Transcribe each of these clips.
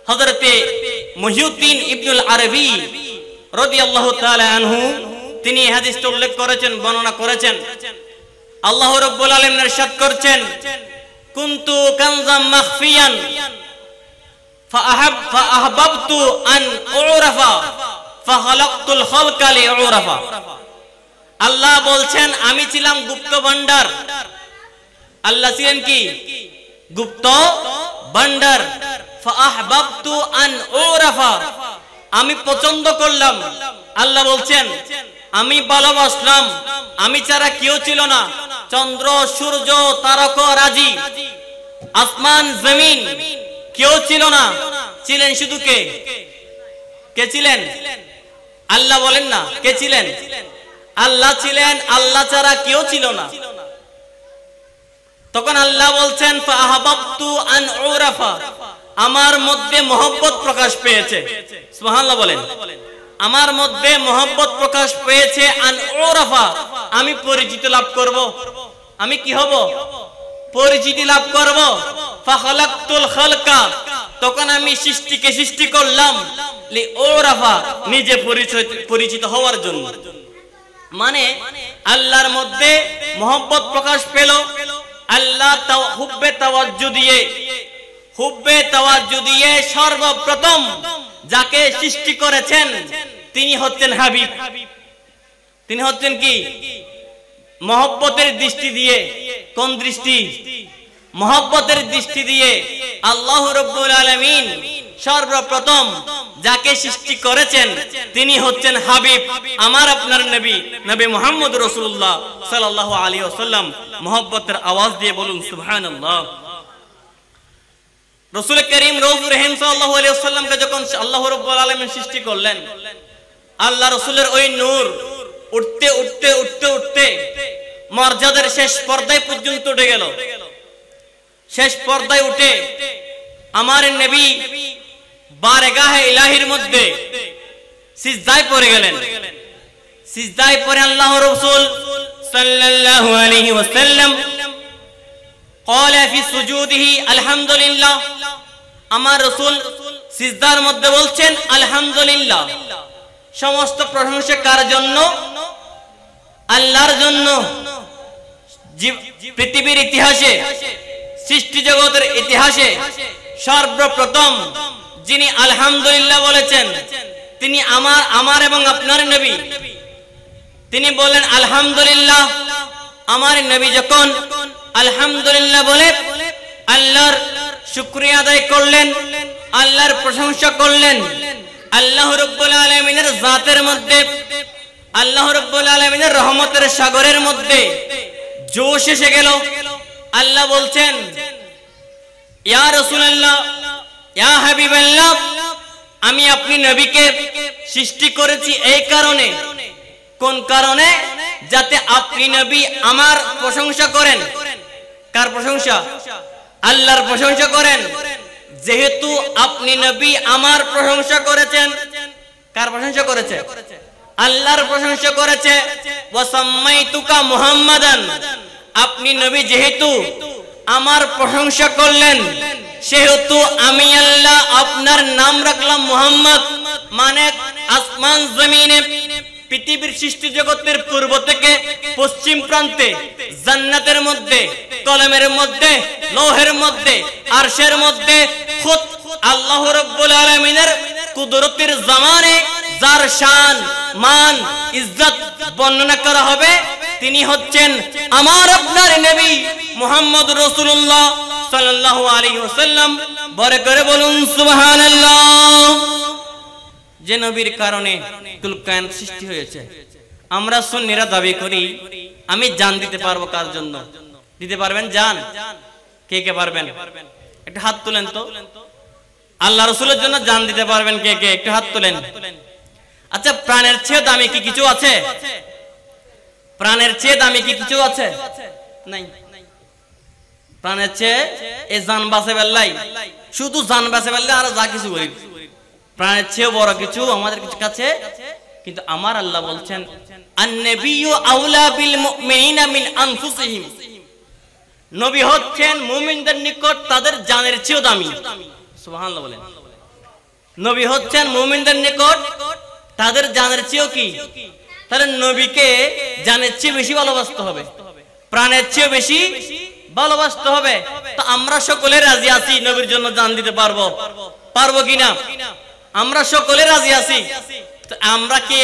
হযরতে মুহিউদ্দিন ইবনুল আরবি রাদিয়াল্লাহু তাআলা আনহু তিনি এই হাদিসটা উল্লেখ করেছেন, বর্ণনা করেছেন। আল্লাহ রাব্বুল আলামিন ইরশাদ করছেন, কুনতু কানজাম মাখফিয়ান ফাআহবাবতু আন উরাফা ফাখালাকতুল খালকা লিউরাফা। আল্লাহ বলছেন, আমি ছিলাম গুপ্ত ভান্ডার। আল্লাহ ছিলেন কি? গুপ্ত ভান্ডার। ফাআহবাবতু আন উরাফা, আমি পছন্দ করলাম। আল্লাহ বলছেন, আমি ভালোবাসলাম, আমি ছাড়া কেউ ছিল না। চন্দ্র সূর্য তারকা রাজি, আসমান জমিন কেউ ছিল না, ছিলেন শুধু কে? কে ছিলেন? আল্লাহ বলেন না, কে ছিলেন? আল্লাহ ছিলেন, আল্লাহ ছাড়া কেউ ছিল না। তখন আল্লাহ বলছেন, ফাআহবাবতু আন উরাফা, আমার মধ্যে মহব্বত প্রকাশ পেয়েছে। সুবহানাল্লাহ বলেন। আমার মধ্যে মহব্বত প্রকাশ পেয়েছে, আন উরাফা, আমি পরিচিতি লাভ করব। আমি কি হব? পরিচিতি লাভ করব। ফাখালাকতুল খালকা, তখন আমি সৃষ্টিকে সৃষ্টি করলাম, লিউরাফা, নিজে পরিচিত হওয়ার জন্য। মানে আল্লাহর মধ্যে মহব্বত প্রকাশ পেল। আল্লাহ হুব্বে তাওয়াজ্জু দিয়ে সর্বপ্রথম যাকে সৃষ্টি করেছেন তিনি হচ্ছেন হাবিব। তিনি হচ্ছেন কি? মহব্বতের দৃষ্টি দিয়ে। কোন দৃষ্টি? মহব্বতের দৃষ্টি দিয়ে আল্লাহ রাব্বুল আলামিন সর্বপ্রথম যাকে সৃষ্টি করেছেন তিনি হচ্ছেন হাবিব, আমার আপনার নবী, নবী মুহাম্মদ রাসূলুল্লাহ সাল্লাল্লাহু আলাইহি ওয়াসাল্লাম। মহব্বতের আওয়াজ দিয়ে বলুন সুবহানাল্লাহ। রাসূল করিম রউফুর রহিম সাল্লাল্লাহু আলাইহি ওয়াসাল্লামকে যখন আল্লাহ রাব্বুল আলামিন সৃষ্টি করলেন, আল্লাহ রাসূলের ওই নূর উঠতে উঠতে উঠতে উঠতে মর্যাদার শেষ পর্দায় পর্যন্ত উঠে গেল। শেষ পর্দায় উঠে আমার নবী বারগাহে ইলাহির মধ্যে সিজদায় পড়ে গেলেন। সিজদায় পড়ে আল্লাহ রাসূল সাল্লাল্লাহু আলাইহি ওয়াসাল্লাম ক্বালা ফি সুজুদিহি আলহামদুলিল্লাহ, আমার রাসূল সিজদার মধ্যে বলছেন আলহামদুলিল্লাহ। সমস্ত প্রশংসা কার জন্য? আল্লাহর জন্য। পৃথিবীর ইতিহাসে, সৃষ্টি জগতের ইতিহাসে সর্বপ্রথম যিনি আলহামদুলিল্লাহ বলেছেন তিনি আমার এবং আপনার নবী। তিনি বলেন আলহামদুলিল্লাহ। আমার নবী যখন আলহামদুলিল্লাহ বলে আল্লাহর শুকরিয়া আদায় করলেন, আল্লাহর প্রশংসা করলেন, আল্লাহ রাব্বুল আলামিনের জাতের মধ্যে, আল্লাহ রাব্বুল আলামিনের রহমতের সাগরের মধ্যে জোশ এসে গেল। আল্লাহ বলছেন, ইয়া রাসূলুল্লাহ, ইয়া হাবিবাল্লাহ, আমি আপনি নবীকে সৃষ্টি করেছি এই কারণে। কোন কারণে? যাতে আপনি নবী আমার প্রশংসা করেন। কার প্রশংসা? আল্লাহর প্রশংসা করেন। যেহেতু আপনি নবী আমার প্রশংসা করেছেন, কার প্রশংসা করেছে? আল্লাহর প্রশংসা করেছে। ওয়াসাম্মাইতুকা মুহাম্মাদান, আপনি নবী যেহেতু আমার প্রশংসা করলেন সেহেতু আমি আল্লাহ আপনার নাম রাখলাম মুহাম্মদ। মানে আসমান জমিনে পৃথিবীর সৃষ্টি জগতের পূর্ব থেকে পশ্চিম প্রান্তে, জান্নাতের মধ্যে, কলমের মধ্যে, লৌহের মধ্যে, আরশের মধ্যে খুদ আল্লাহ রাব্বুল আলামিনের কুদরতের জামানে যার শান, মান, ইজ্জত বর্ণনা করা হবে তিনি হচ্ছেন আমার আপনার নবী মুহাম্মদ রাসূলুল্লাহ সাল্লাল্লাহু আলাইহি ওয়াসাল্লাম। বড় করে বলুন সুবহানাল্লাহ। যে নবীর কারণে কুল কায়নাত সৃষ্টি হয়েছে। আমরা সুন্নিরা দাবি করি আমি জান দিতে পারবো। কার জন্য দিতে পারবেন জান? কে কে পারবেন? একটু হাত তুলেন তো। আল্লাহ রাসূলের জন্য জান দিতে পারবেন কে কে? একটু হাত তুলেন। আচ্ছা, প্রাণের চেয়ে দামি কি কিছু আছে? প্রাণের চেয়ে দামি কি কিছু আছে? নাই। প্রাণের চেয়ে এই জান বাঁচে বেল্লাই, শুধু জান বাঁচে বেল্লাই আর যা কিছু করি, প্রাণের চেয়ে বড় কিছু আমাদের কিছু কাছে। কিন্তু আমার আল্লাহ বলছেন আন-নাবিয়্যু আউলা বিল মুমিনিনা মিন আনফুসিহিম, নবী হচ্ছেন মুমিনদের নিকট তাদের জানের চেয়েও দামি। সুবহানাল্লাহ বলেন। নবী হচ্ছেন মুমিনদের নিকট তাদের জানের চেয়েও কি, তাহলে নবীকে জানের চেয়ে বেশি ভালোবাসতে হবে, প্রাণের চেয়ে বেশি ভালোবাসতে হবে। তো আমরা সকলে রাজি আছি নবীর জন্য জান দিতে পারবো, পারবো কিনা? আমরা সকলে রাজি আছি। আমরা কি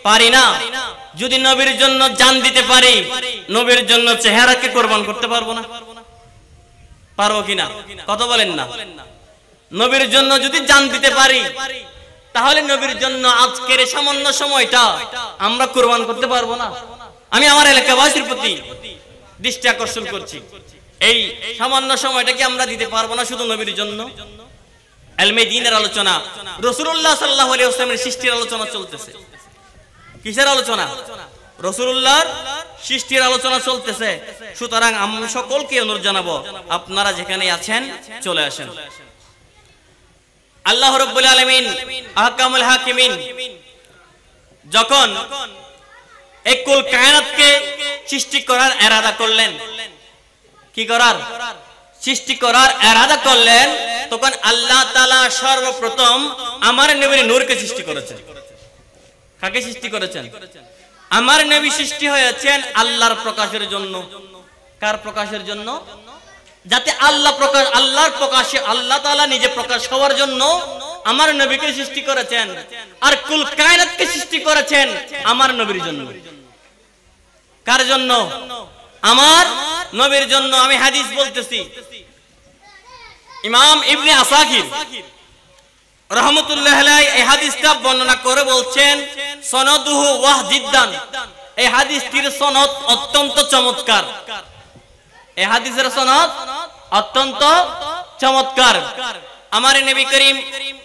পারি না? যদি নবীর জন্য জান দিতে পারি, নবীর জন্য চেহারাকে কোরবান করতে পারবো না? পারবো কিনা? কথা বলেন না। নবীর জন্য যদি জান দিতে পারি, তাহলে নবীর জন্য আজকের সামান্য সময়টা আমরা কোরবান করতে পারবো না? আমি আমার এলাকাবাসীর প্রতি দৃষ্টি আকর্ষণ করছি, এই সামান্য সময়টা কি আমরা দিতে পারবো না শুধু নবীর জন্য? ইলমে দ্বীনের আলোচনা, রাসূলুল্লাহ সাল্লাল্লাহু আলাইহি ওয়াসাল্লামের সৃষ্টির আলোচনা চলতেছে। কিসের আলোচনা? রাসূলুল্লাহর সৃষ্টির আলোচনা চলতেছে। সুতরাং আমি সকলকে অনুরোধ জানাবো, আপনারা যেখানে আছেন চলে আসেন। আল্লাহ রাব্বুল আলামিন আহকামুল হাকিমিন যখন এই কুল কায়নাতকে সৃষ্টি করার ইরাদা করলেন, কি করার? সৃষ্টি করার ইরাদা করলেন, তখন আল্লাহ তাআলা সর্বপ্রথম আমার নবীর নূরকে সৃষ্টি করেছেন। কাকে সৃষ্টি করেছেন? আমার নবী সৃষ্টি হয়েছেন আল্লাহর প্রকাশের জন্য। কার প্রকাশের জন্য? যাতে আল্লাহ প্রকাশ, আল্লাহর প্রকাশে আল্লাহ তাআলা নিজে প্রকাশ হওয়ার জন্য আমার নবীকে সৃষ্টি করেছেন। আর কুল কায়নাতকে সৃষ্টি করেছেন আমার নবীর জন্য। কার জন্য? আমার নবীর জন্য। আমি হাদিস বলতেছি, ইমাম ইবনে আসাকির রাহমাতুল্লাহ আলাইহি এই হাদিসটা বর্ণনা করে বলছেন, সনদুহু ওয়াহ জিদ্দান, এই হাদিসটির সনদ অত্যন্ত চমৎকার। এই হাদিসের সনদ অত্যন্ত চমৎকার। আমার নবী করিম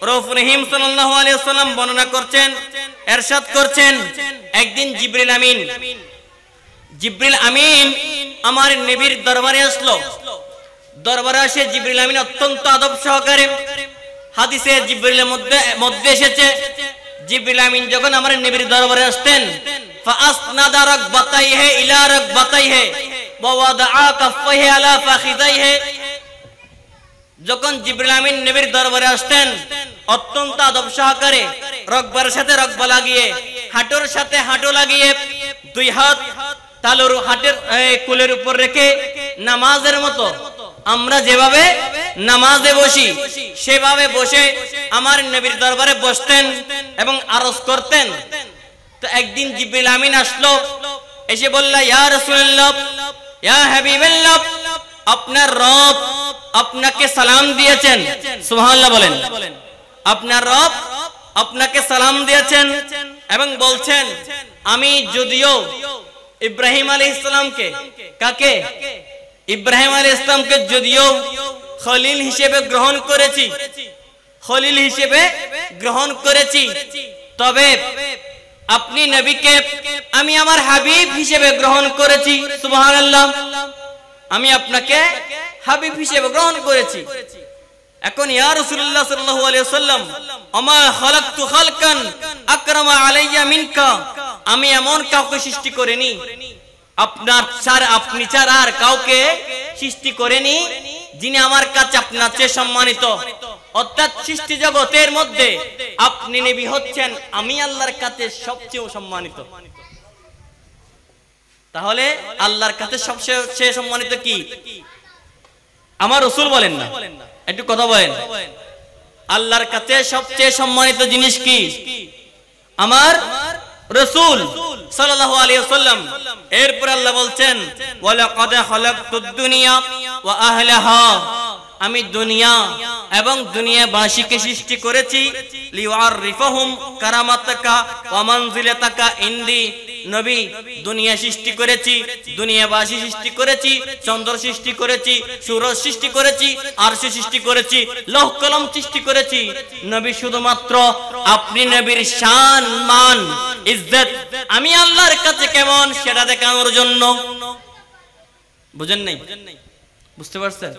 রাউফুর রহিম সাল্লাল্লাহু আলাইহি ওয়াসাল্লাম বর্ণনা করছেন, ইরশাদ করছেন, একদিন জিবরিল আমিন আমার নবীর দরবারে আসলো। দরবারে এসে জিবরিল আমিন অত্যন্ত আদব সহকারে, হাদিসে জিবরিলের মধ্যে এসেছে, জিবরিল আমিন যখন আমার নবীর দরবারে আসতেন, ফাআসনাদা রাকবাতাইহি ইলা রাকবাতাইহি ওয়া ওয়াদাআ কাফাইহি আলা ফাখিদাইহি। যখন জিবরিল আমিন নবীর দরবারে আসতেন, অত্যন্ত আদব সহকারে রকবার সাথে রকবা লাগিয়ে, হাঁটুর সাথে হাঁটু লাগিয়ে, দুই হাত তালুর হাতের কোলের উপর রেখে নামাজের মতো আমরা যেভাবে নামাজে বসি সেভাবে বসে আমার নবীর দরবারে বসতেন এবং আরজ করতেন। তো একদিন জিবরিল আমিন আসলো, এসে বলল, ইয়া রাসূলুল্লাহ, ইয়া হাবিবাল্লাহ, আপনার রব আপনাকে সালাম দিয়েছেন। সুবহানাল্লাহ বলেন। আপনার রব আপনাকে সালাম দিয়েছেন এবং বলছেন, আমি যদিও ইব্রাহিম আলাইহিস সালামকে, কাকে? ইব্রাহিম আলাইহিস সালামকে যদিও খলিল হিসেবে গ্রহণ করেছি, খলিল হিসেবে গ্রহণ করেছি, তবে আপনি নবীকে আমি আমার হাবিব হিসেবে গ্রহণ করেছি। সুবহানাল্লাহ, আমি আপনাকে হাবিব হিসেবে গ্রহণ করেছি। এখন ইয়া রাসূলুল্লাহ সাল্লাল্লাহু আলাইহি ওয়াসাল্লাম, আমা খালাকতু খালকান আকরামা আলাইয়া মিনকা, আমি এমন কাউকে সৃষ্টি করিনি, আপনি ছাড়া আর কাউকে সৃষ্টি করেনি যিনি আমার কাছে আপনার চেয়ে সম্মানিত। অর্থাৎ সৃষ্টি জগতের মধ্যে আপনি নবী হচ্ছেন আমি আল্লাহর কাছে সবচেয়ে সম্মানিত। তাহলে আল্লাহর কাছে সবচেয়ে সম্মানিত কি? আমার রাসূল বলেন না, একটু কথা বলেন। আল্লাহর কাছে সবচেয়ে সম্মানিত জিনিস কি? আমার রাসূল সাল্লাল্লাহু আলাইহি ওয়াসাল্লাম। এরপর আল্লাহ বলছেন, ওয়ালাকাদ খালাকতুদ দুনিয়া ওয়া আহলাহা, আমি দুনিয়া এবং দুনিয়াবাসীকে সৃষ্টি করেছি, লিউআরিফাহুম কারামাতাকা ওয়া মানজিলাতাকা ইনদি। নবী, দুনিয়া সৃষ্টি করেছি, দুনিয়াবাসী সৃষ্টি করেছি, চন্দ্র সৃষ্টি করেছি, সূর্য সৃষ্টি করেছি, আরশ সৃষ্টি করেছি, লৌহ কলম সৃষ্টি করেছি। নবী শুধুমাত্র আপনি নবীর শান, মান, ইজ্জত আমি আল্লাহর কাছে কেমন সেটা দেখানোর জন্য। বুঝেন নাই? বুঝতে পারছেন?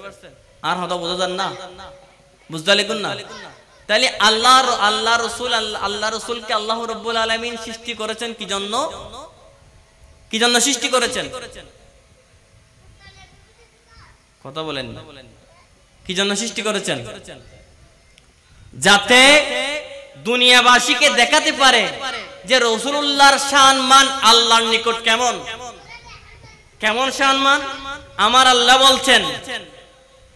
আর হয়তো বোঝা যান না, বুঝতে লিখুন না। তাহলে আল্লাহ রাসূলকে আল্লাহ রাব্বুল আলামিন সৃষ্টি করেছেন কি জন্য? কি জন্য সৃষ্টি করেছেন? কথা বলেন না। কি জন্য সৃষ্টি করেছেন? যাতে দুনিয়াবাসীকে দেখাতে পারে যে রাসূলুল্লাহর সম্মান আল্লাহর নিকট কেমন কেমন সম্মান। আমার আল্লাহ বলছেন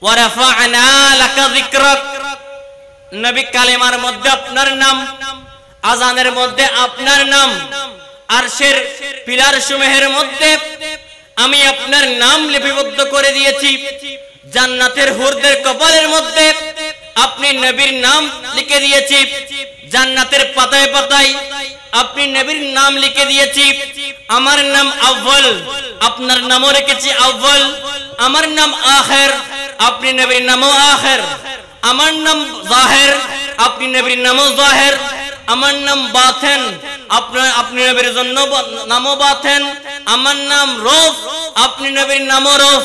ওয়া রাফা'না লাকা যিকরাক, নবী কালেমার মধ্যে আপনার নাম, আযানের মধ্যে আপনার নাম, আরশের পিলার সমূহের মধ্যে আমি আপনার নাম লিপিবদ্ধ করে দিয়েছি, জান্নাতের হুরদের কপালের মধ্যে আপনি নবীর নাম লিখে দিয়েছি, জান্নাতের পাতায় পাতায় আপনি নবীর নাম লিখে দিয়েছি। আমার নাম আউয়াল, আপনার নামও রেখেছি আউয়াল। আমার নাম আখির, আপনি নবীর নামও আখির। আমার নাম জাহির, আপনি নবীর নামও জাহির। আমার নাম বাতিন, আপনি নবীর জন্য নামও বাতিন। আমার নাম রউফ, আপনি নবীর নামও রউফ।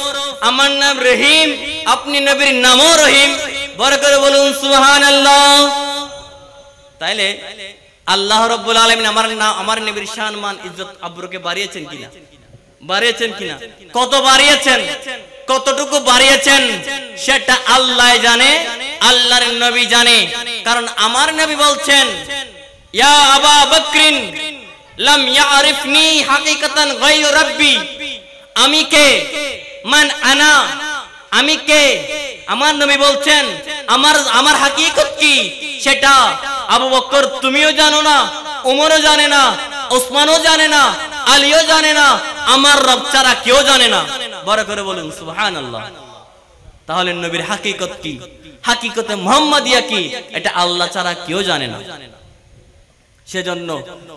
আমার নাম রহিম, আপনি নবীর নামও রহিম। বড় করে বলুন সুবহানাল্লাহ। তাইলে আল্লাহ রাব্বুল আলামিন আমার নবীর সম্মান ইজ্জত আবরুকে বাড়িয়েছেন কিনা? বাড়িয়েছেন কিনা? কত বাড়িয়েছেন, কতটুকু বাড়িয়েছেন সেটা আল্লাহ জানে, আল্লাহর নবী জানে। কারণ আমার নবী বলছেন ইয়া আবা বকরিন লাম ইয়ারিফনি হাকিকাতান গায়রু রাব্বি, আমি কে, মান আনা, আমি কে। আমার নবী বলছেন আমার হাকিকত কি সেটা আবু বকর তুমিও জানো না, ওমরও জানে না, ওসমানও জানে না, আলীও জানে না, আমার রব ছাড়া কেউ জানে না। বড় করে বলুন সুবহানাল্লাহ। তাহলে নবীর হাকিকত কি, হাকিকতে মুহাম্মাদিয়া কি, এটা আল্লাহ ছাড়া কেউ জানে না। সেজন্য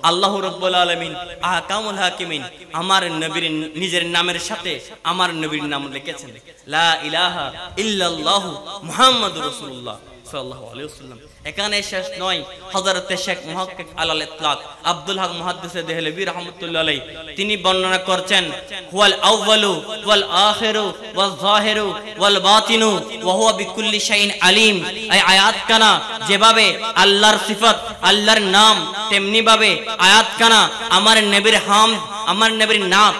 আল্লাহ রাব্বুল আলামিন আহকামুল হাকিমিন আমার নবীর নিজের নামের সাথে আমার নবীর নাম লিখেছেন, লা ইলাহা ইল্লাল্লাহু মুহাম্মাদুর রাসূলুল্লাহ সাল্লাল্লাহু আলাইহি ওয়াসাল্লাম। এখানে শেষ নয়, হযরত শেখ মুহাক্কিক আলাল ইতলাক আব্দুল হক মুহাদ্দিস দেহলভী রাহমাতুল্লাহ আলাইহি তিনি বর্ণনা করছেন হুয়াল আউয়ালু ওয়াল আখিরু ওয়াল যাহিরু ওয়াল বাতিনু ওয়া হুয়া বিকুল্লি শাইইন আলিম। এই আয়াত কানা যেভাবে আল্লাহর সিফাত, আল্লাহর নাম, তেমনি ভাবে আয়াত কানা আমার নবীর হামদ, আমার নবীর নাম।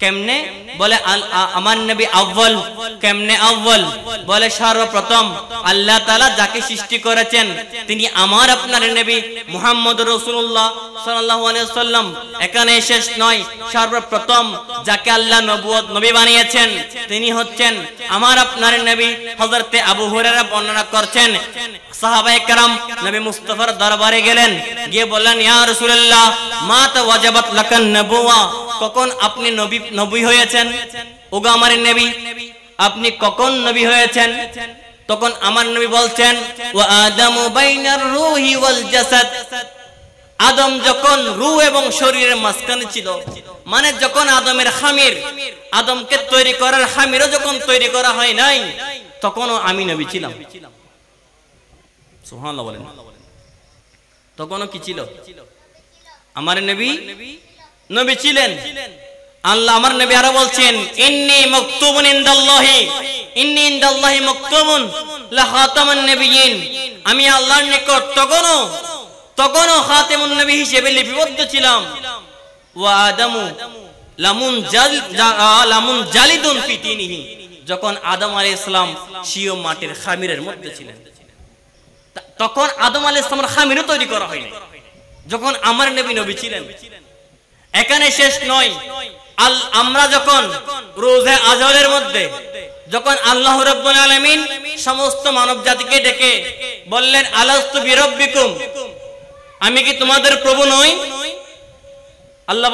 কেমনে বলে আমার নবী আউয়াল, কেমনে আউয়াল বলে সর্বপ্রথম আল্লাহ তাআলা যাকে সৃষ্টি করেছেন তিনি আমার আপনার নবী মুহাম্মদুর রাসূলুল্লাহ সাল্লাল্লাহু আলাইহি ওয়াসাল্লাম। এখানে শেষ নয়, সর্বপ্রথম যাকে আল্লাহ নবী বানিয়েছেন তিনি হচ্ছেন আমার আপনার নবী। হযরতে আবু হুরায়রা বর্ণনা করছেন সাহাবায়ে কেরাম নবী মুস্তাফার দরবারে গেলেন, গিয়ে বললেন ইয়া রাসূলুল্লাহ মা তাওয়াজাবাত লাকান নবুওয়া, কখন আপনি নবী হয়েছেন? ওগো আমার নবী আপনি কখন নবী হয়েছেন? তখন আমার নবী বলছেন ওয়া আদামু বাইনার রূহি ওয়াল জাসাদ, আদম যখন রূহ এবং শরীরের মাঝখানে ছিল, মানে যখন আদমের খামির, আদমকে তৈরি করার খামিরও যখন তৈরি করা হয় নাই তখনও আমি নবী ছিলাম। সুবহানাল্লাহ বলেন। তখনও কি ছিল? আমার নবী নবী ছিলেন। আল্লাহ আমার নবী আরো বলছেন ইন্নী মাকতুবুন ইনদাল্লাহি, ইন্নী ইনদাল্লাহি মাকতুবুন লা খাতামান নবিয়্যিন, আমি আল্লাহর নিকট তখনও খাতামুন নবী হিসেবে লিপিবদ্ধ ছিলাম। ওয়া আদামু লামুন জালিদুন ফি তিনিহি, যখন আদম আলাইহিস সালাম সিও মাটির খামিরের মধ্যে ছিলেন তখন আদম আলাইহিস সালামের খামিরও তৈরি করা হয়নি যখন আমার নবী নবী ছিলেন। এখানে শেষ নয়, আমরা যখন রোজে আজলের মধ্যে যখন আল্লাহ রাব্বুল আলামিন সমস্ত মানব জাতিকে ডেকে বললেন আলাস্তু বিরাব্বিকুম, আমি কি তোমাদের প্রভু নই? আল্লাহ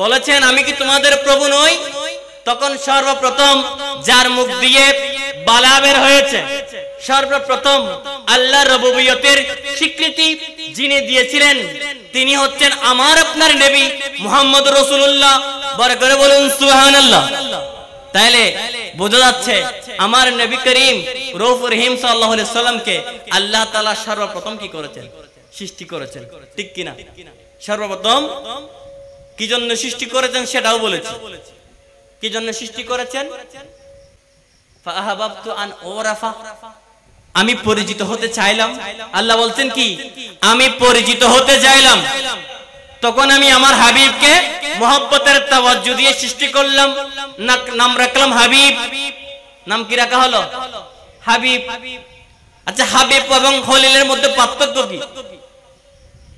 বলেছেন আমি কি তোমাদের প্রভু নই? তখন সর্বপ্রথম যার মুখ দিয়ে বালা বের হয়েছে, সর্বপ্রথম আল্লাহর রুবুবিয়তের স্বীকৃতি যিনি দিয়েছিলেন তিনি হচ্ছেন আমার আপনার নবী মুহাম্মদুর রাসূলুল্লাহ। বড় করে বলুন সুবহানাল্লাহ। তাইলে বোঝা যাচ্ছে আমার নবী করিম রউফ রহিম সাল্লাল্লাহু আলাইহি সাল্লামকে আল্লাহ তাআলা সর্বপ্রথম কি করেছেন? সৃষ্টি করেছেন, ঠিক কি না? সর্বপ্রথম কি জন্য সৃষ্টি করেছেন সেটাও বলেছি। কি জন্য সৃষ্টি করেছেন? ফাআহাবাবতু আন উরাফা, আমি পরিচিত হতে চাইলাম। আল্লাহ বলছেন কি আমি পরিচিত হতে চাইলাম, তখন আমি আমার হাবিবকে মহব্বতের তাওয়াজ্জু দিয়ে সৃষ্টি করলাম, নাম রাখলাম হাবিব। নাম কি রাখা হলো? হাবিব। আচ্ছা, হাবিব এবং খলিলের মধ্যে পার্থক্য কি?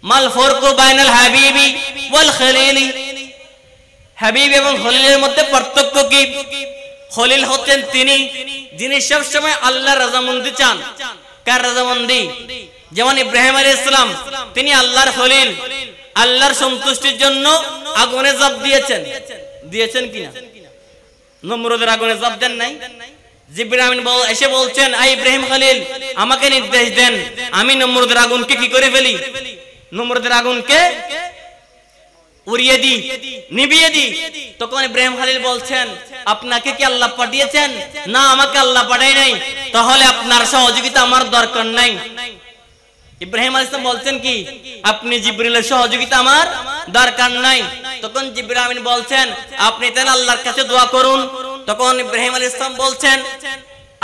মাল ফারকু বাইনাল হাবিবি ওয়াল খলিলি, হাবিব এবং খলিলের মধ্যে পার্থক্য কি? খলিল হচ্ছেন তিনি যিনি সব সময় আল্লাহর রাজামন্দি চান। কার রাজামন্দি? যেমন ইব্রাহিম আলাইহিস সালাম, তিনি আল্লাহর খলিল, আল্লাহর সন্তুষ্টির জন্য আগুনে ঝাঁপ দিয়েছেন কিনা? নমরুদের আগুনে ঝাঁপ দেন নাই? জিবরিল আমিন এসে বলছেন, আই ইব্রাহিম খলিল, আমাকে নির্দেশ দেন, আমি নমরুদের আগুনকে কি করে ফেলি? নমরুদের আগুনকে উড়িয়ে দি, নিভিয়ে দি। তখন ইব্রাহিম খলিল বলছেন, আপনাকে কি আল্লাহ পাঠিয়েছেন? না, আমাকে আল্লাহ পাঠায় নাই। তাহলে আপনার সহযোগিতা আমার দরকার নাই। ইব্রাহিম আলাইহিস সালাম বলছেন কি, আপনি জিবরিলের সহযোগিতা আমার দরকার নাই। তখন জিবরিল আমিন বলছেন, আপনি তাহলে আল্লাহর কাছে দোয়া করুন। তখন ইব্রাহিম আলাইহিস সালাম বলছেন,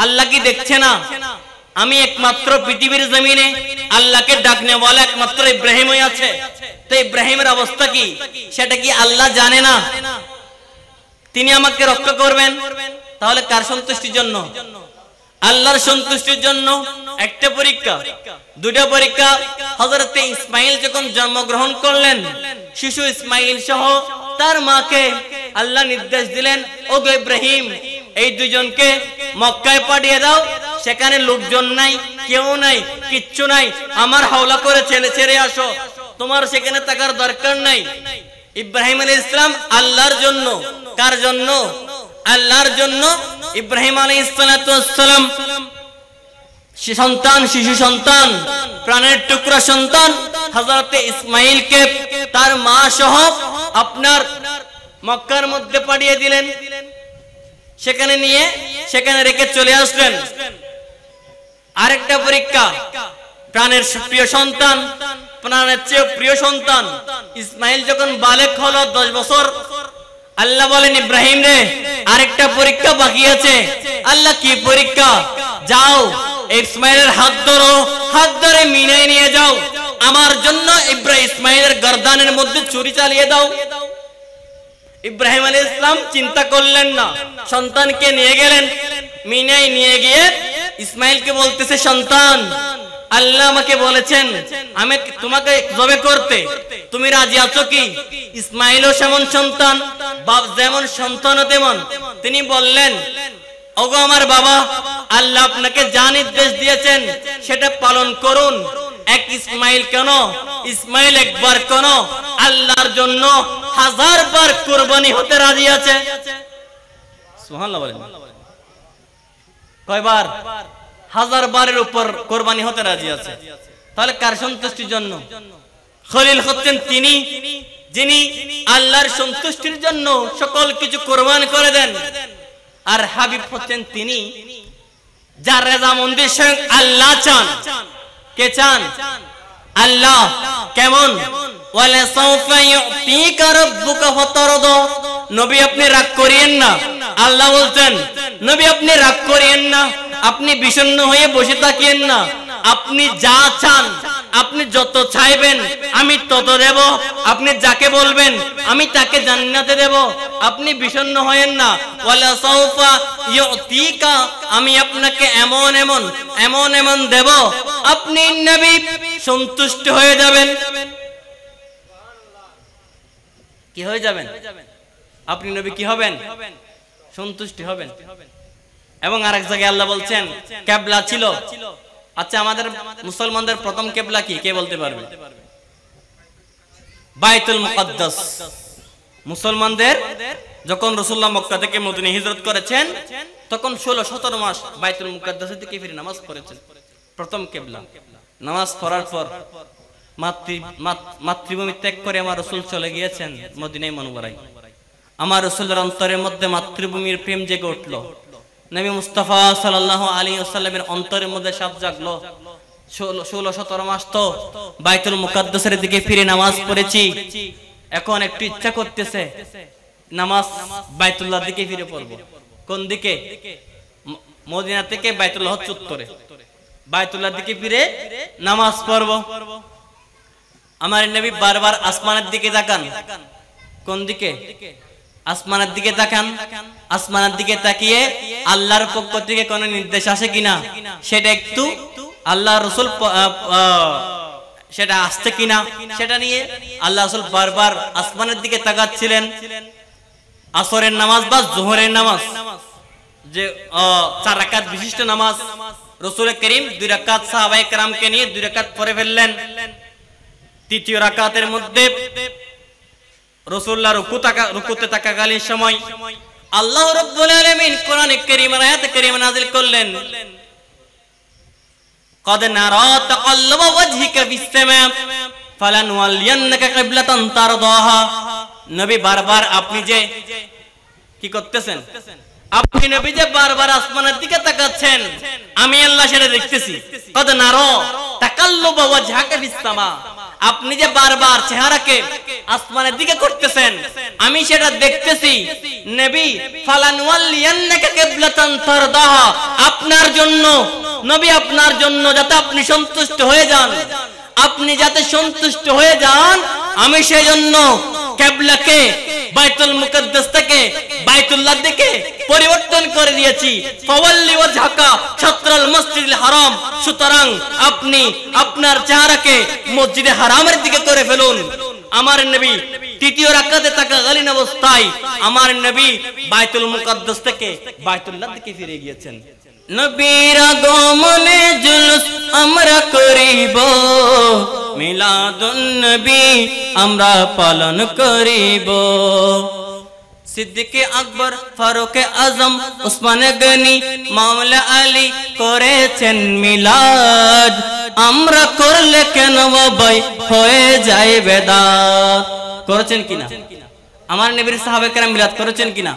আল্লাহ কি দেখছে না? আমি একমাত্র পৃথিবীর জমিনে আল্লাহকে ডাকনে বলা একমাত্র ইব্রাহিমই আছে। তো ইব্রাহিমের অবস্থা কি, সেটা কি আল্লাহ জানে না? তিনি আমাকে রক্ষা করবেন। তাহলে কার সন্তুষ্টির জন্য? আল্লাহর সন্তুষ্টির জন্য। একটা পরীক্ষা, দুটা পরীক্ষা। হযরত ইসমাইল যখন জন্মগ্রহণ করলেন, শিশু ইসমাইল সহ তার মাকে আল্লাহ নির্দেশ দিলেন, ও গো ইব্রাহিম, এই দুজনকে মক্কায় পাঠিয়ে দাও। সেখানে লোকজন নাই, কেউ নাই, কিচ্ছু নাই, আমার হাওলা করে ছেড়ে আসো, তোমার সেখানে থাকার দরকার নাই। ইব্রাহিম আলাইহিস সালাম আল্লাহর জন্য, কার জন্য? আল্লাহর জন্য। ইব্রাহিম আলাইহিস সালাম সন্তান, শিশু সন্তান, প্রাণের টুকরা সন্তান হযরত ইসমাইলকে তার মা সহ আপনার মক্কার মধ্যে পাঠিয়ে দিলেন। সেখানে রেখে চলে আসলেন। আরেকটা পরীক্ষা, প্রাণের প্রিয় সন্তান, প্রাণের চেয়ে প্রিয় সন্তান ইসমাইল যখন বালেক হলো 10 বছর, আল্লাহ বলেন, ইব্রাহিম রে, আরেকটা পরীক্ষা বাকি আছে। আল্লাহ, কি পরীক্ষা? যাও ইসমাইলের হাত ধরে মিনায় নিয়ে যাও, আমার জন্য ইসমাইলের গর্দানের মধ্যে ছুরি চালিয়ে দাও। ইব্রাহিম আলাইহিস সালাম চিন্তা করলেন না, সন্তানকে নিয়ে গেলেন। মিনায় নিয়ে গিয়ে ইসমাইলকে বলতেছে, সন্তান, আল্লাহ আমাকে বলেছেন আমি তোমাকে জবে করতে, তুমি রাজি আছো কি? ইসমাইলও যেমন সন্তান, বাপ যেমন সন্তান তেমন। তিনি বললেন, ওগো আমার বাবা, আল্লাহ আপনাকে যা নির্দেশ দিয়েছেন সেটা পালন করুন। এক ইসমাইল কেন, ইসমাইল একবার কেন, আল্লাহর জন্য 1000 বার কুরবানি হতে রাজি আছে। সুবহানাল্লাহ বলেন। কয়বার? 1000 বারের উপর কুরবানি হতে রাজি আছে। তাহলে কার সন্তুষ্টির জন্য? খলিল হচ্ছেন তিনি যিনি আল্লাহর সন্তুষ্টির জন্য সকল কিছু কুরবান করে দেন। আর হাবিব হচ্ছেন তিনি যার রেজামন্দির স্বয়ং আল্লাহ চান। কে চান? আল্লাহ। কেমন? ওয়ালা সাউফা ইউতিকা রাব্বুকা ফাতারদা। নবী আপনি রাগ করিয়েন না, আল্লাহ বলছেন, নবী আপনি রাগ করিয়েন না, আপনি বিষণ্ণ হয়ে বসে থাকিয়েন না। আপনি যা চান, আপনি যত চাইবেন আমি তত দেব। আপনি যাকে বলবেন আমি তাকে জান্নাতে দেব। আপনি বিষণ্ণ হয়েন না। ওয়ালা সাউফা ইউতিকা, আমি আপনাকে এমন এমন দেব, আপনি নবী সন্তুষ্ট হয়ে যাবেন। কি হয়ে যাবেন? আপনি নবী কি হবেন? সন্তুষ্টি হবেন। এবং আরেক জায়গায় আল্লাহ বলছেন, কিবলা ছিল। আচ্ছা, আমাদের মুসলমানদের প্রথম কিবলা কি? কে বলতে পারবে? বাইতুল মুকাদ্দাস। মুসলমানদের যখন রাসূলুল্লাহ মক্কা থেকে মদিনায় হিজরত করেছেন, তখন 16-17 মাস বাইতুল মুকাদ্দাসে থেকে ফিরে নামাজ পড়েছেন। প্রথম কিবলা। নামাজ পড়ার পর মাতৃভূমি ত্যাগ করে আমার রাসূল চলে গিয়েছেন মদিনায় মুনাওয়ারায়। আমার রাসূলের অন্তরের মধ্যে মাতৃভূমির প্রেম জেগে উঠল। নবী মুস্তাফা সাল্লাল্লাহু আলাইহি ওয়াসাল্লামের অন্তরের মধ্যে সাপ জাগলো। 16-17 মাস তো বাইতুল মুকাদ্দাসের দিকে ফিরে নামাজ পড়েছি, এখন একটু ইচ্ছা করতেছে নামাজ বাইতুল্লাহর দিকে ফিরে পড়ব। কোন দিকে? মদিনা থেকে বাইতুল্লাহ চত্বরে, বাইতুল্লাহর দিকে ফিরে নামাজ পড়ব। আমার নবী বারবার আসমানের দিকে তাকান। কোন দিকে? আসমানের দিকে তাকান। আসমানের দিকে তাকিয়ে আল্লাহর পক্ষ থেকে কোনো নির্দেশ আসে কিনা সেটা একটু আল্লাহ রাসূল সেটা আসছে কিনা সেটা নিয়ে আল্লাহ রাসূল বারবার আসমানের দিকে তাকাচ্ছিলেন। আসরের নামাজ বা যোহরের নামাজ যে 4 রাকাত বিশিষ্ট নামাজ, রাসূল করিম 2 রাকাত সাহাবায়ে কেরামকে নিয়ে 2 রাকাত পড়ে ফেললেন। তৃতীয় রাকাতের মধ্যে রাসূলুল্লাহ রুকুতে থাকাকালীন সময় আল্লাহ রাব্বুল আলামিন কোরআনে কারীমের আয়াত কারীমা নাযিল করলেন, قد نرى تقلب وجهك في السماء فلنولينك قبلة ترضاها। নবী বারবার আপনি যে কি করতেছেন, আপনি নবী যে বারবার আসমানের দিকে তাকাচ্ছেন, আমি আল্লাহ সেটা দেখতেছি। قد نرى تقلب وجهك في السماء, আপনি যে বারবার চেহারাকে আসমানের দিকে করতেছেন আমি সেটা দেখতেছি। নবী ফালানওয়ালিয়ান্নাকা কিবলাতান তারদাহা, আপনার জন্য নবী আপনার জন্য যাতে আপনি সন্তুষ্ট হয়ে যান, আপনি যাতে সন্তুষ্ট হয়ে যান আমি সেই জন্য কিবলাকে বাইতুল মুকদ্দাস থেকে বাইতুল্লাহ দিকে পরিবর্তন করে দিয়েছি। ফাওয়াল্লি ওয়াজহাকা শাতরাল মসজিদুল হারাম, সুতরাং আপনি আপনার চেহারাকে মসজিদে হারামের দিকে করে ফেলুন। আমার নবী তৃতীয় রাকাতে থাকাকালীন অবস্থায় আমার নবী বাইতুল মুকদ্দাস থেকে বাইতুল্লাহ দিকে ফিরে গিয়েছেন। নবীর আগমনে জুলুস আমরা করিব, মিলাদুন নবী আমরা পালন করিব। সিদ্দিক আকবর, ফারুক আজম, উসমান গনি, মাওলা আলী করেছেন মিলাদ, আমরা করলে কেন ভাই হয়ে যায় বেদাত। করেছেন কিনা? আমার নবীর সাহাবায়ে কেরাম মিলাদ করেছেন কিনা?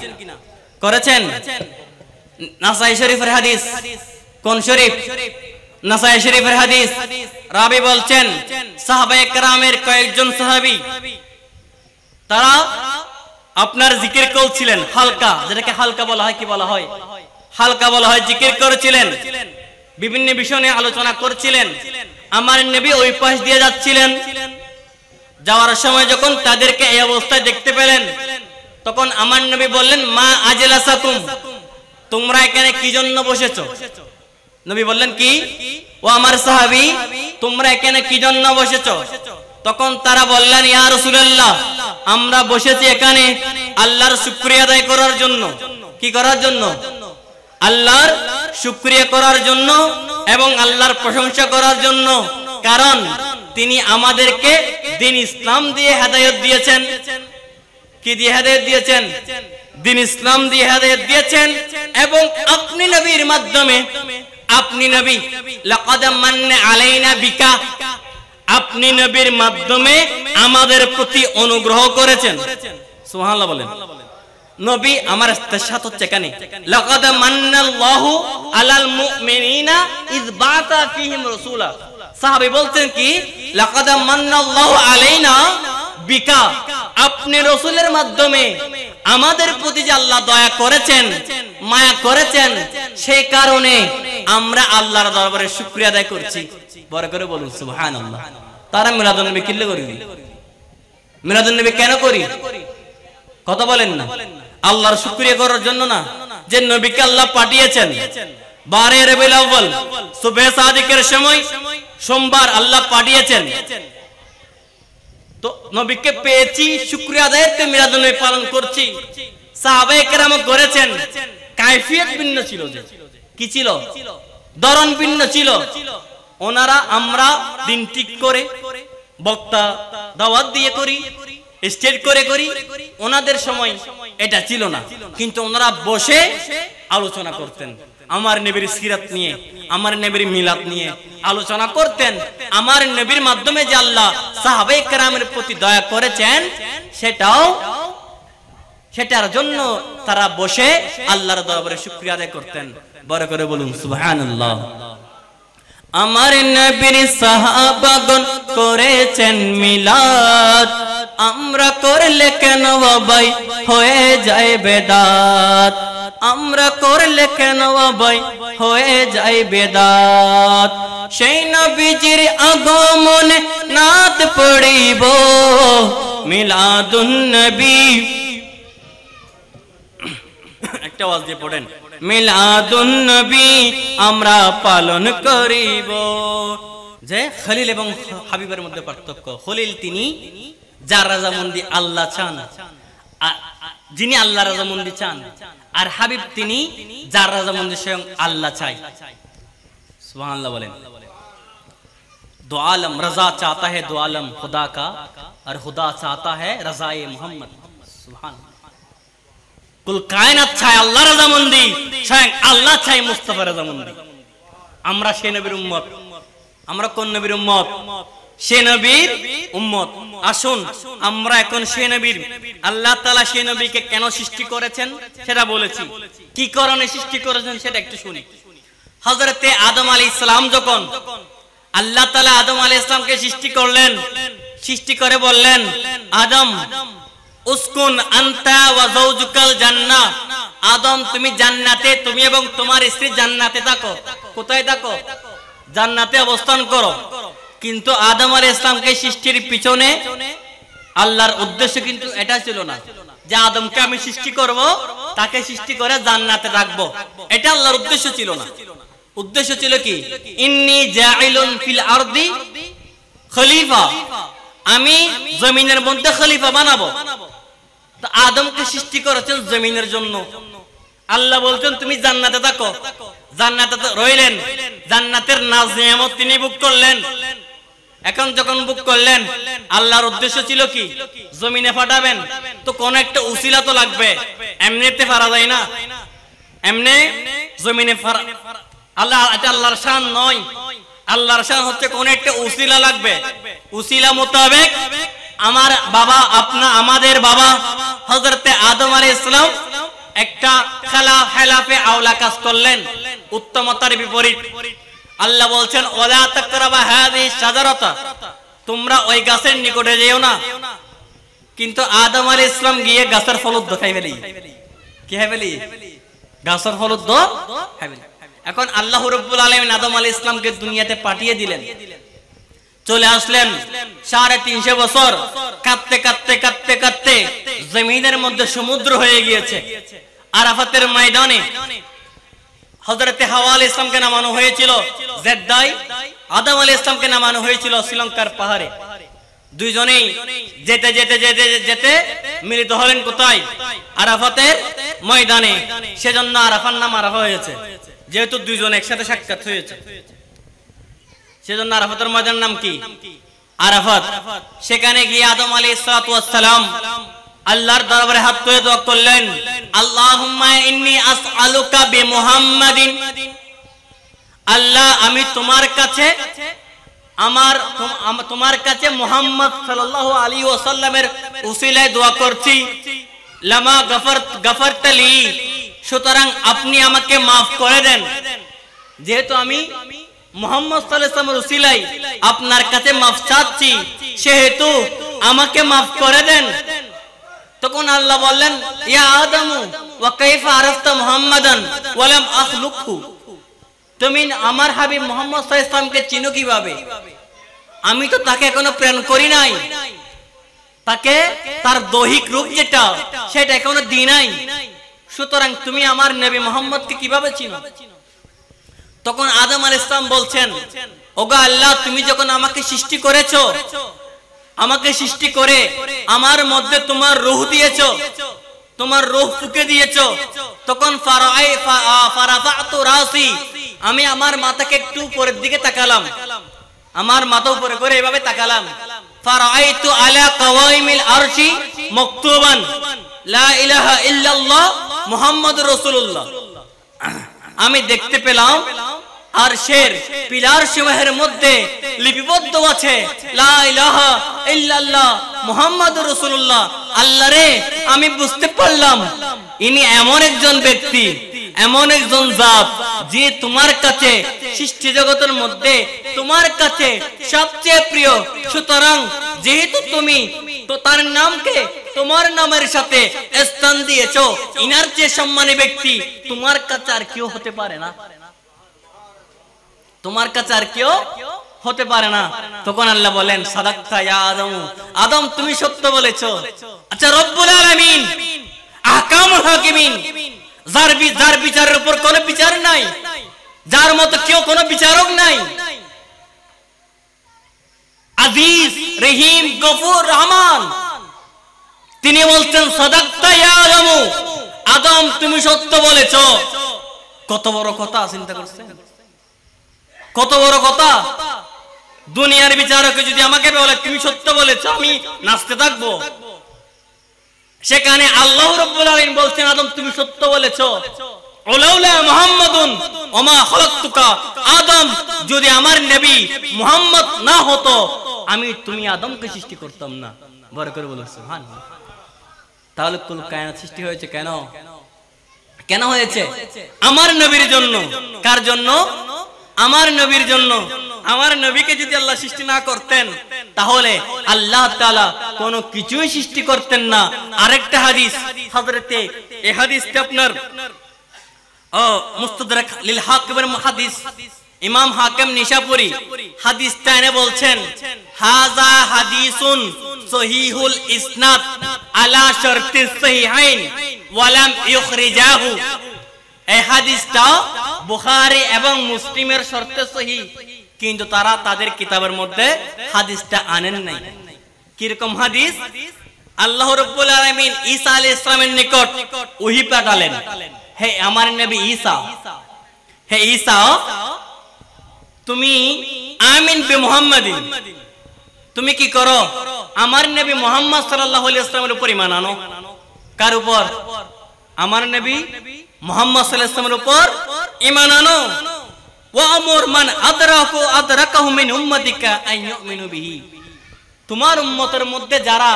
করেছেন। নাসাই শরীফের হাদিস, কোন শরীফ? নাসাই শরীফের হাদিস। রাবি বলছেন সাহাবায়ে কেরামের কয়েকজন সাহাবী তারা আপনার জিকির করছিলেন, হালকা, যেটাকে হালকা বলা হয়, কি বলা হয়? হালকা বলা হয়। জিকির করেছিলেন, বিভিন্ন বিষয় নিয়ে আলোচনা করছিলেন। আমার নবী ওই পাশ দিয়ে যাচ্ছিলেন, যাওয়ার সময় যখন তাদেরকে এই অবস্থায় দেখতে পেলেন তখন আমার নবী বললেন, মা আজলাসাকুম, তোমরা এখানে কি জন্য বসেছো? নবী বললেন কি? ও আমার সাহাবী, তোমরা এখানে কি জন্য বসেছো? তখন তারা বললেন, ইয়া রাসূলুল্লাহ, আমরা বসেছি এখানে আল্লাহর শুকরিয়া আদায় করার জন্য। কি করার জন্য? আল্লাহর শুকরিয়া করার জন্য এবং আল্লাহর প্রশংসা করার জন্য। কারণ তিনি আমাদেরকে দ্বীন ইসলাম দিয়ে হেদায়েত দিয়েছেন। কি দিয়ে হেদায়েত দিয়েছেন? দ্বীন ইসলাম দিয়ে হেদায়েত দিয়েছেন। এবং আপনি নবীর মাধ্যমে, আপনি নবী লাকাদ মান্না আলাইনা বিকা, আপনি নবীর মাধ্যমে আমাদের প্রতি অনুগ্রহ করেছেন। সুবহানাল্লাহ বলেন। নবী আমার ইস্তেশহাদ হচ্ছে এখানে, লাকাদ মান্নাল্লাহু আলাল মুমিনিনা ইয বাআসা ফীহিম রাসূলা। সাহাবী বলছেন কি? লাকাদ মান্নাল্লাহু আলাইনা বিকা, আপনি রাসূলের মাধ্যমে আমাদের প্রতি যে আল্লাহ দয়া করেছেন, মায়া করেছেন, সেই কারণে আমরা আল্লাহর দরবারে শুকরিয়া আদায় করছি। বড় করে বলুন সুবহানাল্লাহ। তারা মিলাদুন নবী কিল্লে করি? মিলাদুন নবী কেন করি? কথা বলেন না। আল্লাহর শুকরিয়া করার জন্য না, যে নবীকে আল্লাহ পাঠিয়েছেন 12 রবিউল আউয়াল সুবহে সাদিকের সময় সোমবার আল্লাহ পাঠিয়েছেন, তো নবীকে পেয়েছি, শুকরিয়া আদায়ের মিলাদুন নবী পালন করছি। সাহাবায়ে কেরাম করেছেন, কাইফিয়ত ভিন্ন ছিল। যে কি ছিল? ধরন ভিন্ন ছিল। ওনারা আমরা দিন ঠিক করে বক্তা দাওয়াত দিয়ে করি, স্টেজ করে করি, ওনাদের সময় এটা ছিল না। কিন্তু ওনারা বসে আলোচনা করতেন আমার নবীর সিরাত নিয়ে, আমার নবীর মিলাদ নিয়ে আলোচনা করতেন। আমার নবীর মাধ্যমে যে আল্লাহ সাহাবায়ে কেরামের প্রতি দয়া করেছেন সেটার জন্য তারা বসে আল্লাহর দরবারে শুকরিয়া আদায় করতেন। বড় করে বলুন সুবহানাল্লাহ। আমার নবীর সাহাবাগণ করেছেন মিলাদ, আমরা করলে কেন ভাই হয়ে যায় বেদাত, আমরা করলে কেন ভাই হয়ে যায় বেদাত। সেই নবীজির আগমনে নাত পড়িব মিলাদুন নবী। একটা আওয়াজ দিয়ে পড়েন, মিলাদুন নবী আমরা পালন করিব। যে খলিল এবং হাবিবের মধ্যে পার্থক্য, খলিল তিনি যার রাজামন্দি আল্লাহ চান, যিনি আল্লাহ রাজামন্দি চান, আর হাবিব তিনি যার রাজামন্দি স্বয়ং আল্লাহ চাই। সুবহানাল্লাহ বলেন। दो आलम रजा चाहता है दो आलम खुदा का, और खुदा चाहता है रजाए मोहम्मद। सुभान कुल कायनात चाहे আল্লাহ রাজামন্দি, স্বয়ং আল্লাহ চাই মুস্তাফা রাজামন্দি। আমরা সে নবীর উম্মত। আমরা কোন নবীর উম্মত? সে নবীর উম্মত। আসুন আমরা এখন সে নবীর, আল্লাহ তাআলা সে নবীকে কেন সৃষ্টি করেছেন সেটা বলেছি, কি কারণে সৃষ্টি করেছেন সেটা একটু শুনি। হযরতে আদম আলাইহিস সালাম যখন আল্লাহ তাআলা আদম আলাইহিস সালামকে সৃষ্টি করলেন, সৃষ্টি করে বললেন, আদম উসকুন আনতা ওয়া যাওজুকাল জান্নাহ, আদম তুমি জান্নাতে, তুমি এবং তোমার স্ত্রী জান্নাতে থাকো। কোথায় থাকো? জান্নাতে অবস্থান করো। কিন্তু আদম আলাইহিস সালামকে সৃষ্টির পিছনে আল্লাহর উদ্দেশ্য কিন্তু এটা ছিল না যে আদমকে আমি সৃষ্টি করব, তাকে সৃষ্টি করে জান্নাতে রাখবো, এটা আল্লাহর উদ্দেশ্য ছিল না। উদ্দেশ্য ছিল কি? ইন্নী জাইলুন ফিল আরদি খলিফা, আমি জমিনের মধ্যে খলিফা বানাবো। তো আদমকে সৃষ্টি করেছেন জমিনের জন্য। আল্লাহ বলছেন তুমি জান্নাতে থাকো, জান্নাতে রইলেন, জান্নাতের নাজ নিয়ামত তিনি ভোগ করলেন। এখন যখন ভোগ করলেন, আল্লাহর উদ্দেশ্য ছিল কি? জমিনে পাঠাবেন, তো কোন একটা উসিলা তো লাগবে, এমনিতে পারা যায় না। এমনি জমিনে আল্লাহ, এটা আল্লাহর শান নয়। আল্লাহর শান হচ্ছে কোন একটা উসিলা লাগবে। উসিলা মোতাবেক আমার বাবা, আমাদের বাবা হযরতে আদম আলাইহিস সালাম একটা খেলাফে আওলা কাজ করলেন, উত্তমতার বিপরীত। আল্লাহ বলছেন ওয়ালা তাকরাবা হাযিহি শাজারাতা, তোমরা ওই গাছের নিকটে যেও না। কিন্তু আদম আলাইহিস সালাম গিয়ে গাছের ফলদ খাই ফেলি। কি খাই ফেলি? গাছের ফলদ খাই ফেলি। এখন আল্লাহ রাব্বুল আলামিন আদম আলাইহিস সালামকে দুনিয়াতে পাঠিয়ে দিলেন, চলে আসলেন। 350 বছর কাঁদতে কাঁদতে কাঁদতে কাঁদতে জমিনের মধ্যে সমুদ্র হয়ে গিয়েছে। আরাফাতের ময়দানে হযরতে হাওয়া আলাইহিস সালামকে নামানো হয়েছিল জেদ্দায়, আদম আলাইহিস সালামকে নামানো হয়েছিল শ্রীলঙ্কার পাহাড়ে। দুইজনেই যেতে যেতে যেতে যেতে মিলিত হলেন কোথায়? আরাফাতের ময়দানে। সেজন্য আরাফার নাম আরাফা হয়েছে, যেহেতু দুইজন একসাথে সাক্ষাৎ হয়েছে, সেজন্য আরাফাতের ময়দানের নাম কি? আরাফাত। সেখানে গিয়ে আদম আলাইহিস সালাতু ওয়াস সালাম আল্লাহর দরবারে হাত তুলে দোয়া করলেন, আল্লাহুম্মা ইন্নী আসআলুকা বিমুহাম্মাদিন, আল্লাহ আমি তোমার কাছে তোমার কাছে মুহাম্মদ সাল্লাল্লাহু আলাইহি ওয়াসাল্লামের উসিলায় দোয়া করছি, লামা গাফারতা লি, সুতরাং আপনি আমাকে maaf করে দেন। যেহেতু আমি মুহাম্মদ সাল্লাল্লাহু আলাইহি ওয়াসাল্লামের উসিলায় আপনার কাছে maaf চাচ্ছি, সেহেতু আমাকে maaf করে দেন। তখন আল্লাহ বললেন, ইয়া আদমু ওয়া কাইফা আরাফতা মুহাম্মাদান ওয়া লাম আখলুকহু, তুমি আমার হাবিব মুহাম্মদ সাল্লাল্লাহু আলাইহি ওয়াসাল্লামকে চিনো কিভাবে? আমি তো তাকে এখনো প্রেরণ করি নাই, তাকে তার দৈহিক রূপ যেটা সেটা এখনো দিই নাই, সুতরাং তুমি আমার নবী মুহাম্মদকে কিভাবে চিনো? তখন আদম আলাইহিস সালাম বলছেন, ওগো আল্লাহ, তুমি যখন আমাকে সৃষ্টি করেছো, আমাকে সৃষ্টি করে আমার মধ্যে তোমার রূহ দিয়েছো, তোমার রূহ ফুঁকে দিয়েছো, তখন ফারাফাতু রাসি, আমি আমার মাথাকে একটু উপরের দিকে তাকালাম, আমার মাথা উপরে করে এভাবে তাকালাম, ফারাআইতু আলা কাওয়াইমিল আরশি মাকতুবান লা ইলাহা ইল্লাল্লাহ মুহাম্মাদুর রাসূলুল্লাহ, আমি দেখতে পেলাম আরশের পিলার সমূহের মধ্যে লিপিবদ্ধ আছে লা ইলাহা ইল্লাল্লাহ মুহাম্মাদুর রাসূলুল্লাহ। আল্লাহ রে, আমি বুঝতে পারলাম ইনি এমন একজন ব্যক্তি, এমন একজন জাত যে তোমার কাছে সৃষ্টি জগতের মধ্যে তোমার কাছে সবচেয়ে প্রিয়। সুতরাং যেহেতু তুমি তো তার নামকে তোমার নামের সাথে স্থান দিয়েছো, ইনার যে সম্মানী ব্যক্তি তোমার কাছে আর কেউ হতে পারে না, তোমার কাছে আর কেউ হতে পারে না। তখন আল্লাহ বলেন, সাদাক্তা ইয়া আদম, আদম তুমি সত্য বলেছো। আচ্ছা, রব্বুল আলামিন আহকামুল হাকিমিন যার বিচারের উপর কোনো বিচার নাই, যার মতো কেউ কোনো বিচারক নাই। আজিজ, রহিম, গফুর, রহমান। তিনি বলছেন সাদাক্তা ইয়া আদম, আদম তুমি সত্য বলেছ। কত বড় কথা, চিন্তা করছেন? কত বড় কথা। দুনিয়ার বিচারক যদি আমাকে বলে তুমি সত্য বলেছ, আমি নাচতে থাকবো? সেখানে আল্লাহ রাব্বুল আলামিন বলছেন আদম তুমি সত্য বলেছ। ওলাউলা মুহাম্মাদুন ওমা খালাকতুকা, আদম যদি আমার নবী মুহাম্মদ না হতো আমি তুমি আদমকে সৃষ্টি করতাম না। বড় করে বলুন সুবহানাল্লাহ। তাহলে কুল কায়নাত সৃষ্টি হয়েছে কেন? কেন হয়েছে? আমার নবীর জন্য। কার জন্য? আমার নবীর জন্য। আমার নবীকে যদি আল্লাহ সৃষ্টি না করতেন তাহলে আল্লাহ তাআলা কোনো কিছুই সৃষ্টি করতেন না। আরেকটা হাদিস, হযরতে এই হাদিসটা আপনার মুস্তাদরাক লিল হাকিমের মুহাদ্দিস ইমাম হাকিম নিশাপুরি হাদিসটা এনে বলছেন হাযা হাদিসুন সহিহুল ইসনাদ আলা শারতিস সহিহাইন ওয়া লাম ইখরিজাহু। এই হাদিসটা বুখারী এবং মুসলিমের শর্তে সহিহ, কিন্তু তারা তাদের কিতাবের মধ্যে হাদিসটা আনেন নাই। কি রকম হাদিস? আল্লাহ রাব্বুল আলামিন ঈসা আলাইহিস সালামের নিকট ওহী পাঠালেন, হে আমার নবী ঈসা, হে ঈসা তুমি আমিন বি মুহাম্মাদিন, তুমি কি করো? আমার নবী মুহাম্মদ সাল্লাল্লাহু আলাইহি ওয়াসাল্লামের উপর ঈমান আনো। কার উপর? আমার নবী মুহাম্মদ সাল্লাল্লাহু আলাইহি ওয়াসাল্লামের উপর ঈমান আনো। ওয়া আমুর মান আদরাকাহু মিন উম্মাতিকা আন ইউমিনু বিহি, তোমার উম্মতের মধ্যে যারা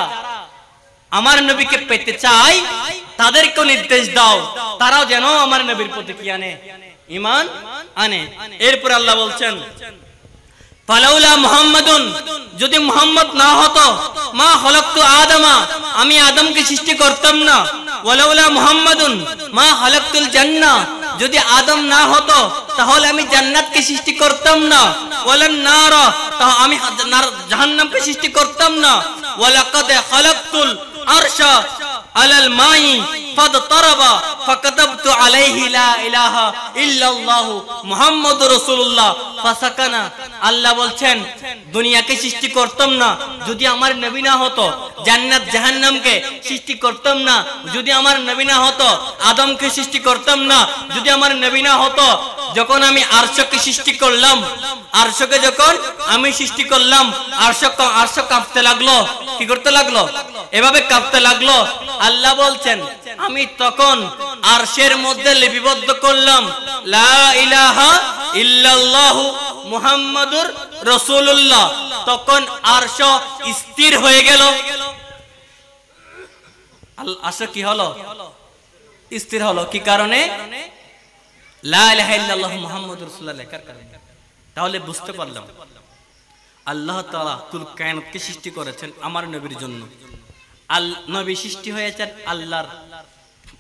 আমার নবীকে পেতে চায় তাদেরকে নির্দেশ দাও তারাও যেন আমার নবীর প্রতি কি আনে? ঈমান আনে। এরপর আল্লাহ বলছেন ফালাউলা মুহাম্মাদুন, যদি মুহাম্মদ না হতো মা খলাকতু আদমা, আমি আদমকে সৃষ্টি করতাম না। ওয়ালাউলা মুহাম্মাদুন মা খলাকতুল জান্নাহ, যদি আদম না হতো তাহলে আমি জান্নাতকে সৃষ্টি করতাম না। ওয়ালান নার, তাহলে আমি জাহান্নামকে সৃষ্টি করতাম না। ওয়ালাকাদ খলাকতুল আরশা আলাল মাই ফাদতারাবা ফাকাতাবতু আলাইহি লা ইলাহা ইল্লাল্লাহু মুহাম্মাদুর রাসূলুল্লাহ ফাসাকানা। আল্লাহ বলছেন দুনিয়াকে সৃষ্টি করতাম না যদি আমার নবী না হতো, জান্নাত জাহান্নামকে সৃষ্টি করতাম না যদি আমার নবী না হতো, আদমকে সৃষ্টি করতাম না যদি আমার নবী না হতো। যখন আমি আরশকে সৃষ্টি করলাম, আরশকে যখন আমি সৃষ্টি করলাম, আরশ কাঁপতে লাগলো। কি করতে লাগলো? এভাবে কাঁপতে লাগলো। আল্লাহ বলছেন আমি তখন আরশের মধ্যে লিপিবদ্ধ করলাম লা ইলাহা ইল্লাল্লাহু মুহাম্মাদুর রাসূলুল্লাহ। তখন আরশ স্থির হয়ে গেল। আরশ কি হলো? স্থির হলো। কি কারণে? লা ইলাহা ইল্লাল্লাহু মুহাম্মাদুর রাসূলুল্লাহ লেখার কারণে। তাহলে বুঝতে পারলাম আল্লাহ তাআলা কুল কায়নাতকে সৃষ্টি করেছেন আমার নবীর জন্য। নবী সৃষ্টি হয়েছেন আল্লাহর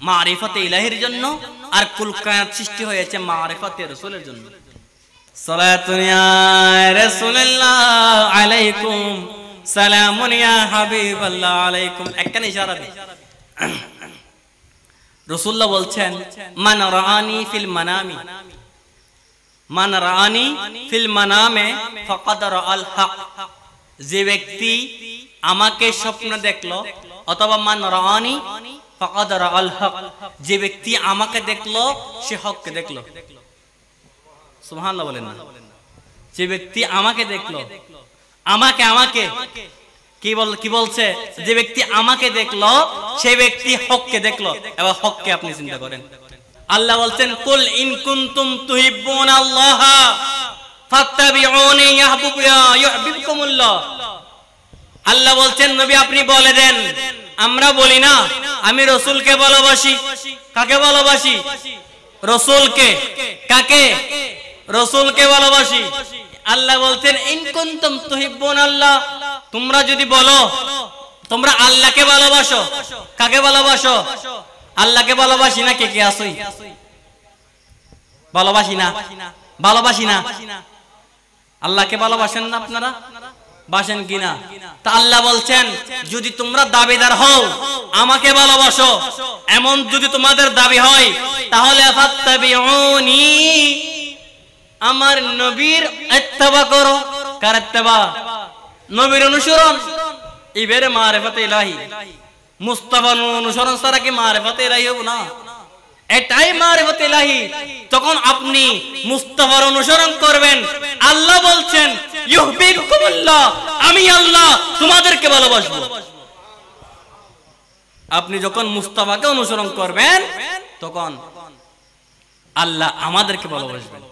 মারিফাতে ইলাহির জন্য, আর কুল কায়নাত সৃষ্টি হয়েছে মারিফাতে রাসূলের জন্য। সালাতুন ইয়া রাসূলুল্লাহ আলাইকুম, সালামুন ইয়া হাবিবাল্লাহ আলাইকুম। একটা ইশারা দিই। রাসূলুল্লাহ বলছেন মান রাআনি ফিল মানামি, মান রাআনি ফিল মানামে ফাকাদ রাআল হক, যে ব্যক্তি আমাকে স্বপ্ন দেখলো, অথবা মান রাআনি ফাকাদ রাআল হক, যে ব্যক্তি আমাকে দেখলো সে হককে দেখলো। সুবহানাল্লাহ বলেন না? যে ব্যক্তি আমাকে দেখলো, আমাকে কি বলছে? যে ব্যক্তি আমাকে দেখলো সে ব্যক্তি হককে দেখলো। এবার হককে আপনি চিন্তা করেন। আল্লাহ বলছেন কুল ইন কুনতুম তুহিব্বুনাল্লাহ ফাত্তাবিউনি ইউহিব্বুকুমুল্লাহ। আল্লাহ বলছেন নবী আপনি বলে দেন, আমরা বলি না আমি রাসূলকে ভালোবাসি। কাকে ভালোবাসি? রাসূলকে। কাকে? রাসূলকে ভালোবাসি। আল্লাহ বলছেন ইন কুনতুম তুহিব্বুনাল্লাহ, তোমরা যদি বলো তোমরা আল্লাহকে ভালোবাসো। কাকে ভালোবাসো? আল্লাহকে ভালোবাসি না। কে কে আসই? ভালোবাসি না, ভালোবাসি না। আল্লাহকে ভালোবাসেন না আপনারা? বাসেন কিনা? তা আল্লাহ বলছেন যদি তোমরা দাবিদার হও আমাকে ভালোবাসো, এমন যদি তোমাদের দাবি হয় তাহলে ফাত্তাবিউনি, আমার নবীর ইত্তেবা করো। কার ইত্তেবা? নবীর অনুসরণ। এবারে মারিফাতে ইলাহি, মুস্তাফার অনুসরণ ছাড়া কি মারিফাতে ইলাহি হবে না? এটাই মারিফাতে ইলাহি। তখন আপনি মুস্তাফার অনুসরণ করবেন। আল্লাহ বলছেন ইউহিব্বুকুমুল্লাহ, আমি আল্লাহ তোমাদেরকে ভালোবাসবো। আপনি যখন মুস্তাফাকে অনুসরণ করবেন তখন আল্লাহ আমাদেরকে ভালোবাসবেন।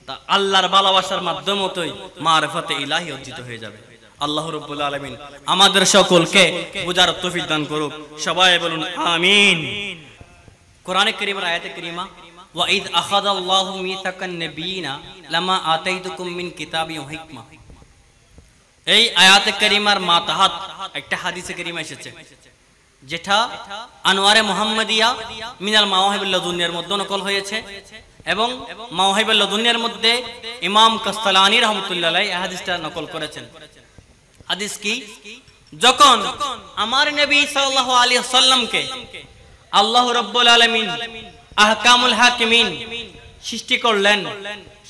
তা আল্লাহর ভালোবাসার মাধ্যমেই মারিফাতে ইলাহি অর্জিত হয়ে যাবে। আল্লাহ রাব্বুল আলামিন আমাদের সকলকে বুঝার তৌফিক দান করুক। সবাই বলুন আমিন। কোরআনে কারীমের আয়াতে কারীমা ওয়া ইয আখাযাল্লাহু মিসাকান নাবিয়িনা লামা আতাইতুকুম মিন কিতাবিন ওয়া হিকমা, এই আয়াতে কারীমার মাতাহাত একটা হাদিসে কারীমা এসেছে যেটা আনোয়ারে মুহাম্মাদিয়া মিনাল মাওয়াহিবুল লাদুনিয়ার মধ্যে নকল হয়েছে এবং মাওয়াহিবুল লাদুনিয়ার মধ্যে ইমাম কাসতালানী রাহমাতুল্লাহ আলাইহি এই হাদিসটা নকল করেছেন। হাদিস কি? যখন আমার নবী সাল্লাল্লাহু আলাইহি ওয়াসাল্লামকে আল্লাহ রাব্বুল আলামিন আহকামুল হাকিমিন সৃষ্টি করলেন,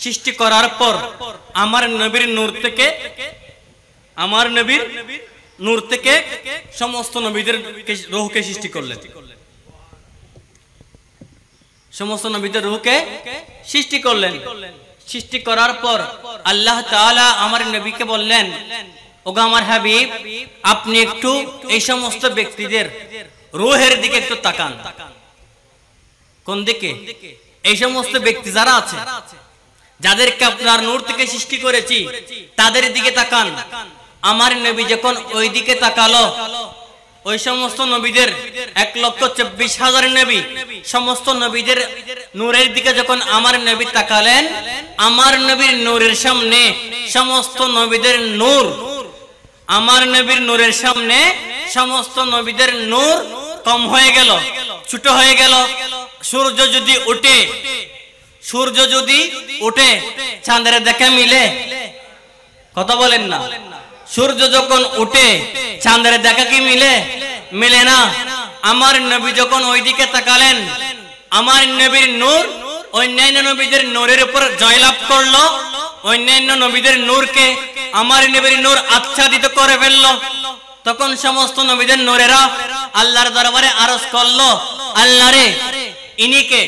সৃষ্টি করার পর আমার নবীর নূর থেকে সমস্ত নবীদের রূহকে সৃষ্টি করলেন। সমস্ত নবীদের রূহকে সৃষ্টি করলেন। সৃষ্টি করার পর আল্লাহ তাআলা আমার নবীকে বললেন, ওগো আমার হাবিব, আপনি একটু এই সমস্ত ব্যক্তিদের রূহের দিকে একটু তাকান। কোন দিকে? এই সমস্ত ব্যক্তি যারা আছে, যাদেরকে আপনার নূর থেকে সৃষ্টি করেছি, তাদের দিকে তাকান। আমার নবী যখন ওই দিকে তাকালো, ওই সমস্ত নবীদের 1,24,000 নবী, সমস্ত নবীদের নূরের দিকে যখন আমার নবী তাকালেন, আমার নবীর নূরের সামনে সমস্ত নবীদের নূর, আমার নবীর নূরের সামনে সমস্ত নবীদের নূর কম হয়ে গেল, ছোট হয়ে গেল। সূর্য যদি উঠে চাঁদের দেখা মিলে? কথা বলেন না। সূর্য যখন উঠে চাঁদের দেখা কি মিলে? মিলে না। আমার নবী যখন ওইদিকে তাকালেন, আমার নবীর নূর অন্যান্য নবীদের নূরের উপর জয়লাভ করলো, অন্যান্য নবীদের নূরকে আমার নবীর নূর আচ্ছাদিত করে ফেললো। তখন সমস্ত নবীদের নূরেরা আল্লাহর দরবারে আরজ করলো, আল্লাহ রে, ইনিকে,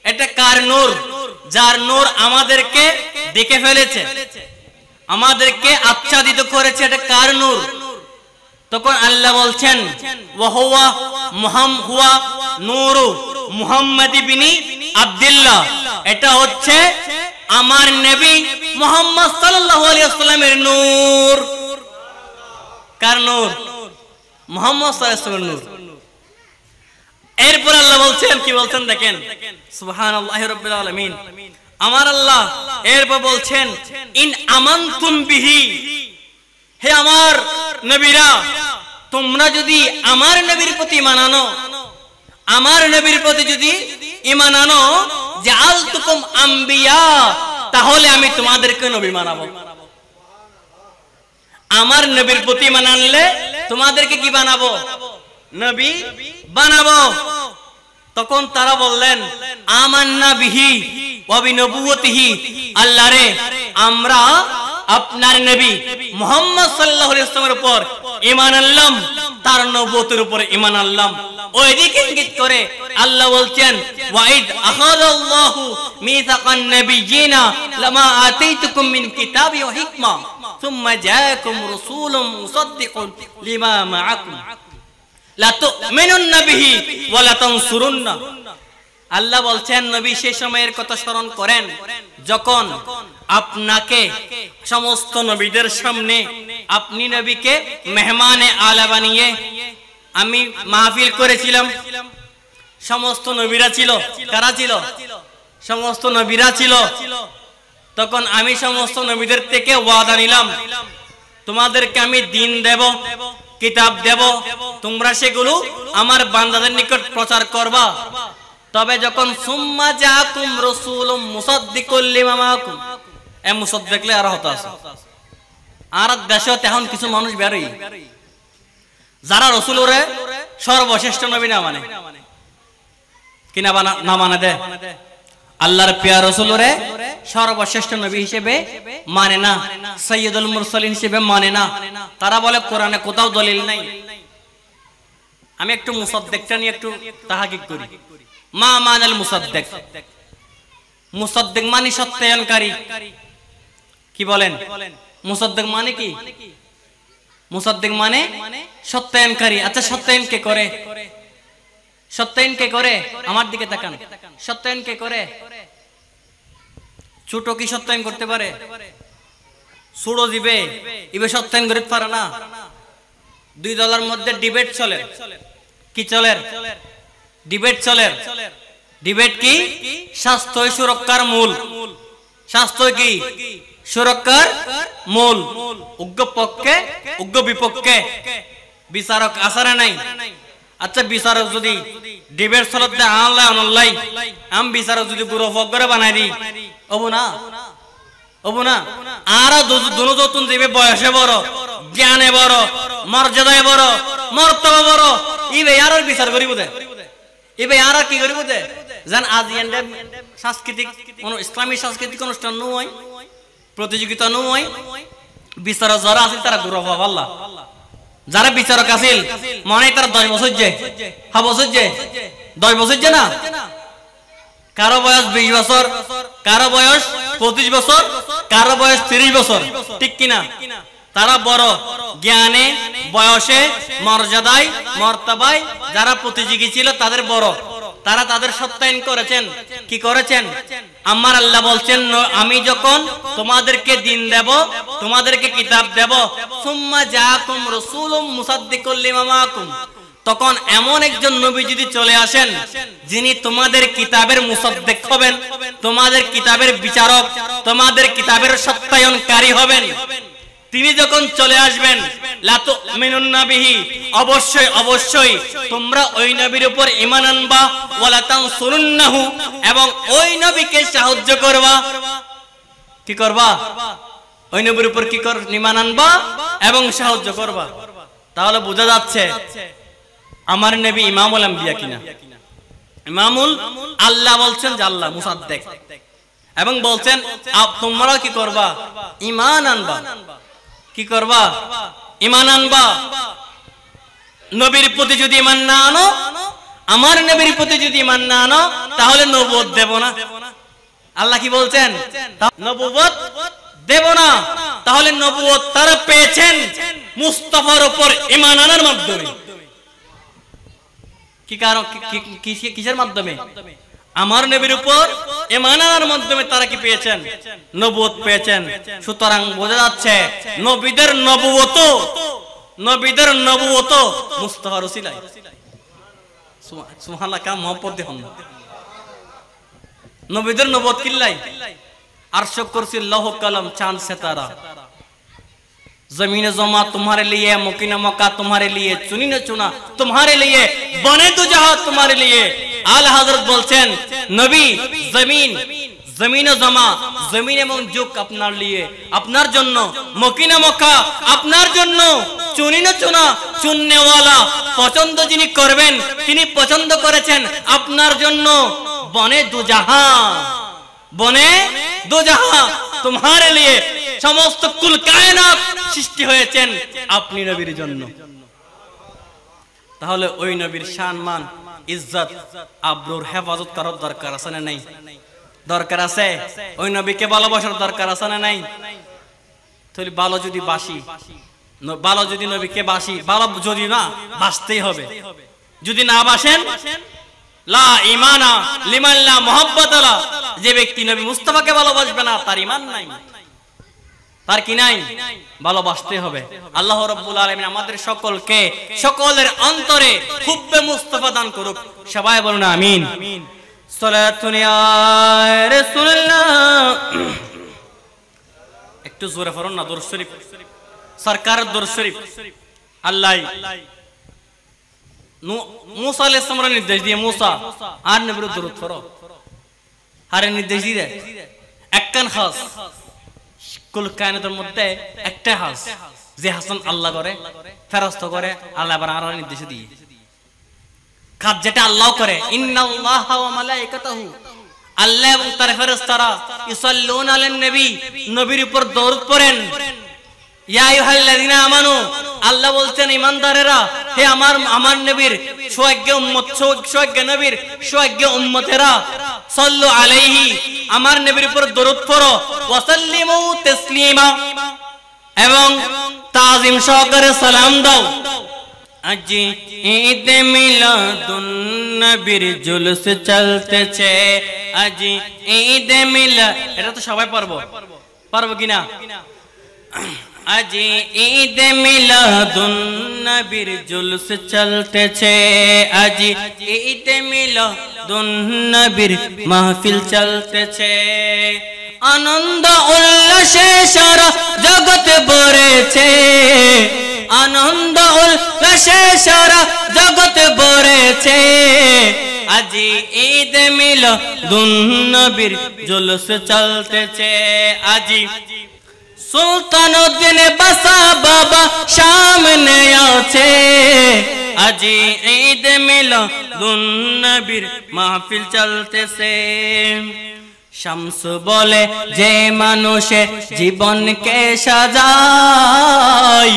এটা কার নূর? যার নূর আমাদেরকে দেখে ফেলেছে, আমাদেরকে আচ্ছাদিত করেছে, এটা কার নূর? তখন আল্লাহ বলছেন ওয়াহুয়া নূরু মুহাম্মদ ইবনে আব্দুল্লাহ, এটা হচ্ছে আমার নবী মুহাম্মদ সাল্লাল্লাহু আলাইহি ওয়াসাল্লামের নূর। কার নূর? মুহাম্মদ সাল্লাল্লাহু আলাইহি ওয়াসাল্লামের নূর। এরপর আল্লাহ বলছেন, কি বলছেন দেখেন, সুবহানাল্লাহি রাব্বিল আলামিন। আমার আল্লাহ এরপর বলছেন ইন আমানতুম বিহি, হে আমার নবীরা, তোমরা যদি আমার নবীর প্রতি ঈমান আনো, আমার নবীর প্রতি যদি ঈমান আনো, জাআলতুকুম আম্বিয়া, তাহলে আমি তোমাদেরকে নবী বানাবো। আমার নবীর প্রতি ঈমান আনলে তোমাদেরকে কি বানাবো? নবী বানাবো। তখন তারা বললেন আমান্না বিহি ওয়া বিনবুওয়াতিহি, আল্লাহ রে, আমরা আপনার নবী মুহাম্মদ সাল্লাল্লাহু আলাইহি ওয়াসাল্লামের উপর ঈমান আনলাম, তার নবুয়তের উপর ঈমান আনলাম। ওইদিকে ইঙ্গিত করে আল্লাহ বলছেন ওয়াইদ আখাযাল্লাহু মিসাকান নাবিয়িনা লামা আতাইতুকুম মিন কিতাবি ওয়া হিকমা সুম্মা জাআকুম রাসূলুম মুসাদ্দিকুন লিমা মাআকুম লা তু'মিনুন্না বিহি ওয়া লা তানসুরুন্না। আল্লাহ বলছেন নবী সেই সময়ের কথা স্মরণ করেন যখন আপনাকে সমস্ত নবীদের সামনে আপনি নবীকে মেহমানে আলা বানিয়ে আমি মাহফিল করেছিলাম। সমস্ত নবীরা ছিল, কারা ছিল? সমস্ত নবীরা ছিল। তখন আমি সমস্ত নবীদের থেকে ওয়াদা নিলাম, তোমাদেরকে আমি দ্বীন দেব, কিতাব দেব, তোমরা সেগুলো আমার বান্দাদের নিকট প্রচার করবা। তবে যখন সুম্মা জাআকুম রাসূলুম মুসাদ্দিকুল লিমা মাআকুম, এ মুসদ দেখলে আর হতো আছে। আর দেশে এখন কিছু মানুষ বেরোই যারা রসুলরে সর্বশ্রেষ্ঠ নবী না মানে, কিনা না মানে দে, আল্লাহর প্রিয় রসুলরে সর্বশ্রেষ্ঠ নবী হিসেবে মানে না, সৈয়দুল মুরসালিন হিসেবে মানে না। তারা বলে কোরআনে কোথাও দলিল নাই। আমি একটু মুসাদ্দেকটা নিয়ে একটু তাহাকিক করি। মা মানাল মুসাদ্দেক, মুসাদ্দেক মানে সত্যায়নকারী। কি বলেন? মুসাদ্দেক মানে কি? মুসাদ্দেক মানে সত্যায়নকারী। আচ্ছা সত্যায়ন কে করে? সত্যায়ন কে করে? আমার দিকে তাকান। সত্যায়ন কে করে? ছোট কি সত্যায়ন করতে পারে? ছোট দিবে ইবে সত্যায়ন করতে পারে না। দুই দলের মধ্যে ডিবেট চলে। কি চলে? ডিবেট চলে। ডিবেট কি? স্বাস্থ্য সুরক্ষার মূল। স্বাস্থ্য কি? সুরক্ষার মূল। উগ্র পক্ষে উগ্র বিপক্ষে বিচারক আসারে নাই। আচ্ছা বিচারক যদি ডিবেট চলতে আনলাই অনলাই আম বিচারক যদি বুড়ো পক্ষরে বানাই দি হবো না? হবো না? আর দুনো নতুন দিবে বয়সে বড়, জ্ঞানে বড়, মর্যাদায় বড়, মর্তবা বড়, ইবে আর বিচার করিব দে। ইবে আর কি করিব দে? জান আজ এন্ডে সাংস্কৃতিক ইসলামী সাংস্কৃতিক অনুষ্ঠান নয়, প্রতিযোগিতা নয়। বিচারক যারা আছে তারা গুরু হওয়া আল্লাহ। যারা বিচারক আছিল মনে তারা 10 বছর যে, 6 বছর যে, 10 বছর যে না, কারো বয়স 20 বছর, কারো বয়স 25 বছর, কারো বয়স 30 বছর, ঠিক কিনা? তারা বড় জ্ঞানে, বয়সে, মর্যাদায়, মর্তবায় যারা প্রতিযোগী ছিল তাদের বড়। তারা তাদের সত্যায়ন করেছেন। কি করেছেন? আমার আল্লাহ বলছেন আমি যখন তোমাদেরকে দিন দেব, তোমাদেরকে কিতাব দেব, সুম্মা জাআকুম রাসূলুম মুসাদ্দিকুল লিমা মাআকুম, তখন এমন একজন নবী যদি চলে আসেন যিনি তোমাদের কিতাবের মুসাদ্দিক হবেন, তোমাদের কিতাবের বিচারক, তোমাদের কিতাবের সত্যায়নকারী হবেন। তিনি যখন চলে আসবেন লা তুমিনুন্না বিহি, অবশ্যই অবশ্যই তোমরা ওই নবীর উপর ঈমান আনবা, ওয়ালা তানসুরুন্নাহু, এবং ওই নবীকে সাহায্য করবা। কি করবা? ওই নবীর উপর কি কর? ঈমান আনবা এবং সাহায্য করবা। তাহলে বোঝা যাচ্ছে আমার নবী ইমামুল আম্বিয়া কিনা। ইমামুল আল্লাহ বলছেন যে আল্লাহ মুসাদ্দিক, এবং বলছেন তোমরা কি করবা? ঈমান আনবা। কি করবা? ঈমান আনবা। নবীর প্রতি যদি ঈমান না আনো, আমার নবীর প্রতি যদি ঈমান না আনো, তাহলে নবুয়ত দেব না। আল্লাহ কি বলছেন? নবুয়ত দেব না। তাহলে নবুয়ত তারা পেয়েছেন মুস্তাফার উপর ঈমান আনার মাধ্যমে। কি কারণ? কিসের মাধ্যমে? আমার নবীর উপর ঈমান আনার মাধ্যমে তারা কি পেয়েছেন? নবুয়ত পেয়েছেন। সুতরাং বোঝা যাচ্ছে নবীদের নবুয়ত, নবীদের নবুয়ত মুস্তাফার ওসিলায়। সুবহানাল্লাহ, কা মহব্বত দেখুন। নবীদের নবুয়ত কিল্লাই? আরশ কুরসি লৌহ কলম চাঁদ सितारा, जमीन ज़मा तुम्हारे लिए, मुकीन मक्का तुम्हारे लिए, चुनी न चुना तुम्हारे लिए, बने दो जहां तुम्हारे लिए। आला हजरत বলছেন নবী জমিন, জমিন ও জমা, জমিন এবং যুগ আপনার लिए, আপনার জন্য, মুকিন মক্কা আপনার জন্য, চুনি না চুনা চুননে ওয়ালা, পছন্দ যিনি করবেন তিনি পছন্দ করেছেন আপনার জন্য। বনে দো জাহাं, বনে দো জাহাं তোমারে लिए, সমস্ত কুল কায়নাত সৃষ্টি হয়েছেন আপনি নবীর জন্য। তাহলে ওই নবীর সম্মান, ইজ্জত, আব্রুর হেফাজত করার দরকার আছে না নাই? দরকার আছে। ওই নবীকে ভালোবাসার দরকার আছে না নাই? তাহলে ভালো যদি বাসি, ভালো যদি নবীকে বাসি, ভালো যদি না বাসতেই হবে। যদি না বাসেন লা ঈমানা লিমান লা মুহাব্বাতা লা, যে ব্যক্তি নবী মুস্তাফাকে ভালোবাসবে না তার ঈমান নাই, তার কি নাই? ভালোবাসতে হবে। আল্লাহ রাব্বুল আলামিন আমাদের সকলকে সকলের অন্তরে হুব্বে মুস্তাফা দান করুক। সবাই বলুন আমিন। সালাতুন ইয়া রাসূলুল্লাহ। একটু জোরে পড়ুন না দরুদ শরীফ, সরকারের দরুদ শরীফ। আল্লাহ মুসা আলাইহিস সালামের নির্দেশ দিয়ে মুসা আর নবীর দরুদ পড়ো, আরে নির্দেশ দিয়ে একখান খাস কুল কায়নাতের মধ্যে একটা হাজ যে হাসান আল্লাহ করে, ফেরস্ত করে, আল্লাহ আবার আর নির্দেশ দিয়ে কাজ যেটা আল্লাহ করে। ইন্নাল্লাহা ওয়া মালাইকাতাহু, আল্লাহ এবং তার ফেরেশতারা ইসাল্লুনা আলান নবী, নবীর উপর দরুদ পড়েন। ইয়া আইয়ুহাল্লাযিনা আমানু, আল্লাহ বলছেন ঈমানদারেরা, হে আমার নবীর সওয়াগ্য উম্মত, সওয়াগ্য নবীর সওয়াগ্য উম্মতেরা, সাল্লু আলাইহি, আমার নবীর উপর দরুদ পড়ো, ওয়া সাল্লিমু তাসলিমা, এবং তাজিম সহকারে সালাম দাও। আজ ঈদ মিলাদুন নবীর জুলুস চলতেছে, আজ ঈদ মিলাদ, এটা তো সবাই পারবো কিনা? আজ ঈদ মিলাদুন নবীর জুলুস চলতেছে, আজ ঈদ মিলাদুন নবীর মাহফিল চলতেছে। আনন্দ উল্লাসে সারা জগৎ ভরেছে, আনন্দ উল্লাসে সারা জগৎ ভরেছে, আজ ঈদ মিলাদুন নবীর জুলুস চলতেছে। আজ সুলতানুদ্দিন বাসা বাবা সামনে আছে, আজ ঈদ মিলাদুন নবীর মাহফিল চলতেছে। শামস বলে যে মানুষে জীবনকে সাজায়,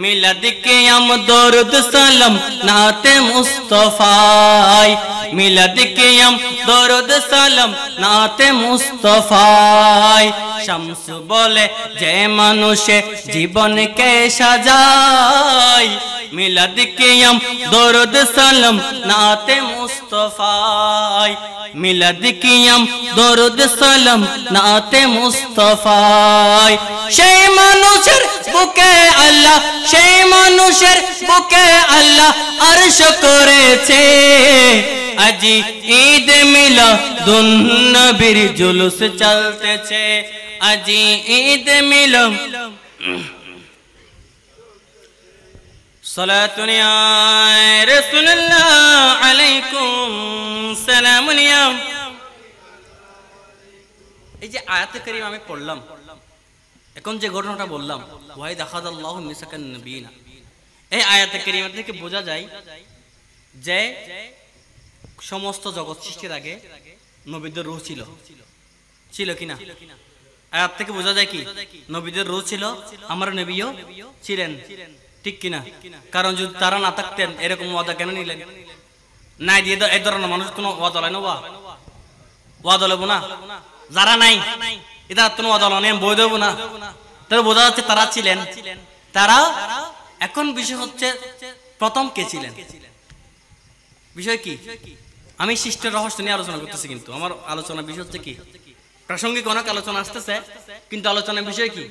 মিলাদ কিয়াম দরুদ সালাম নাতে মুস্তাফায়, মিলাদ কিয়াম দরুদ সালাম নাতে মুস্তাফায়। শামস বলে যে মানুষে জীবনকে সাজায়, মিলাদ কিয়াম দরুদ সালাম নাতে মুস্তাফায়, মিলাদ কিয়াম দরুদ সালাম নাতে মুস্তাফায়। সেই মানুষের বুকে আল্লাহ, সেই মানুষের বুকে আল্লাহ আরশ করেছে, আজ ঈদ মিলাদুন নবীর জুলুস চলতেছে, আজ ঈদ মিলাদ। সালাতুন ইয়া রাসূলুল্লাহ আলাইকুম সালামুন ইয়া। এই যে আয়াতে কারীম আমি পড়লাম, এখন যে ঘটনাটা বললাম, ওয়াইদ আখাযাল্লাহু মিসাকান নবিয়িনা, এই আয়াতে কারীমা থেকে বোঝা যায় যে সমস্ত জগৎ সৃষ্টির আগে নবীদের রূহ ছিল কিনা? আয়াত থেকে বোঝা যায় কি নবীদের রূহ ছিল, আমার নবীও ছিলেন, ঠিক কিনা? কারণ যদি তারা না থাকতেন এরকম ওয়াদা কেন নিলেন? নাই দিয়ে এই ধরনের মানুষ কোনো ওয়াদা লয় না, ওয়াদা লব না, যারা নাই এটা কোনো ওয়াদা লয়, আমি বই দেবো না, তাহলে বোঝা যাচ্ছে তারা ছিলেন। তারা এখন বিষয় হচ্ছে প্রথম কে ছিলেন, বিষয় কি? আমি সৃষ্টির রহস্য নিয়ে আলোচনা করতেছি, কিন্তু আমার আলোচনার বিষয় হচ্ছে কি প্রাসঙ্গিক অনেক আলোচনা আসতেছে, কিন্তু আলোচনার বিষয় কি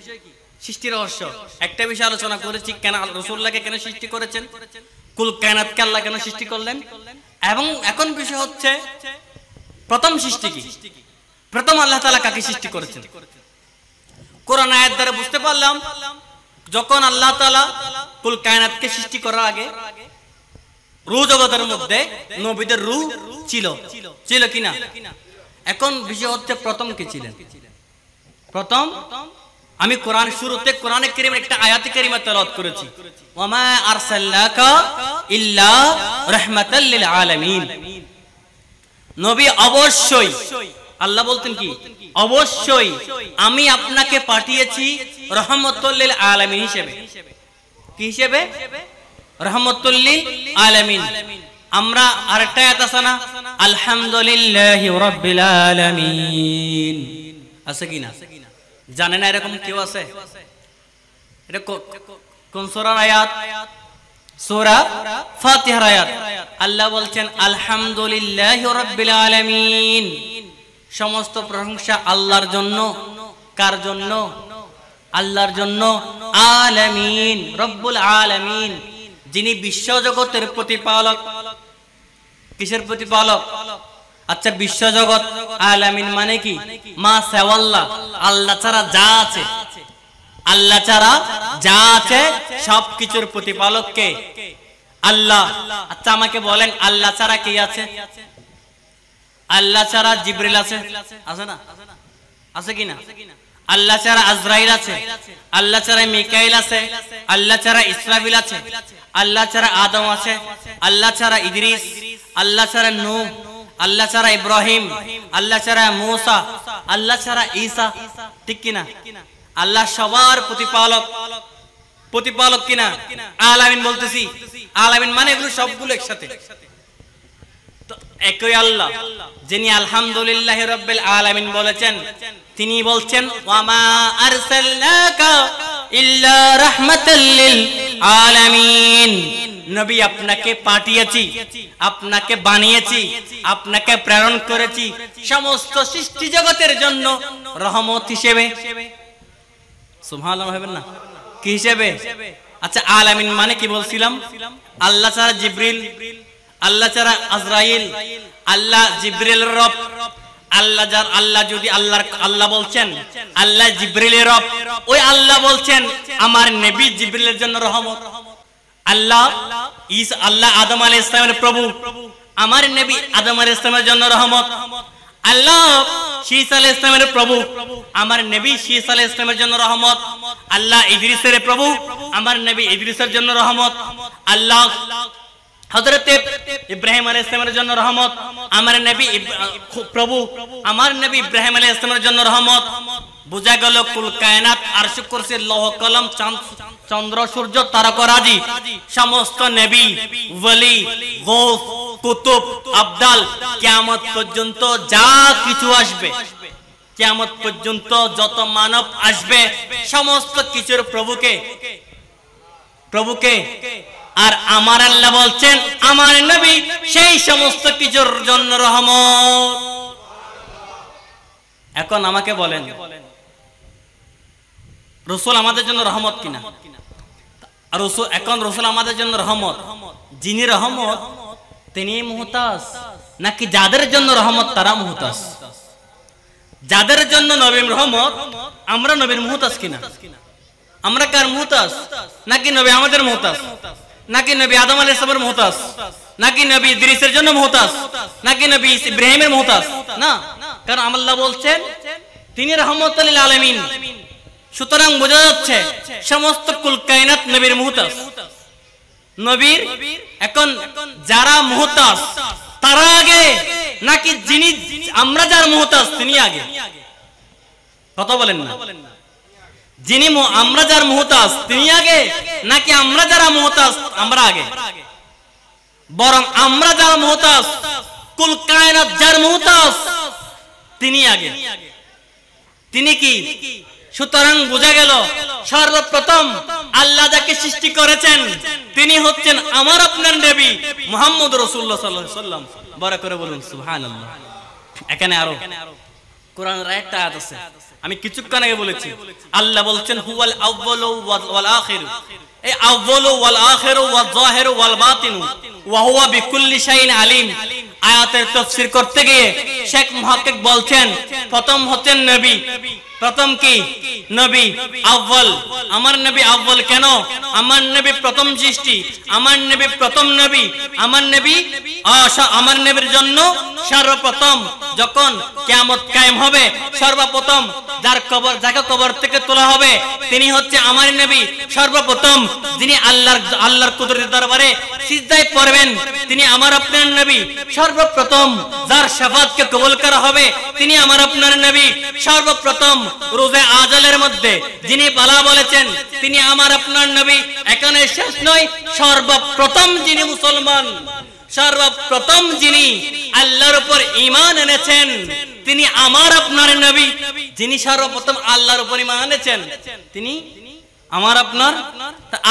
সৃষ্টির রহস্য। একটা বিষয় আলোচনা করেছি, কেন রাসূলুল্লাহকে কেন সৃষ্টি করেছেন, কুল কায়নাতকে আল্লাহ কেন সৃষ্টি করলেন, এবং এখন বিষয় হচ্ছে প্রথম সৃষ্টি কি, প্রথম আল্লাহ তাআলা কাকে সৃষ্টি করেছেন। কোরআন আয়াত দ্বারা বুঝতে পারলাম যখন আল্লাহ তাআলা কুল কায়নাতকে সৃষ্টি করার আগে রূহ জগতের মধ্যে নবীদের রূহ ছিল কিনা। এখন বিষয় হচ্ছে প্রথম কে ছিলেন। প্রথম আমি কোরআন শুরুতে কোরআনে কারীমের একটা আয়াতে কারীমা তেলাওয়াত করেছি, ওয়ামা আরসালনাকা ইল্লা রাহমাতাল লিল আলামিন। নবী অবশ্যই, আল্লাহ বলতেন কি অবশ্যই আমি আপনাকে পাঠিয়েছি রহমাতুল লিল আলামিন হিসেবে। কি হিসেবে? রহমাতুল লিল আলামিন। আমরা আরেকটা আয়াত আছে না, আলহামদুলিল্লাহি রাব্বিল আলামিন, আছে কি না? জানেন না এরকম কেউ আছে? এটা কোন সূরার আয়াত? সূরা ফাতিহার আয়াত। আল্লাহ বলছেন আলহামদুলিল্লাহি রাব্বিল আলামিন, সমস্ত প্রশংসা আল্লাহর জন্য। কার জন্য? আল্লাহর জন্য। আলামিন, রব্বুল আলামিন, যিনি বিশ্বজগতের প্রতিপালক। কিসের প্রতিপালক? আচ্ছা বিশ্বজগৎ, আলামিন মানে কি? মা সাওয়াল্লাহ, আল্লাহ ছাড়া যা আছে, আল্লাহ ছাড়া যা আছে সবকিছুর প্রতিপালক কে? আল্লাহ। আচ্ছা আমাকে বলেন আল্লাহ ছাড়া কে আছে? আল্লাহ ছাড়া জিবরিল আছে, আছে না? আছে কিনা? আল্লাহ ছাড়া আজরাইল আছে, আল্লাহ ছাড়া মিকাইল আছে, আল্লাহ ছাড়া ইসরাফিল আছে, আল্লাহ ছাড়া আদম আছে, আল্লাহ ছাড়া ইদ্রিস, আল্লাহ ছাড়া নূহ, আল্লাহ ছাড়া ইব্রাহিম, আল্লাহ ছাড়া মূসা, আল্লাহ ছাড়া ঈসা। ঠিক কিনা? আল্লাহ সবার প্রতিপালক, প্রতিপালক কিনা? আলামিন বলতেছি, আলামিন মানে এগুলো সবগুলো একসাথে। তো একই আল্লাহ যিনি আলহামদুলিল্লাহি রাব্বিল আলামিন বলেছেন, তিনি বলছেন ওয়ামা আরসালনাকা ইল্লা রাহমাতাল লিল আলামিন। নবী আপনাকে পাঠিয়েছি, আপনাকে বানিয়েছি, আপনাকে প্রেরণ করেছি সমস্ত সৃষ্টি জগতের জন্য রহমত হিসেবে। সুবহানাল্লাহ ভাবেন না কি হিসেবে? আচ্ছা আলামিন মানে কি বলছিলাম? আল্লাহ ছাড়া জিবরিল, আল্লাহ ছাড়া আজরাইল, আল্লাহ জিবরিলের রব, আল্লাহ যার আল্লাহ যদি আল্লাহ বলছেন আল্লাহ জিবরিলের রব, ওই আল্লাহ বলছেন আমার নবী জিবরিলের জন্য রহমত। আল্লাহ আদম আলাইহিস সালামের প্রভু, আমার নবী আদম আলাইহিস সালামের জন্য রহমত। আল্লাহ শীস আলাইহিস সালামের প্রভু, আমার নবী শীস আলাইহিস সালামের জন্য রহমত। আল্লাহ ইদ্রিসের প্রভু, আমার নবী ইদ্রিসের জন্য রহমত। আল্লাহ হযরত ইব্রাহিম আলাইহিস সালামের জন্য রহমত, আমার নবী প্রভু, আমার নবী ইব্রাহিম আলাইহিস সালামের জন্য রহমত। বুঝা গেল কুল কায়নাত, আরশ, কুরসি, লৌহ কলম, চন্দ্র সূর্য তারকারাজি, সমস্ত নবী, ওলি, গৌস, কুতুব, আবদাল, কিয়ামত পর্যন্ত যা কিছু আসবে, কিয়ামত পর্যন্ত যত মানব আসবে সমস্ত কিছুর প্রভুকে। আর আমার আল্লাহ বলছেন আমার নবী সেই সমস্ত কিছুর জন্য রহমত। এখন আমাকে বলেন রাসূল আমাদের জন্য রহমত কিনা? এখন রাসূল আমাদের জন্য রহমত, যিনি রহমত তিনি মুহতাজ, নাকি যাদের জন্য রহমত তারা মুহতাজ? যাদের জন্য নবীর রহমত আমরা নবীর মুহতাজ কিনা? আমরা কার মুহতাজ? নাকি নবী আমাদের মুহতাজ? নাকি নবী আদম আলাইহিস সালামের মুহতাজ? নাকি নবী ইদ্রিসের জন্য মুহতাজ? নাকি নবী ইব্রাহিমের মুহতাজ? না, কারণ আল্লাহ বলছেন তিনি রাহমাতুল লিল আলামিন। সুতরাং বোঝা যাচ্ছে সমস্ত কুল কায়নাত নবীর মুহতাজ। নবীর এখন যারা মুহতাজ তারা আগে, নাকি যিনি আমরা যার মুহতাজ তিনি আগে? কথা বলেন না। যিনি আমরা যার মুহতাজ তিনি আগে, নাকি আমরা যারা মুহতাজ আমরা আগে? বরং আমরা যারা মুহতাজ, কুল কায়নাত যার মুহতাজ তিনি আগে। তিনি কি? সুতরাং বোঝা গেল সর্বপ্রথম আল্লাহ যাকে সৃষ্টি করেছেন তিনি হচ্ছেন আমার আপনার নবী মুহাম্মদ রাসূলুল্লাহ সাল্লাল্লাহু আলাইহি ওয়াসাল্লাম। বড় করে বলুন সুবহানাল্লাহ। এখানে আরো কোরআনের আয়াতটা আছে, আমি কিছুক্ষণ আগে বলেছি। আল্লাহ বলছেন হুয়াল আউয়ালু ওয়াল আখির, এই আউয়ালু ওয়াল আখিরু ওয়াল যাহিরু ওয়াল বাতিনু ওয়া হুয়া বিকুল্লি শাইইন আলিম। আয়াতের তাফসীর করতে গিয়ে শেখ মুহাক্কিক বলছেন প্রথম হচ্ছেন নবী। প্রথম কি? নবী আউয়াল। আমার নবী আউয়াল কেন? আমার নবী প্রথম সৃষ্টি, আমার নবী প্রথম নবী, আমার নবীর জন্য সর্বপ্রথম যখন কিয়ামত কায়েম হবে সর্বপ্রথম যাকে কবর থেকে তোলা হবে তিনি হচ্ছে আমার নবী। সর্বপ্রথম যিনি আল্লাহর কুদরতের দরবারে সিজদায় পড়বেন তিনি আমার আপনার নবী। সর্বপ্রথম যার শাফাআতকে কবুল করা হবে তিনি আমার আপনার নবী। সর্বপ্রথম রোজা আজালের মধ্যে যিনি বালা বলেছেন তিনি আমার আপনার নবী। এখানে শেষ নয়, সর্বপ্রথম যিনি মুসলমান, সর্বপ্রথম যিনি আল্লাহর উপর ঈমান এনেছেন তিনি আমার আপনার নবী। যিনি সর্বপ্রথম আল্লাহর উপর ঈমান এনেছেন তিনি আমার আপনার।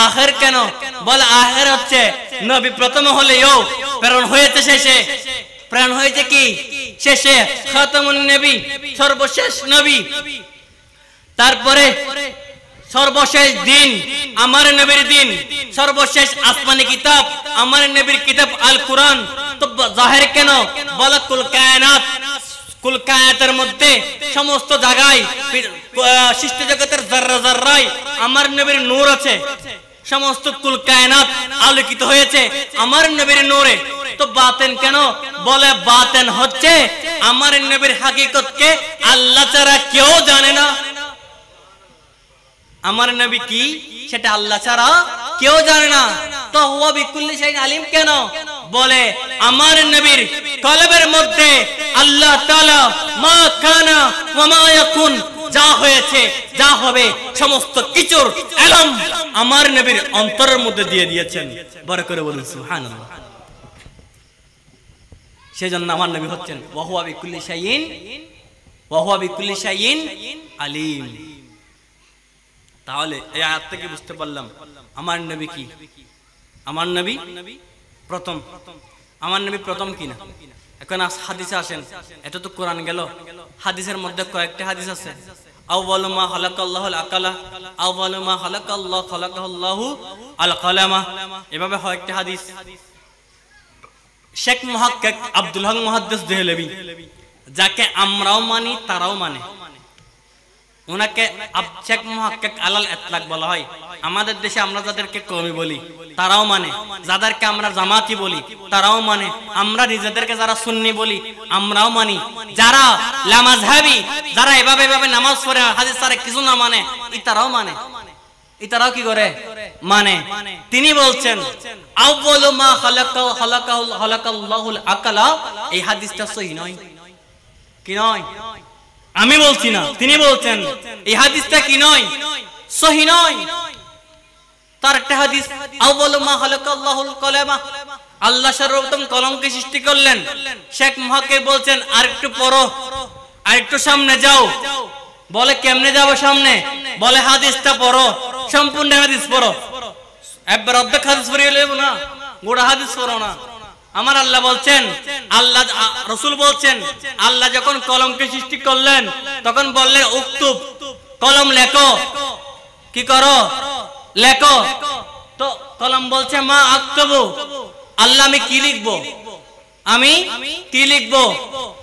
আখির কেন? বল আখির হচ্ছে নবী প্রথম হলেও প্রেরণ হয়েছে শেষে। প্রেরণ হয়েছে কি? শেষে। খাতামুন নবী, সর্বশেষ নবী। তারপরে সর্বশেষ দিন আমার নবীর দিন, সর্বশেষ আসমানি কিতাব আমার নবীর কিতাব আল কুরআন। তো জাহির কেন? বল কুল কায়নাত, কুল কায়নাতের মধ্যে সমস্ত জায়গায় সৃষ্টি জগতের যাররা যাররায় আমার নবীর নূর আছে। সমস্ত কুল কায়নাত আলোকিত হয়েছে আমার নবীর নূরে। তো বাতেন কেন? বলে বাতেন হচ্ছে আমার নবীর হাকিকতকে আল্লাহ ছাড়া কেউ জানে না। আমার নবী কি সেটা আল্লাহ ছাড়া কেউ জানে না। তো হুয়া বিকুল্লি শাইইন আলিম কেন? বলে আমার নবীর কলবের মধ্যে আল্লাহ তাআলা মা কানা ওয়া মা ইয়াকুন, যা হয়েছে যা হবে সমস্ত কিছুর ইলম আমার নবীর অন্তরের মধ্যে দিয়ে দিয়েছেন। বড় করে বলুন সুবহানাল্লাহ। সেজন্য আমার নবী হচ্ছেন ওয়া হুয়া বিকুল্লি শাইইন আলিম। তাহলে এই আয়াত থেকে বুঝতে পারলাম আমার নবী কি? আমার নবী প্রথম। আমার নবী প্রথম কিনা? এখন হাদিসে আসেন, এটা তো কোরআন গেল, হাদিসের মধ্যে কয়েকটা হাদিস আছে। আউয়ালু মা খালাকাল্লাহুল আকালা, আউয়ালু মা খালাকাল্লাহু আল কালামা, এভাবে কয়েকটা হাদিস। শেখ মুহাক্কিক আব্দুল হক মুহাদ্দিস দেহলভী, যাকে আমরাও মানি তারাও মানে, ওনাকে শেখ মুহাক্কিক আলাল ইতলাক বলা হয়। আমাদের দেশে আমরা যাদেরকে কওমি বলি তারাও মানে, যাদেরকে আমরা জামাতি বলি তারাও মানে, আমরা নিজেদেরকে যারা সুন্নি বলি আমরাও মানি, যারা লামাযহাবি, যারা এভাবে এভাবে নামাজ পড়ে হাদিস ছাড়া কিছু না মানে, তারাও মানে। তারাও কি করে? মানে। তিনি বলছেন আউয়ালু মা খালাকাল্লাহুল আকালা, এই হাদিসটা সহিহ নয়। কি নয়? আমি বলছি না, তিনি বলছেন এই হাদিসটা কি নয়, সহিহ নয়। তার একটা হাদিস আউয়ালু মা খালাকাল্লাহুল কলামা, আল্লাহ সর্বপ্রথম কলমকে সৃষ্টি করলেন। শেখ মুহাক্কিক বলছেন আরেকটু পড়ো, আরেকটু সামনে যাও। বলে কেমনে যাব সামনে? বলে হাদিসটা পড়ো, সম্পূর্ণ হাদিস পড়ো। একবার অর্ধেক হাদিস পড়িয়ে নেব না, গোটা হাদিস পড়ো না। আমার আল্লাহ বলছেন, আল্লাহ রাসূল বলছেন আল্লাহ যখন কলমকে সৃষ্টি করলেন তখন বললেন উক্তুব, কলম লেখো। কি করো? লেখো। তো কলম বলছে মা আক্তবু, আল্লাহ আমি কি লিখবো? আমি কি লিখবো?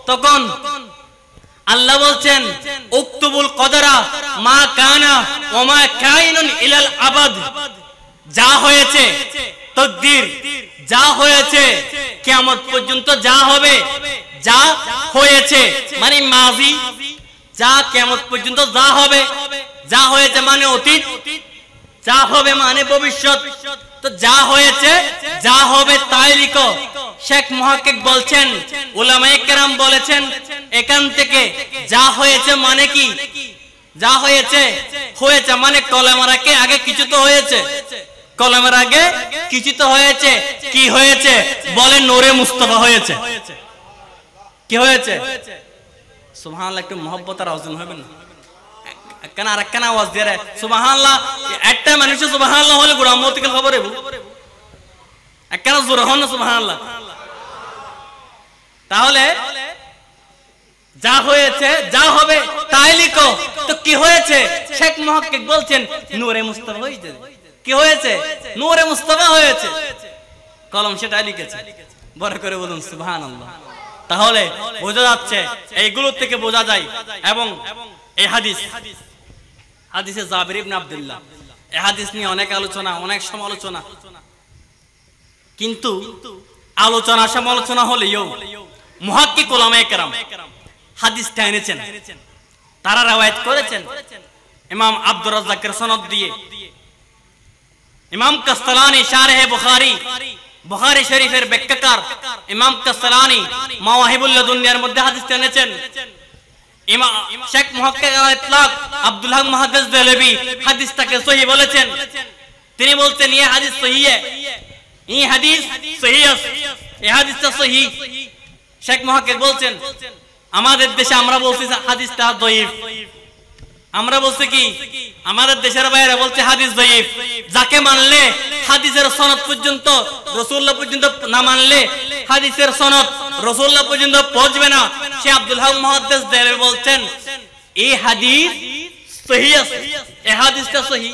তখন আল্লাহ বলছেন উক্তুবুল কদরা মা কানা ওয়া মা কাইনুন ইলাল আবাদ, যা হয়েছে তাকদীর, যা হয়েছে কিয়ামত পর্যন্ত যা হবে, যা হয়েছে মানে মাজি, যা কিয়ামত পর্যন্ত যা হবে, যা হয়েছে মানে অতীত, যা হবে মানে ভবিষ্যৎ। তো যা হয়েছে যা হবে তাই লিখো। শেখ মুহাক্কিক বলছেন, উলামায়ে কেরাম বলেছেন এখান থেকে যা হয়েছে মানে কি? যা হয়েছে হয়েছে মানে কলমের আগে কিছু তো হয়েছে, কলমের আগে কিছু তো হয়েছে। কি হয়েছে? বলে নূরে মুস্তাফা হয়েছে। কি হয়েছে? সুবহানাল্লাহ। একটু মহব্বত আর আওয়াজ হবে না? কেন আর কেন আওয়াজ দিয়ে রে সুবহানাল্লাহ? একটা মানুষ সুবহানাল্লাহ হলে গুরামতিকে খবর এবু কেন জোর হন না সুবহানাল্লাহ? তাহলে যা হয়েছে যা হবে তাই লিখো। তো কি হয়েছে? শেখ মুহাক্কিক বলছেন নূরে মুস্তাফা হয়েছে। কি হয়েছে? নূরে মুস্তাফা হয়েছে। কলম সেটাই লিখেছে। বড় করে বলুন সুবহানাল্লাহ। তাহলে বোঝা যাচ্ছে, এইগুলো থেকে বোঝা যায়। এবং এই হাদিসে জাবির ইবনে আব্দুল্লাহ, এই হাদিস নিয়ে অনেক আলোচনা, অনেক সমালোচনা, কিন্তু আলোচনা সমালোচনা হলেও মুহাক্কিক উলামায়ে কেরাম হাদিসটা এনেছেন, তারা রওয়ায়াত করেছেন ইমাম আব্দুর রাজ্জাকের সনদ দিয়ে। ইমাম কাসতালানী শারহে বুখারী শরীফের ব্যাখ্যাকার ইমাম কাসতালানী মাওয়াহিবুল লাদুনিয়ার মধ্যে হাদিসটা এনেছেন। ইমাম শেখ মুহাক্কিক আল ইতলাক আব্দুল হক মুহাদ্দিস দেহলভী হাদিসটাকে সহিহ বলেছেন। তিনি বলতেন এই হাদিস সহিহ है, এই হাদিস সহিহ আছে, এই হাদিসটা সহিহ। শেখ মুহাক্কিক বলছেন আমাদের দেশে আমরা বলছি হাদিসটা দঈফ। আমরা বলছি কি? আমাদের দেশের বাইরে বলছে হাদিস দঈফ। যাকে মানলে হাদিসের সনদ পর্যন্ত রাসূলুল্লাহ পর্যন্ত না মানলে হাদিসের সনদ রাসূলুল্লাহ পর্যন্ত পৌঁছবে না। সে আব্দুল হক মুহাদ্দিস দেহলভী বলছেন এই হাদিস সহিহ আছে, এই হাদিসটা সহিহ।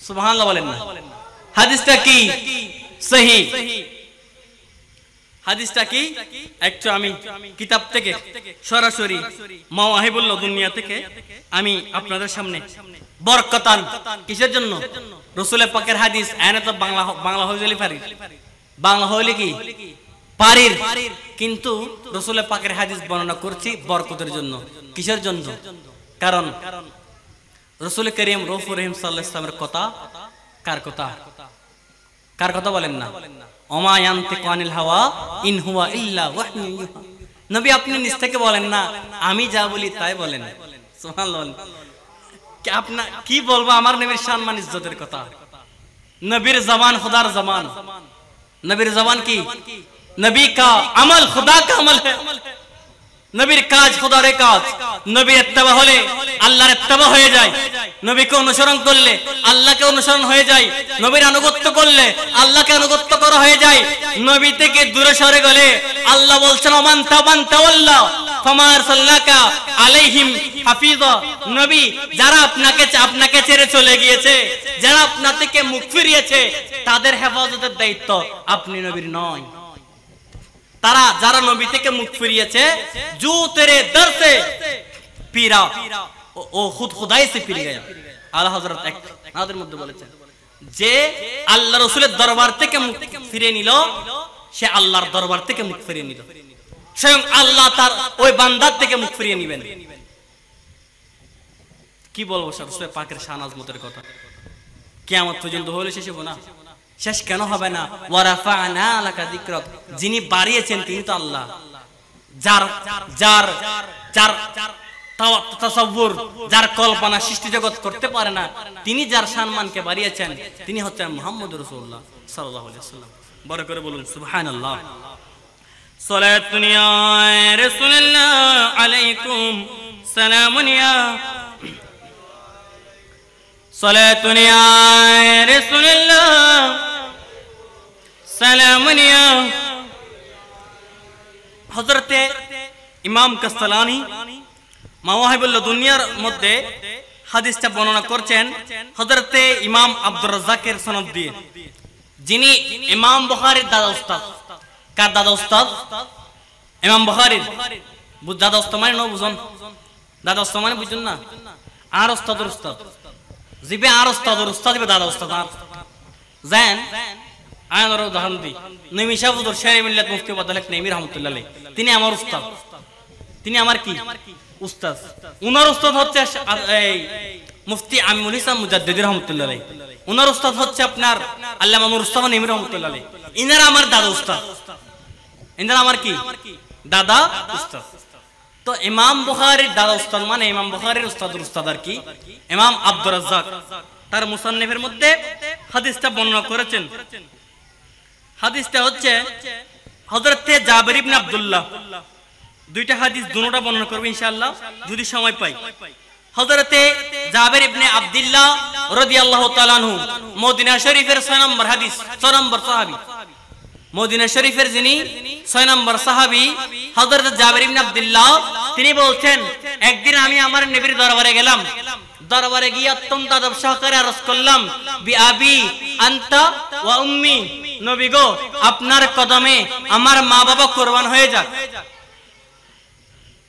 সুবহানাল্লাহ বলেন না? হাদিসটা কি? সহিহ। হাদিসটা কি? একটু আমি কিতাব থেকে সরাসরি মাওয়াহিবুল লাদুনিয়া থেকে আমি আপনাদের সামনে বরকতান, কিসের জন্য? রাসূলের পাকের হাদিস এনে তো বাংলা হইলি পারি, বাংলা হইলি কি পারির, কিন্তু রাসূলের পাকের হাদিস বর্ণনা করছি বরকতের জন্য। কিসের জন্য? কারণ রাসূল করিম রউফুর রহিম সাল্লাল্লাহু আলাইহি ওয়াসাল্লামের কথা কার কথা বলেন না, ওমা ইয়ানতিকু আনিল হাওয়া ইন হুয়া ইল্লা ওয়াহয়ুন ইউহা। নবী আপনি নিজ থেকে বলেন না, আমি যা বলি তাই বলেন। সুবহানাল্লাহ। আপনার কি বলবো আমার নবীর সম্মান ইজ্জতের কথা। নবীর জবান খুদার জবান, নবীর জবান কি, নবী কা আমল খুদা কা আমল है, নবীর কাজ খোদার কাজ। নবীর ইত্তেবা হলে আল্লাহর ইত্তেবা হয়ে যায়, নবীকে অনুসরণ করলে আল্লাহকে অনুসরণ হয়ে যায়, নবীর আনুগত্য করলে আল্লাহকে আনুগত্য করা হয়ে যায়। নবী থেকে দূরে সরে গেলে আল্লাহ বলছেন ওমান তাওয়াল্লা ফামা আরসালনাকা আলাইহিম হাফিজা। নবী যারা আপনাকে ছেড়ে চলে গিয়েছে, যারা আপনা থেকে মুখ ফিরিয়েছে, তাদের হেফাজতের দায়িত্ব আপনি নবীর নয়। তারা যারা নবী থেকে মুখ ফিরিয়েছে, জু তেরে দর সে পীরা ও খুদ খুদাই সে ফিরে গয়া। আলা হযরত এক আমাদের মধ্যে বলেছেন যে আল্লাহ রাসূলের দরবার থেকে মুখ ফিরে নিল, সে আল্লাহর দরবার থেকে মুখ ফিরিয়ে নিল। স্বয়ং আল্লাহ তার ওই বান্দার থেকে মুখ ফিরিয়ে নেবেন। কি বলবো রাসূল পাকের শান আজমতের কথা, কিয়ামত পর্যন্ত হলে শেষ হবে না। শেষ কেন হবে না? ওয়ারাফা'না লাকা যিকরাক, যিনি বাড়িয়েছেন তিনি তো আল্লাহ। যার যার যার তাসাব্বুর, যার কল্পনা সৃষ্টি জগৎ করতে পারে না, তিনি যার সম্মানকে বাড়িয়েছেন তিনি হচ্ছেন মুহাম্মদুর রাসূলুল্লাহ সাল্লাল্লাহু আলাইহি ওয়াসাল্লাম। বড় করে বলুন সুবহানাল্লাহ। সালাতুন ইয়া রাসূলুল্লাহ আলাইকুম সালামুন ইয়া সালাতুন ইয়া রাসূলুল্লাহ সালামুন ইয়া। হযরতে ইমাম কাসতালানী মাওয়াহিবুল দুনিয়ার মধ্যে হাদিসটা বর্ণনা করছেন হযরতে ইমাম আব্দুর রাজ্জাকের সনদ দিয়ে, যিনি ইমাম বুখারীর দাদা উস্তাদ। কার দাদা উস্তাদ? ইমাম বুখারীর। দাদা উস্তাদ মানে ন বুঝুন, দাদা উস্তাদ মানে বুঝুন না, আর উস্তাদের উস্তাদ জিবে, আর উস্তাদের উস্তাদ জিবে দাদা উস্তাদ। আর জান আয়নার উদাহরণ দিই, নবী শাহুদুর শেরে মিল্লাত মুফতি বদলেক নবী রাহমাতুল্লাহ আলাইহি, তিনি আমার উস্তাদ, তিনি আমার কি উস্তাদ। উনার উস্তাদ হচ্ছে এই মুফতি আমিনুল ইসলাম মুজাদ্দিদি রাহমাতুল্লাহ আলাইহি, উনার উস্তাদ হচ্ছে আপনার আল্লামা মুস্তাফা নবী রাহমাতুল্লাহ আলাইহি। ইনারা আমার দাদা উস্তাদ, ইনারা আমার কি দাদা উস্তাদ। তো ইমাম বুখারীর দাদা উস্তাদ মানে ইমাম বুখারীর উস্তাদের উস্তাদ আর কি ইমাম আব্দুর রাজ্জাক তার মুসান্নিফের মধ্যে হাদিসটা বর্ণনা করেছেন। হাদিসটা হচ্ছে হযরতে জাবির ইবনে আব্দুল্লাহ, দুইটা হাদিস দুটোটা বর্ণনা করব ইনশাআল্লাহ যদি সময় পাই। হযরতে জাবির ইবনে আব্দুল্লাহ রাদিয়াল্লাহু তাআলা আনহু মদিনা শরীফের 6 নম্বর হাদিস, 6 নম্বর সাহাবী, মদিনা শরীফের যিনি 6 নম্বর সাহাবী হযরত জাবির ইবনে আব্দুল্লাহ, তিনি বলছেন একদিন আমি আমার নবীর দরবারে গেলাম, দরবারে গিয়ে অত্যন্ত আদব সহকারে আরজ করলাম, বি আবি আনতা ওয়া উম্মি, নবী গো আপনার কদমে আমার মা বাবা কুরবান হয়ে যাক।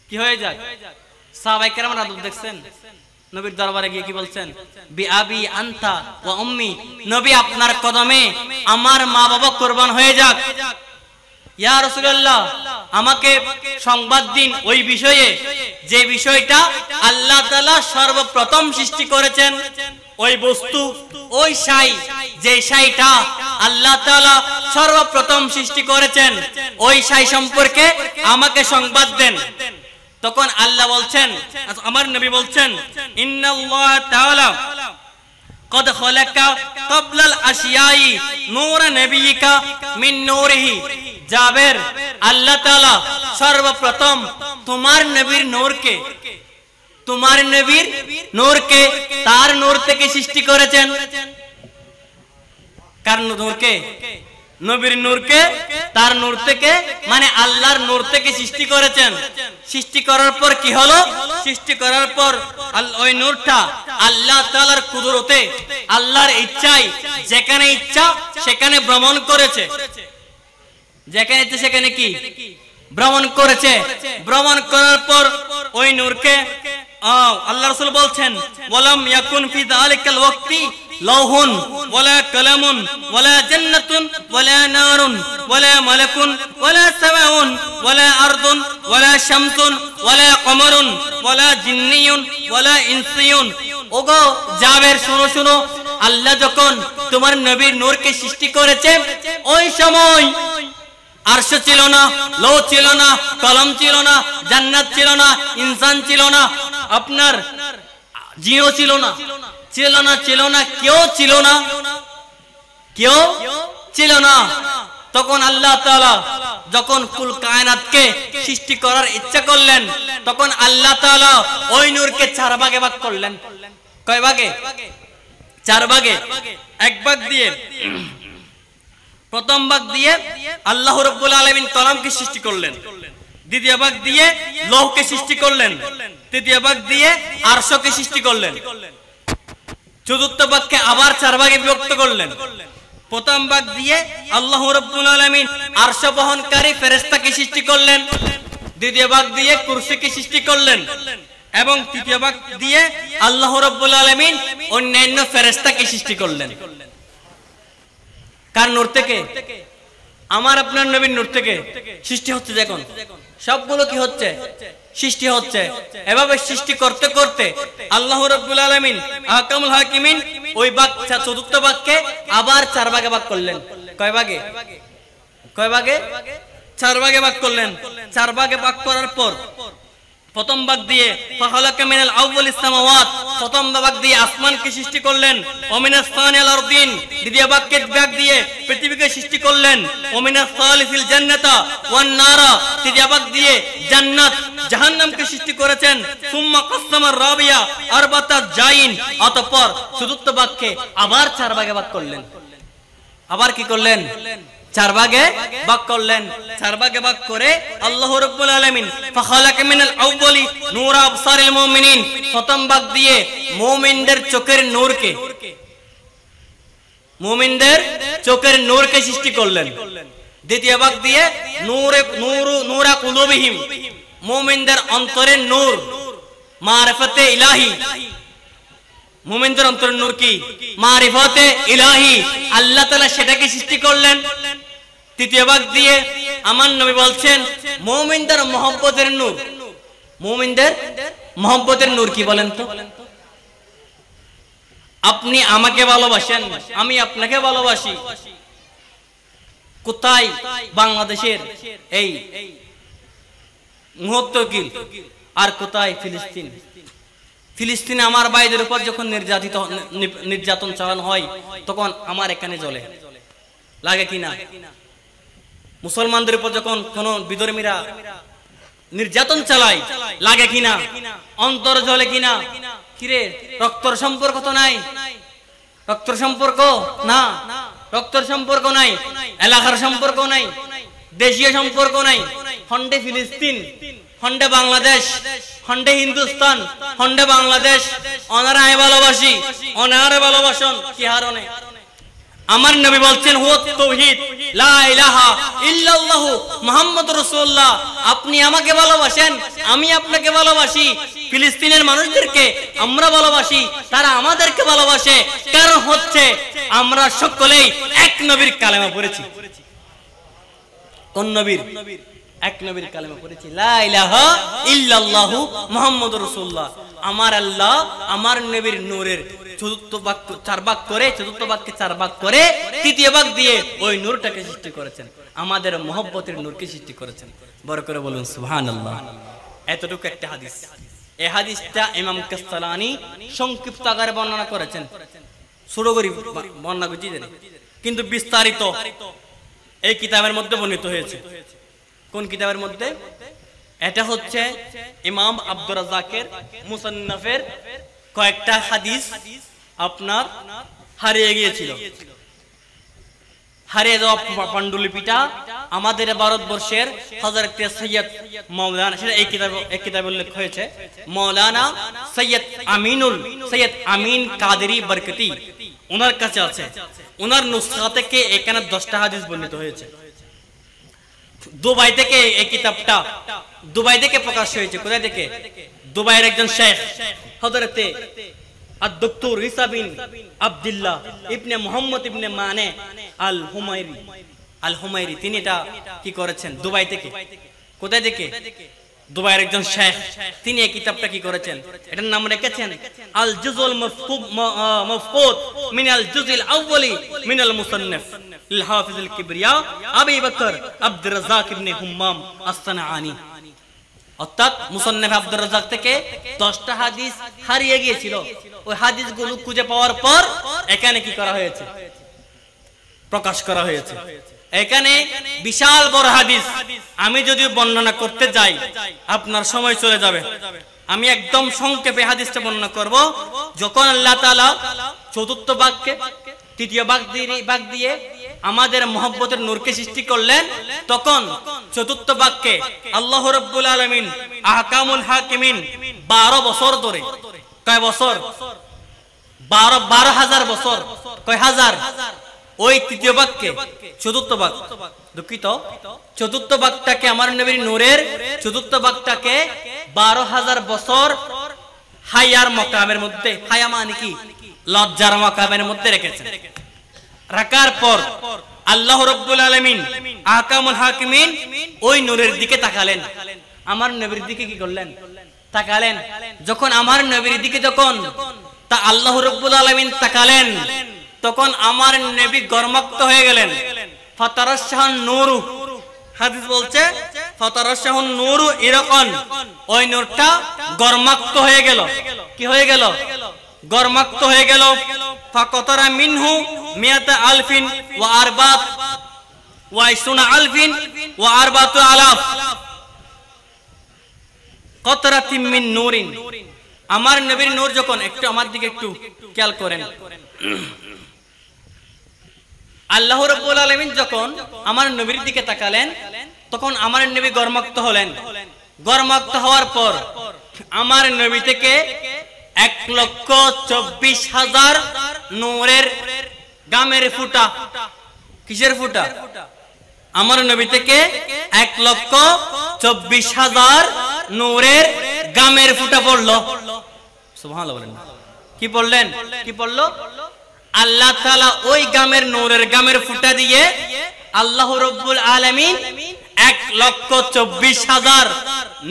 কি হয়ে যাক? সাহাবায়ে কেরামের আদব দেখছেন, নবীর দরবারে গিয়ে কি বলছেন? বি আবি আনতা ওয়া উম্মি, নবী আপনার কদমে আমার মা বাবা কুরবান হয়ে যাক। ইয়া রাসূলুল্লাহ আমাকে সংবাদ দিন ওই বিষয়ে যে বিষয়টা আল্লাহ তাআলা সর্বপ্রথম সৃষ্টি করেছেন, ওই বস্তু ওই শাই যে শাইটা আল্লাহ তাআলা সর্বপ্রথম সৃষ্টি করেছেন, ওই শাই সম্পর্কে আমাকে সংবাদ দেন। তখন আল্লাহ বলছেন, আমার নবী বলছেন, ইন্নাল্লাহ তাআলা কদ খালাকা ক্বাবলাল আশিয়াই নূর নবিয়িকা মিন নূরিহি। জাবের আল্লাহ তাআলা সর্বপ্রথম তোমার নবীর নূরকে, তোমার নবীর নূরকে তার নূর থেকে সৃষ্টি করেছেন। কার নূরকে? নবীর নূরকে তার নূর থেকে মানে আল্লাহর নূর থেকে সৃষ্টি করেছেন। সৃষ্টি করার পর কি হলো? সৃষ্টি করার পর ওই নূরটা আল্লাহ তাআলার কুদরতে আল্লাহর ইচ্ছায় যেখানে ইচ্ছা সেখানে ভ্রমণ করেছে, যেখানে ইচ্ছা সেখানে কি ভ্রমণ করেছে। ভ্রমণ করার পর ওই নূরকে আল্লাহ রাসূল বলছেন, ওয়ালাম ইয়াকুন ফি যালিকাল ওয়াক্তি লাউহুন ওয়ালা কালামুন ওয়ালা জান্নাতুন ওয়ালা নারুন ওয়ালা মালাকুন ওয়ালা সামাউন ওয়ালা আরদুন ওয়ালা শামসুন ওয়ালা কমারুন ওয়ালা জিন্নিয়ুন ওয়ালা ইনসিয়ুন ওগো জাবের শোনো শোনো, আল্লাহ যখন তোমার নবীর নূরকে সৃষ্টি করেছে ওই সময় আরশ ছিল না, লো ছিল না, কলম ছিল না, জান্নাত ছিল না, ইনসান ছিল না, আপনার জিও ছিল না, ছিল না, ছিল না, কেউ ছিল না, কেউ ছিল না। তখন আল্লাহ তাআলা যখন কুল কায়নাতকে সৃষ্টি করার ইচ্ছা করলেন, তখন আল্লাহ তাআলা ওই নূরকে চার ভাগে ভাগ করলেন। কয় ভাগে? চার ভাগে। এক ভাগ দিয়ে, প্রথম ভাগ দিয়ে আল্লাহ রাব্বুল আলামিন কলমকে সৃষ্টি করলেন, দ্বিতীয় ভাগ দিয়ে লৌহকে সৃষ্টি করলেন, তৃতীয় ভাগ দিয়ে আরশকে সৃষ্টি করলেন, চতুর্থ ভাগকে আবার চার ভাগে বিভক্ত করলেন। প্রথম ভাগ দিয়ে আল্লাহ রাব্বুল আলামিন আরশ বহনকারী ফেরেশতাকে সৃষ্টি করলেন, দ্বিতীয় ভাগ দিয়ে কুরসিকে সৃষ্টি করলেন, এবং তৃতীয় ভাগ দিয়ে আল্লাহ রাব্বুল আলামিন অন্যান্য ফেরেশতাকে সৃষ্টি করলেন। কার নূর থেকে? আমার আপনার নবীর নূর থেকে সৃষ্টি হচ্ছে। দেখুন সবগুলো কি হচ্ছে? সৃষ্টি হচ্ছে। এভাবে সৃষ্টি করতে করতে আল্লাহ রাব্বুল আলামিন আহকামুল হাকিমিন ওই ভাগ চতুর্থ ভাগকে আবার চার ভাগে ভাগ করলেন। কয় ভাগে? কয় ভাগে? চার ভাগে ভাগ করলেন। চার ভাগে ভাগ করার পর প্রথম ভাগ দিয়ে ফাখালাকা মিনাল আউওয়ালিস সামাওয়াত, প্রথম ভাগ দিয়ে আসমানকে সৃষ্টি করলেন, ওমিনাস সানিল আরদিন, দ্বিতীয় ভাগ দিয়ে পৃথিবীকে সৃষ্টি করলেন, ওমিনাস সালিসিল জান্নাতা ওয়ান নারা, তৃতীয় ভাগ দিয়ে জান্নাত জাহান্নামকে সৃষ্টি করেছেন, সুম্মা কাসসামার রাবিয়া আরবাতা জাইন, অতঃপর চতুর্থ ভাগকে আবার চার ভাগে ভাগ করলেন। আবার কি করলেন? চার ভাগে ভাগ করলেন। চার ভাগে ভাগ করে আল্লাহ রাব্বুল আলামিন ফাখালাকা মিনাল আউওয়ালি নূরা আবসারিল মুমিনিন, প্রথম ভাগ দিয়ে মুমিনদের চোখের নূরকে, মুমিনদের চোখের নূরকে সৃষ্টি করলেন, দ্বিতীয় ভাগ দিয়ে নূরা কুলুবিহিম, মুমিনদের অন্তরের নূর, মারিফাতে ইলাহি, মুমিনদের অন্তরের নূর কি? মারিফাতে ইলাহি, আল্লাহ তাআলা সেটাকে সৃষ্টি করলেন। তৃতীয় ভাগ দিয়ে আমার নবী বলছেন মুমিনদের মহব্বতের নূর। মুমিনদের মহব্বতের নূর কি বলেন তো? আপনি আমাকে ভালোবাসেন, আমি আপনাকে ভালোবাসি। কোথায়? বাংলাদেশের এই মুহূর্তকিল, আর কোথায়? ফিলিস্তিন। ফিলিস্তিনে আমার ভাইদের উপর যখন নির্যাতন চালানো হয় তখন আমার এখানে জ্বলে, লাগে কিনা? মুসলমানদের উপর যখন কোন বিধর্মীরা নির্যাতন চালায় লাগে কিনা? অন্তর জ্বলে কিনা? কিরে, রক্তর সম্পর্ক তো নাই, রক্তর সম্পর্ক না, রক্তর সম্পর্ক নাই, এলাকার সম্পর্ক নাই, দেশীয় সম্পর্ক নাই। খন্ডে ফিলিস্তিন, খন্ডে বাংলাদেশ, খন্ডে হিন্দুস্তান, খন্ডে বাংলাদেশ, অনারায় ভালোবাসি, অনারে ভালোবাসন কি হারণে? আমার নবী বলছেন হুয়া তাওহীদ, লা ইলাহা ইল্লাল্লাহু মুহাম্মাদুর রাসূলুল্লাহ। আপনি আমাকে ভালোবাসেন, আমি আপনাকে ভালোবাসি, ফিলিস্তিনের মানুষদেরকে আমরা ভালোবাসি, তারা আমাদেরকে ভালোবাসে। কারণ হচ্ছে আমরা সকলেই এক নবীর কালেমা পড়েছি। কোন নবীর? এক নবীর কালেমা পড়েছি, লা ইলাহা ইল্লাল্লাহু মুহাম্মাদুর রাসূলুল্লাহ। আমার আল্লাহ আমার নবীর নূরের চতুর্থ ভাগ চার ভাগ করে, চতুর্থ ভাগকে চার ভাগ করে তৃতীয় ভাগ দিয়ে ওই নূরটাকে সৃষ্টি করেছেন, আমাদের মহব্বতের নূরকে সৃষ্টি করেছেন। বড় করে বলুন সুবহানাল্লাহ। এতটুকু একটা হাদিস। এই হাদিসটা ইমাম কাসসালানি সংক্ষিপ্ত আকারে বর্ণনা করেছেন, ছোট করে বর্ণনা করছি, কিন্তু বিস্তারিত এই কিতাবের মধ্যে বর্ণিত হয়েছে। কোন কিতাবের মধ্যে? এটা হচ্ছে ইমাম আব্দুর রাজ্জাকের মুসান্নাফের কয়েকটা হাদিস আপনার হারিয়ে গিয়েছিল। হারিয়ে যাওয়া পাণ্ডুলিপিটা আমাদের ভারতবর্ষের হযরত সৈয়দ মাওলানা, সেটা এই কিতাবে উল্লেখ হয়েছে, মাওলানা সৈয়দ আমিন কাদেরী বরকতি, ওনার কাছে আছে। ওনার নুসখা থেকে এখানে 10টা হাদিস বর্ণিত হয়েছে। দুবাই থেকে এই কিতাবটা দুবাই থেকে প্রকাশ হয়েছে। কোথায় থেকে? দুবাইয়ের একজন শেখ হযরতে আদ-ডক্টর ঈসা বিন আব্দুল্লাহ ইবনে মুহাম্মদ ইবনে মানে আল হুমায়রি, তিনি এটা কি করেছেন দুবাই থেকে। কোথায় থেকে? দুবাইয়ের একজন শেখ, তিনি এই কিতাবটা কি করেছেন, এটার নাম রেখেছেন আল জুজুল মাফকুদ মিনাল জুজিল আউয়ালি মিনাল মুসান্নিফ লিল হাফিজ আল কিবরিয়া আবি বকর আব্দুর রাজ্জাক ইবনে হুম্মাম আস-সানাআনি। অর্থাৎ মুসান্নিফ আব্দুর রাজ্জাক থেকে 10টা হাদিস হারিয়ে গিয়েছিল, ওই হাদিসগুলো খুঁজে পাওয়ার পর এখানে কি করা হয়েছে, প্রকাশ করা হয়েছে। এখানে বিশাল বড় হাদিস, আমি যদি বর্ণনা করতে যাই আপনার সময় চলে যাবে। আমি একদম সংক্ষেপে হাদিসটা বর্ণনা করব। যখন আল্লাহ তাআলা চতুর্থ বাক্যে তৃতীয় বাক দিয়ে আমাদের মহব্বতের নূরকে সৃষ্টি করলেন, তখন চতুর্থ বাক্যে আল্লাহ রাব্বুল আলামিন আহকামুল হাকিমিন 12 বছর ধরে, কয় বছর, 12,000 বছর, কয় হাজার, ওই তৃতীয় বাক্যে চতুর্থ বাক, দুঃখিত, চতুর্থ বাক্যটাকে আমার নবীর নূরের চতুর্থ বাক্যটাকে 12,000 বছর হায়ার মাকামের মধ্যে, হায়া মানে কি, লজ্জার মাকামের মধ্যে রেখেছেন। রাখার পর আল্লাহ রাব্বুল আলামিন আহকামুল হাকিমিন ওই নূরের দিকে তাকালেন, আমার নবীর দিকে কি করলেন, তাকালেন। যখন আমার নবীর দিকে যখন তা আল্লাহ রাব্বুল আলামিন তাকালেন, তখন আমার নবী গর্মাক্ত হয়ে গেলেন। ফাতারাশাহান নূরু, হাদিস বলছে ফাতারাশাহান নূরু ইরাকান, ওই নূরটা গর্মাক্ত হয়ে গেল, কি হয়ে গেল, গর্মাক্ত হয়ে গেল। ফাকাতারা মিনহু মিয়াতা আলফিন ওয়া আরবাত ওয়া ইসুনা আলফিন ওয়া আরবাতু আলাফ কতরাতিম মিন নূরিন। আমার নবীর নূর যখন, একটু আমার দিকে একটু খেয়াল করেন, আল্লাহ রাব্বুল আলামিন যখন আমার নবীর দিকে তাকালেন, তখন আমার নবী গর্মাক্ত হলেন। গর্মাক্ত হওয়ার পর আমার নবী থেকে 1,24,000 নূরের গামের ফুটা, কিসের ফুটা, আমার নবী থেকে 1,24,000 নূরের গামের ফুটা পড়লো। সুবহানাল্লাহ বলেন, কি পড়লেন, কি পড়লো, আল্লাহ তাআলা ওই গামের নূরের গামের ফুটা দিয়ে আল্লাহ রাব্বুল আলামিন 1,24,000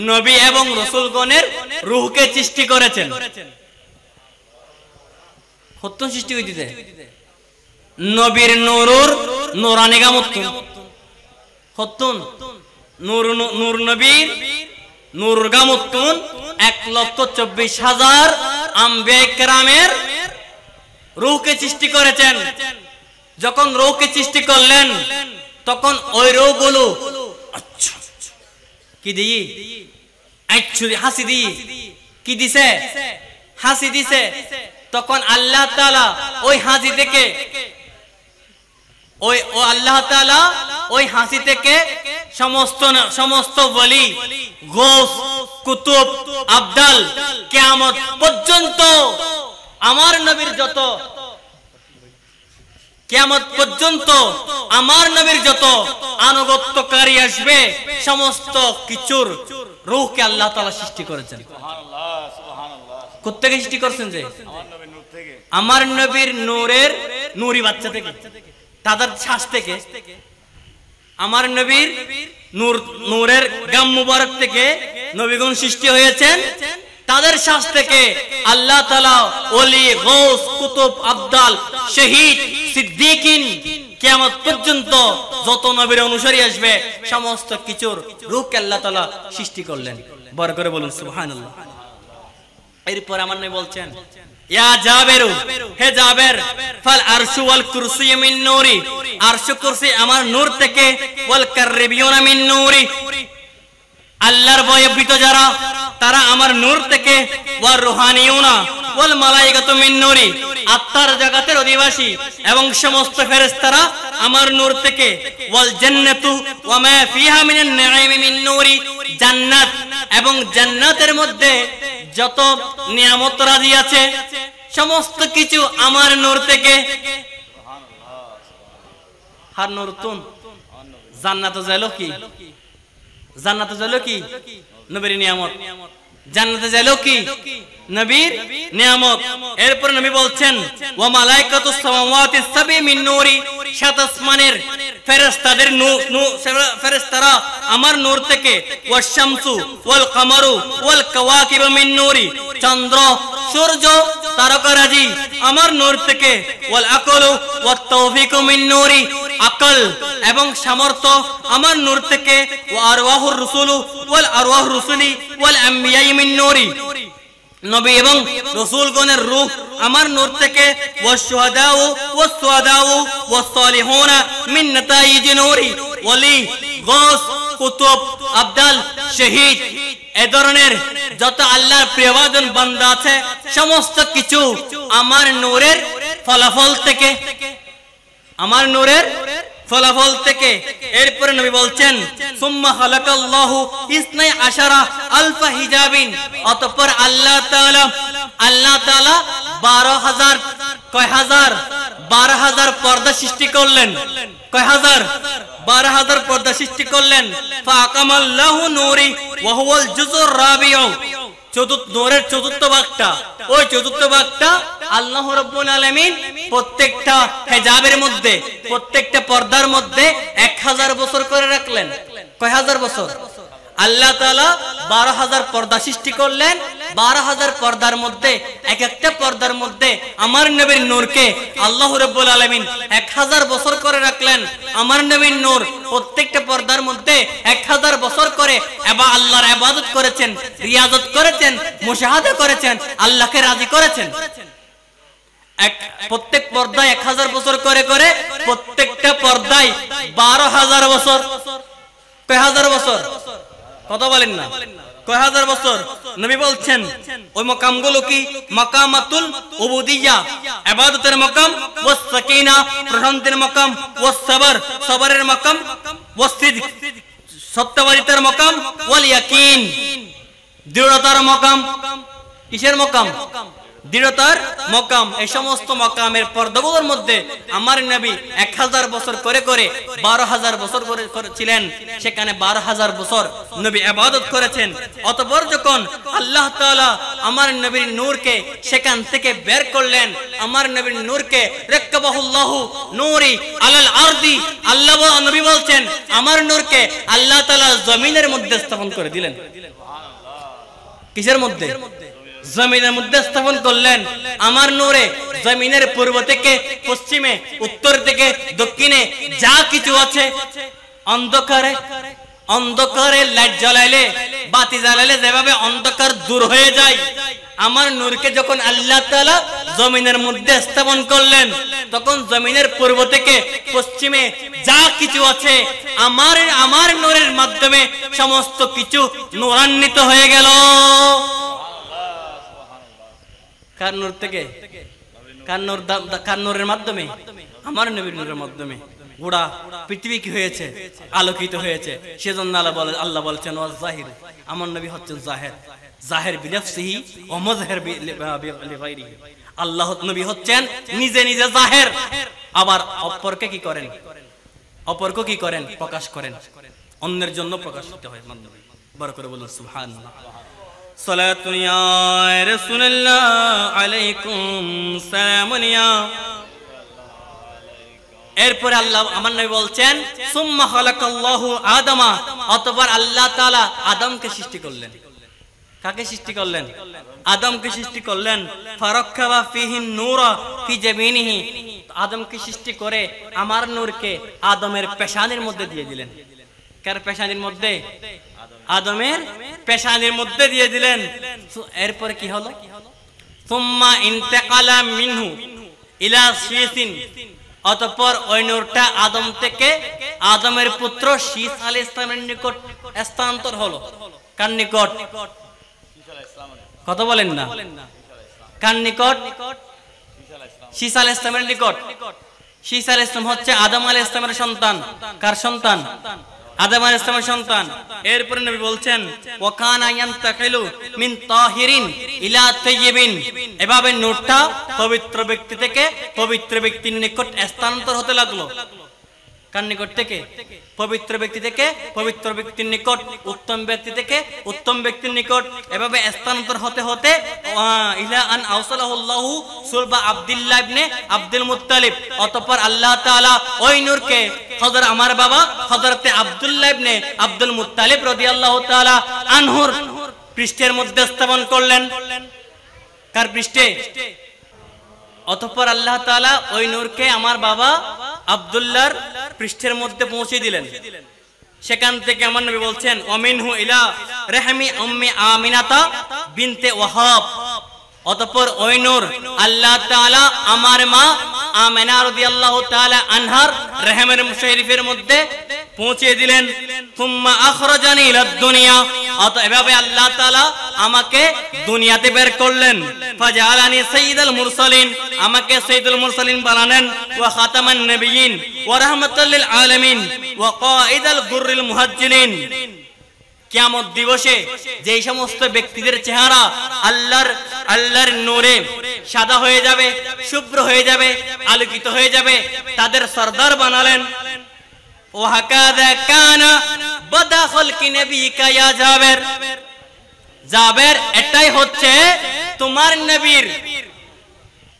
নবী এবং রাসূলগণের রূহকে সৃষ্টি করেছেন। কতক্ষণ সৃষ্টি হইতেছে, নবীর নূরুর নূরানি গামতুন, কতক্ষণ নূর নবীর নূর গামতুন 1,24,000 আম্বিয়া কেরামের রূহকে সৃষ্টি করেছেন। যখন রূহকে সৃষ্টি করলেন, তখন ওই রূহগুলো কি দিয়ে, হাসি দিয়ে, কি দিছে, হাসি দিছে। তখন আল্লাহ তাআলা ওই হাসি থেকে, আল্লাহ তাআলা ওই হাসি থেকে সমস্ত ওলি, গৌস, কুতুব, আবদাল, কিয়ামত পর্যন্ত আমার নবীর যত, কিয়ামত পর্যন্ত আমার নবীর যত আনুগত্যকারী আসবে, সমস্ত কিছুর রূহকে আল্লাহ তাআলা সৃষ্টি করেছেন। সুবহানাল্লাহ, সুবহানাল্লাহ। কোত্থেকে সৃষ্টি করেছেন, যে আমার নবীর নূরের নূরি বাচ্চা থেকে, তাদের শ্বাস থেকে, আমার নবীর নূরের গাম মুবারক থেকে নবীগণ সৃষ্টি হয়েছেন। তাদের শ্বাস থেকে আল্লাহ তাআলা ওলি, গৌস, কুতুব, আবদাল, শহীদ, সিদ্দিকিন, কিয়ামত পর্যন্ত যত নবীর অনুসারী আসবে, সমস্ত কিছুর রূহকে আল্লাহ তাআলা সৃষ্টি করলেন। বড় করে বলুন সুবহানাল্লাহ। এরপর আমার নবী বলছেন, ইয়া জাবেরু, হে জাবের, ফাল আরশু ওয়াল কুরসি মিন নূরি, আরশ কুরসি আমার নূর থেকে, ওয়াল কাররিবিউনা মিন নূরি, আল্লাহর ভয়ে ভীত যারা তারা আমার নূর থেকে, ওয়ার রুহানিউনা ওয়াল মালায়েকাতু মিন নূরি, আত্মার জগতের অধিবাসী এবং সমস্ত ফেরেশতারা আমার নূর থেকে, ওয়াল জান্নাতু ওয়া মা ফিহা মিনান নাঈমি মিন নূরি, জান্নাত এবং জান্নাতের মধ্যে যত নিয়ামত রাজি আছে, সমস্ত কিছু আমার নূর থেকে। হার নূর তুন জান্নাত যাইলো কি, জান্নাত যাইলো কি, নবীর নিয়ামত। জান্নাতে যাইলো কি, নবীর নিয়ামত। এরপর নবী বলছেন, ওয়া মালায়েকাতুস সামাওয়াতিস সাবঈ মিন নূরি, সাত আসমানের ফেরেশতাদের ফেরেশতারা আমার নূর থেকে, ওয়াশ শামসু ওয়াল কামারু ওয়াল কাওয়াকিবু মিন নূরি, চন্দ্র সূর্য তারকারাজি আমার নূর থেকে, ওয়াল আকলু ওয়াত তাওফিকু মিন নূরি, আকল এবং সামর্থ্য আমার নূর থেকে, ওয়া আরওয়াহুর রাসূলু ওয়াল আরওয়াহুর রাসূলি ওয়াল আমবিয়াই মিন নূরি, নবী এবং রাসূলগণের রূহ আমার নূর থেকে, ওয়াশ শুহাদাউ ওয়াস সুহাদাউ ওয়াস সালিহুনা মিন নাতাইজি নূরি, ওয়ালি গাস কুতুব আবদাল শহীদ এই ধরনের যত আল্লাহর প্রিয়ভাজন বান্দা আছে সমস্ত কিছু আমার নূরের ফলাফল থেকে, আমার নূরের ফলাফল থেকে। এরপরে নবী বলছেন সুম্মা খালাকাল্লাহু ইসনাই আশারা আলফা হিজাবিন, অতঃপর আল্লাহ তাআলা 12,000 কয় হাজার 12,000 পর্দা সৃষ্টি করলেন, কয় হাজার 12,000 পর্দা সৃষ্টি করলেন। ফাআকামাল্লাহু নূরি ওয়া হুয়াল জুজুর রাবিউ, নূরের চতুর্থ ভাগটা, ওই চতুর্থ ভাগটা আল্লাহ রাব্বুল আলামিন প্রত্যেকটা হিজাবের মধ্যে, প্রত্যেকটা পর্দার মধ্যে 1000 বছর করে রাখলেন। কয় হাজার বছর? আল্লাহ তাআলা 12,000 পর্দা সৃষ্টি করলেন। 12,000 পর্দার মধ্যে এক একটা পর্দার মধ্যে আমার নবীর নূরকে আল্লাহ রাব্বুল আলামিন 1000 বছর করে রাখলেন। আমার নবীর নূর প্রত্যেকটা পর্দার মধ্যে 1000 বছর করে আল্লাহর ইবাদত করেছেন, রিয়াজত করেছেন, মুশাহাদা করেছেন, আল্লাহকে রাজি করেছেন। প্রত্যেক পর্দায় 1000 বছর করে করে প্রত্যেকটা পর্দায় 12,000 বছর। কয় হাজার বছর? কথা বলেন না, কয় হাজার বছর? নবী বলছেন ওই মাকামগুলো কি? মাকামাতুল উবুদিয়্যা, ইবাদতের মাকাম, ওয়াস সাকিনা, প্রশান্তির মাকাম, ওয়াস সাবর, সবরের মাকাম, ওয়াস সিদক, সত্যবাদিতার মাকাম, ওয়াল ইয়াকিন, দৃঢ়তার মাকাম। কিসের মাকাম? দৃঢ়তার মাকাম। এই সমস্ত মাকামের পর্দাগুলোর মধ্যে আমার নবী 1000 বছর করে করে 12,000 বছর করেছিলেন। সেখানে 12,000 বছর নবী ইবাদত করেছেন। অতঃপর যখন আল্লাহ তাআলা আমার নবীর নূরকে সেখান থেকে বের করলেন, আমার নবীর নূরকে রাক্কাবাহুল্লাহু নূরি আলাল আরদি, আল্লাহ নবী বলছেন আমার নূরকে আল্লাহ তাআলা জমিনের মধ্যে স্থাপন করে দিলেন। কিসের মধ্যে? জমিনের মধ্যে স্থাপন করলেন। আমার নূরে জমিনের পূর্ব থেকে পশ্চিমে, উত্তর থেকে দক্ষিণে যা কিছু আছে, অন্ধকারে লাইট জ্বালাইলে, বাতি জ্বালাইলে যেভাবে অন্ধকার দূর হয়ে যায়, আমার নূরকে যখন আল্লাহ তাআলা জমিনের মধ্যে স্থাপন করলেন, তখন জমিনের পূর্ব থেকে পশ্চিমে যা কিছু আছে আমার নূরের মাধ্যমে সমস্ত কিছু নূরান্বিত হয়ে গেল। কার নূর থেকে? কার নূরের মাধ্যমে? আমার নবীর নূরের মাধ্যমে গোটা পৃথিবী কি হয়েছে? আলোকিত হয়েছে। সেজন্য আল্লাহ বলছেন ওয়াজ জাহির, আমার নবী হচ্ছেন জাহির, জাহির বিনাফসিহি ওয়া মুযহির লিগায়রিহি। আল্লাহ নবী হচ্ছেন নিজে নিজে জাহির, আবার অপরকে কি করেন? অপরকে কি করেন? প্রকাশ করেন। অন্যের জন্য প্রকাশিত হয় মাধ্যমে। বড় করে বলুন সুবহানাল্লাহ। সালাতুন ইয়া রাসূলুল্লাহ আলাইকুম সালামুন ইয়া। এরপরে আল্লাহ আমার নবী বলছেন সুম্মা খালাকাল্লাহু আদামা, অতঃপর আল্লাহ তাআলা আদমকে সৃষ্টি করলেন। কাকে সৃষ্টি করলেন? আদমকে সৃষ্টি করলেন। ফারাক্কাবা ফিহি নূরা ফি জাবিনিহি, আদমকে সৃষ্টি করে আমার নূরকে আদমের পেশানির মধ্যে দিয়ে দিলেন। কার পেশানির মধ্যে? আদমের পেশানির মধ্যে দিয়ে দিলেন। এরপরে কি হলো? সুম্মা ইন্তাকালা মিনহু ইলা শীসিন, অতঃপর ওই নূরটা আদম থেকে আদমের পুত্র শীস আলাইহিস সালামের নিকট স্থানান্তর হলো। কার নিকট? কথা বলেন না, কার নিকট? শীস আলাইহিস সালামের নিকট। শীস আলাইহিস সালাম হচ্ছে আদম আলাইহিস সালামের সন্তান। কার সন্তান? আদম আলাইহিস সালামের সন্তান। এরপরে নবী বলছেন ওয়া কানা ইয়ান্তাকিলু মিন তাহিরিন ইলা তাইয়িবিন, এভাবে নূরটা পবিত্র ব্যক্তি থেকে পবিত্র ব্যক্তির নিকট স্থানান্তর হতে লাগলো। কার নিকট থেকে? পবিত্র ব্যক্তি থেকে পবিত্র ব্যক্তির নিকট, উত্তম ব্যক্তি থেকে উত্তম ব্যক্তির নিকট, এভাবে স্থানান্তর হতে হতে ইলা আন আওসালাহুল্লাহু সুলবা আব্দুল্লাহ ইবনে আব্দুল মুত্তালিব, অতঃপর আল্লাহ তাআলা ওই নূরকে হযরত আমার বাবা হযরতে আব্দুল্লাহ ইবনে আব্দুল মুত্তালিব রাদিয়াল্লাহু তাআলা আনহুর পৃষ্ঠের মধ্যে স্থাপন করলেন। কার পৃষ্ঠে? অতঃপর আল্লাহ তাআলা ওই নূরকে আমার বাবা আব্দুল্লাহর পৃষ্ঠের মধ্যে পৌঁছে দিলেন। সেখান থেকে আমার নবী বলছেন ওমিনহু ইলা রাহমি উম্মি আমিনাতা বিনতে ওয়াহাব, অতঃপর ওই নূর আল্লাহ তাআলা আমার মা আমিনা রাদিয়াল্লাহু তাআলা আনহার রহমের শরীফের মধ্যে পৌঁছে দিলেন। সুম্মা আখরাজানি ইলা দুনিয়া, এভাবে আল্লাহ তাআলা আমাকে দুনিয়াতে বের করলেন। ফাজালানি সাইয়্যিদুল মুরসালিন, আমাকে সাইয়্যিদুল মুরসালিন বানালেন। ওয়া খাতামান নবিয়্যিন ওয়া রাহমাতাল লিল আলামিন ওয়া কাঈদাল গুররিল মুহাজ্জিলিন। কিয়ামত দিবসে যেই সমস্ত ব্যক্তিদের চেহারা আল্লাহর নূরে সাদা হয়ে যাবে, শুভ্র হয়ে যাবে, আলোকিত হয়ে যাবে, তাদের সরদার বানালেন। ওয়াহাকাযা কানা বাদা খলকি নবিকা ইয়া জাবের, জাবের এটাই হচ্ছে তোমার নবীর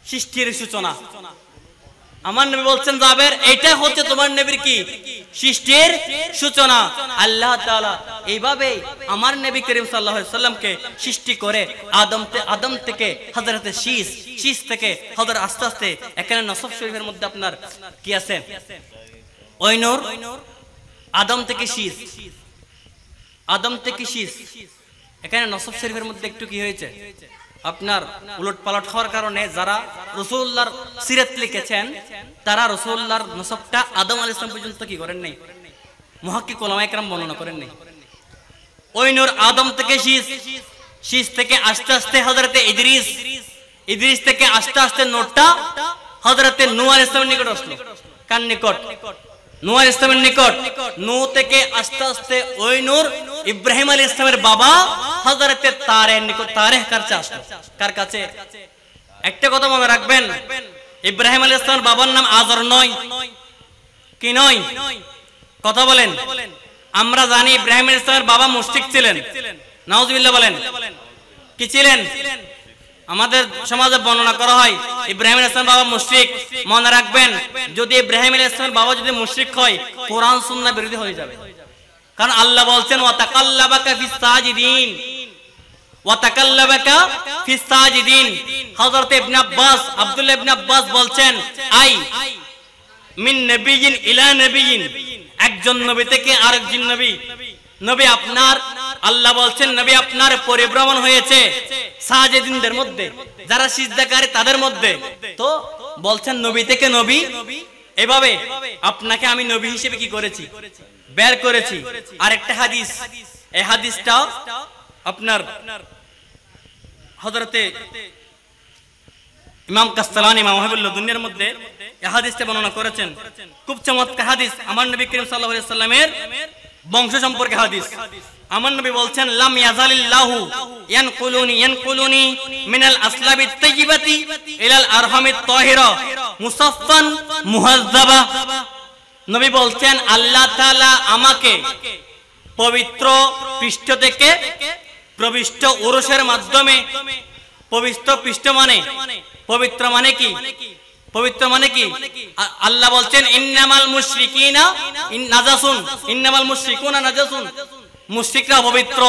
সৃষ্টির সূচনা। আমার নবী বলছেন জাবের এইটা হচ্ছে তোমার নবীর কি? সৃষ্টির সূচনা। আল্লাহ তাআলা এইভাবে আমার নবী করিম সাল্লাল্লাহু আলাইহি সাল্লামকে সৃষ্টি করে আদম থেকে হযরতে শীস থেকে হযরত আস্তে আস্তে এখানে নসব শরীফের মধ্যে আপনার কি আছে? ওই নূর আদম থেকে শীস, এখানে নসব শরীফের মধ্যে একটু কি হয়েছে আপনার উলট পালট হওয়ার কারণে যারা রাসূলুল্লাহর সিরাত লিখেছেন তারা রাসূলুল্লাহর নসবটা আদম আলাইহিস সালাম পর্যন্ত কি করেন নাই, মুহাক্কিক উলামায়ে কেরাম বর্ণনা করেন নাই। ওই নূর আদম থেকে শীস থেকে আস্তে আস্তে হযরতে ইদ্রিস থেকে আস্তে আস্তে নূরটা হযরতে নূহ আলাইহিস সালামের নিকট আসলো। কার নিকট? নূহ আলাইহিস সালামের নিকট। নূহ থেকে আস্তে আস্তে ওই নূর ইব্রাহিম আলাইহিস সালামের বাবা হযরতে তারের নিকট, তারেহ কাছে আসলো। কার কাছে? একটা কথা মনে রাখবেন, ইব্রাহিম আলাইহিস সালামের বাবার নাম আজর নয়। কি নয়? কথা বলেন। আমরা জানি ইব্রাহিম আলাইহিস সালামের বাবা মুশরিক ছিলেন। নাউজুবিল্লাহ বলেন। কি ছিলেন? আমাদের সমাজে বর্ণনা করা হয় ইব্রাহিম আলাইহিস সালামের বাবা মুশরিক। মনে রাখবেন, যদি ইব্রাহিম আলাইহিস সালামের বাবা যদি মুশরিক হয়, কোরআন সুন্নাহ বিরোধী হয়ে যাবে। কারণ আল্লাহ বলছেন ওয়া তাকাল্লাবাকা ফিস সাজিদিন, ওয়া তাকাল্লাবাকা ফিস সাজিদিন। হযরত ইবনে আব্বাস, আব্দুল্লাহ ইবনে আব্বাস বলছেন আই মিন নবিয়িন ইলা নবিয়িন, একজন নবী থেকে আরেকজন নবী আপনার, আল্লাহ বলছেন নবী আপনার পরিভ্রমণ হয়েছে সাজিদিনদের মধ্যে, যারা সিজদাকারী তাদের মধ্যে। তো বলছেন নবী থেকে নবী, এভাবে আপনাকে আমি নবী হিসেবে কি করেছি? বের করেছি। আরেকটা হাদিস, এই হাদিসটা আপনার হযরতে ইমাম কাসতালানী মাওয়াহিবুল দুনিয়ার মধ্যে এই হাদিসটা বর্ণনা করেছেন। খুব চমৎকার হাদিস, আমার নবী করিম সাল্লাল্লাহু আলাইহি সাল্লামের বংশ সম্পর্কে হাদিস। আমার নবী বলছেন লাম ইয়াজালিল্লাহু ইয়ানকুলুনি মিনাল আসলাবিত তাইয়িবাতি ইলাল আরহামিত তাহিরা মুসাফফান মুহাজ্জাবা। নবী বলছেন আল্লাহ তাআলা আমাকে পবিত্র পৃষ্ঠ থেকে প্রবিষ্ট উরুসের মাধ্যমে, পবিত্র পৃষ্ঠ মানে পবিত্র মানে কি? পবিত্র মানে কি? আল্লাহ বলছেন ইন্নামাল মুশরিকিনা নাজাসুন, ইন্নামাল মুশরিকুনা নাজাসুন, মুশরিকরা পবিত্র।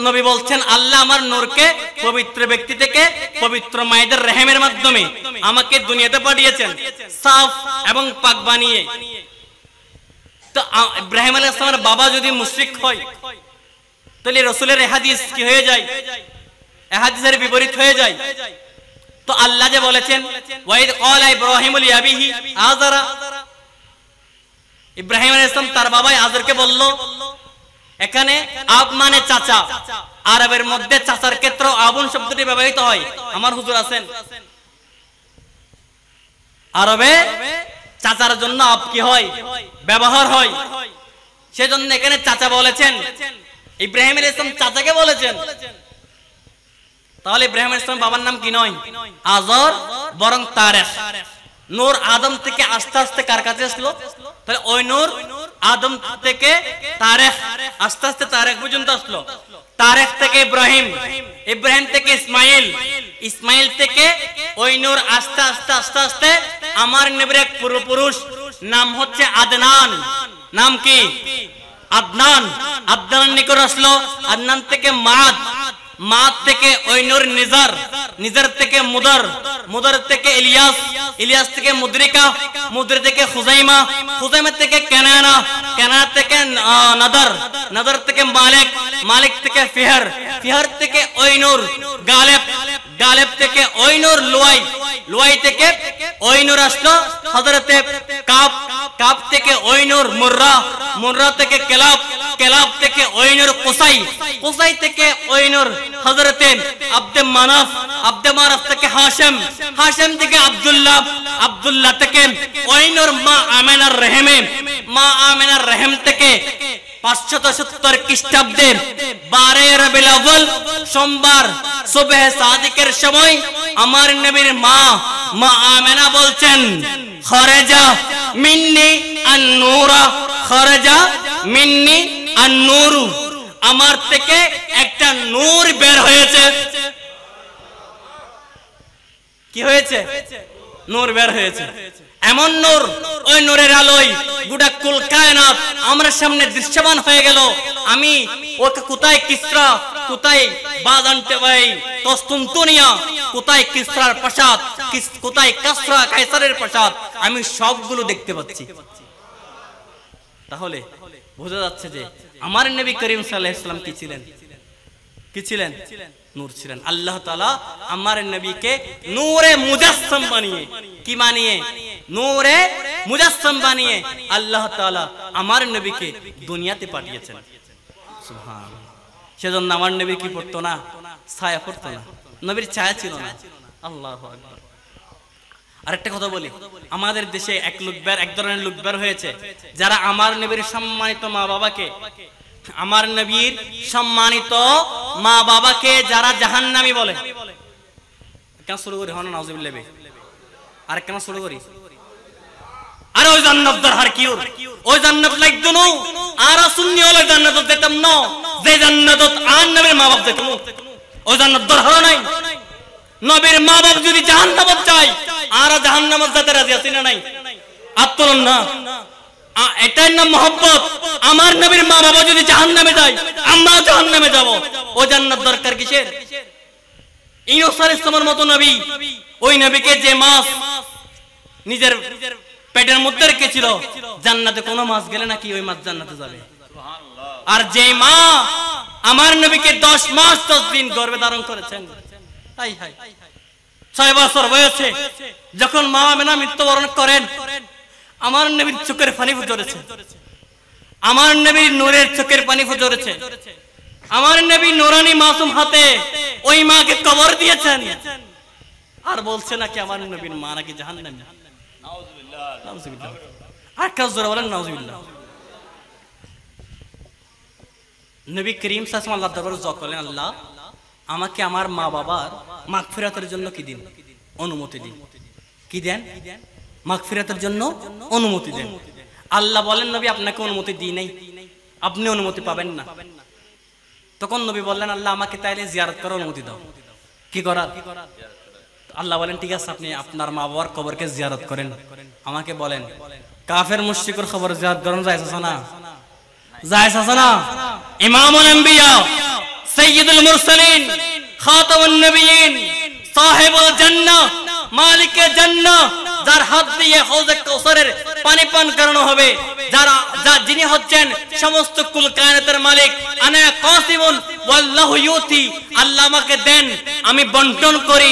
নবী বলছেন আল্লাহ আমার নূরকে পবিত্র ব্যক্তি থেকে পবিত্র মায়েদের রহমের মাধ্যমে আমাকে দুনিয়াতে পাঠিয়েছেন সাফ এবং পাক বানিয়ে। তো ইব্রাহিম আলাইহিস সালামের বাবা যদি মুশরিক হয়, তাহলে রাসূলের এই হাদিস কি হয়ে যায়? এই হাদিসের বিপরীত হয়ে যায়। তো আল্লাহ যে বলেছেন ওয়াইদ ক্বালা ইব্রাহিমু লিআবিহি আযরা, ইব্রাহিম আলাইহিস সালাম তার বাবা আযরকে বলল। এখানে আব মানে চাচা, আরবের মধ্যে চাচার ক্ষেত্রে আবুন শব্দটি ব্যবহৃত হয়। আমার হুজুর আছেন, আরবে চাচার জন্য আব কি হয়? ব্যবহার হয়। সেজন্য এখানে চাচা বলেছেন, ইব্রাহিম আলাইহিস সালাম চাচাকে বলেছেন। তাহলে ইব্রাহিম আলাইহিস সালাম বাবার নাম কি নয় আজর, বরং তারেখ। নূর আদম থেকে আস্তে আস্তে কার কাছে আসলো? তাহলে ওই নূর আদম থেকে তারেখ, আস্তে আস্তে তারেখ পর্যন্ত আসলো। তারেখ থেকে ইব্রাহিম, ইব্রাহিম থেকে ইসমাইল, ইসমাইল থেকে ওই নূর আস্তে আস্তে আস্তে আস্তে আমার নবীর এক পূর্বপুরুষ নাম হচ্ছে আদনান। নাম কি? আদনান। আদনান নিকট আসলো। আদনান থেকে মাদ, মাদ থেকে ওই নূর নিজার, নিজার থেকে মুদার, মুদার থেকে ইলিয়াস, ইলিয়াস থেকে মুদরিকা, মুদরি থেকে খুজাইমা, খুজাইমা থেকে কেনানা, কেনানা থেকে নাদার, নাদার থেকে মালিক, মালিক থেকে ফিহর, ফিহর থেকে ওই নূর গালেব, গালেব থেকে ওই নূর লুয়াই, লুয়াই থেকে ওই নূর আসলো হযরতে কাব, কাব থেকে ওই নূর মুর্রা, মুর্রা থেকে কেলাব, কেলাব থেকে ওই নূর কুসাই, কুসাই থেকে ওই নূর হযরতে আব্দে মানাফ, আব্দে মানাফ থেকে হাশিম, হাশিম থেকে আব্দুল্লাহ, আব্দুল্লাহ থেকে ওই নূর মা আমেনার রহিমে, মা আমেনার রহিম থেকে 570 খ্রিস্টাব্দে 12 রবিউল আউয়াল সোমবার সুবহে সাদিকের সময় আমার নবীর মা, মা আমেনা বলছেন খরাজা মিন্নি আন-নূরা, খরাজা মিন্নি আন-নূরু, আমার থেকে একটা নূর বের হয়েছে। কি হয়েছে? নূর বের হয়েছে। এমন নূর, ওই নূরের আলোয় গোটা কুল কায়নাত আমার সামনে দৃশ্যমান হয়ে গেল। আমি ওকে কোথায় কিসরা, কোথায় বাজানতে ভাই কস্তুনতুনিয়া, কোথায় কিসরার প্রাসাদ, কোথায় কাসরা কায়সারের প্রাসাদ, আমি সবগুলো দেখতে পাচ্ছি। তাহলে বোঝা যাচ্ছে যে আমার নবী করিম সাল্লাল্লাহু আলাইহি ওয়াসাল্লাম কি ছিলেন? কি ছিলেন? নূর ছিলেন। আল্লাহ তাআলা আমার নবীকে নূরে মুজাসসাম বানিয়ে, কি বানিয়ে? নূরে মুজাসসাম বানিয়ে আল্লাহ তাআলা আমার নবীকে দুনিয়াতে পাঠিয়েছেন। সুবহানাল্লাহ। সেজন্য আমার নবী কি পড়তো না? ছায়া পড়তো না, নবীর ছায়া ছিল না। আল্লাহু আকবার। আরেকটা কথা বলি, আমাদের দেশে এক ধরনের লোক বের হয়েছে যারা আমার নবীর সম্মানিত মা বাবাকে, আমার নবীর সম্মানিত মা বাবাকে যারা জাহান্নামী বলে। কেন শুরু করি? হন নাউজুবিল্লাহ। আর কেন শুরু করি? আর ওই জান্নাত দরহার কি? ওই জান্নাত লাগতো না। আর সুন্নি হলে জান্নাত যেতাম না, যে জান্নাত আর নবীর মা বাপ যেতাম, ওই জান্নাত দরহার নাই। নবীর মা বাপ যদি জাহান্নামে যায়, আর জাহান্নামে যেতে রাজি আছি না নাই? আত্মলন না, এটাই না মহব্বত। আমার নবীর মা বাবা যদি জাহান্নামে যায়, আমরাও জাহান্নামে যাব। ও জান্নাত দরকার কিসের? ইউনূস আলাইহিস সালামের মতো নবী, ওই নবীকে যে মাছ নিজের পেটের মধ্যে রেখেছিল, জান্নাতে কোনো মাছ গেলে নাকি ওই মাছ জান্নাতে যাবে? আর যে মা আমার নবীকে 10 মাস 10 দিন গর্ভে ধারণ করেছেন, 6 বছর বয়সে যখন মা আমেনা মৃত্যুবরণ করেন, আমার নবীর চোখের পানি ঝরেছে, আমার নবীর নূরের চোখের পানি ঝরেছে। আমার নবী নূরানী মাসুম হাতে ওই মাকে কবর দিয়েছেন, আর বলছে নাকি আমার নবীর মা নাকি জাহান্নামী। নাউজুবিল্লাহ, নাউজুবিল্লাহ। আর কাজ জোরে বলেন নাউজুবিল্লাহ। নবী করিম সাল্লাল্লাহু আলাইহি ওয়াসাল্লাম আল্লাহর দরবারে দোয়া করলেন, আল্লাহ আমাকে আমার মা বাবার মাগফিরাতের জন্য কি দিন? অনুমতি দিন। কি দেন? মাগফিরাতের জন্য অনুমতি দেন। আল্লাহ বলেন, নবী আপনাকে অনুমতি দিই নাই, আপনি অনুমতি পাবেন না। তখন নবী বললেন, আল্লাহ আমাকে তাইলে জিয়ারত করার অনুমতি দাও। কি করার? আল্লাহ বলেন, ঠিক আছে, আপনি আপনার মা বাবার কবরকে জিয়ারত করেন। আমাকে বলেন, কাফের মুশরিকের কবর জিয়ারত করেন জায়েজ আছে না? জায়েজ আছে না? ইমামুল আম্বিয়া, সাইয়্যিদুল মুরসালিন, খাতামুন নবিয়্যিন, সাহিবুল জান্নাহ, মালিকে জান্নাহ, যার হাত দিয়ে হাউজে কাউসারের পানি পান করানো হবে, যিনি হচ্ছেন সমস্ত কুল কায়নাতের মালিক। আনা কাসিমুন ওয়াল্লাহু ইউতি, আল্লাহ আমাকে দেন, আমি বন্টন করি।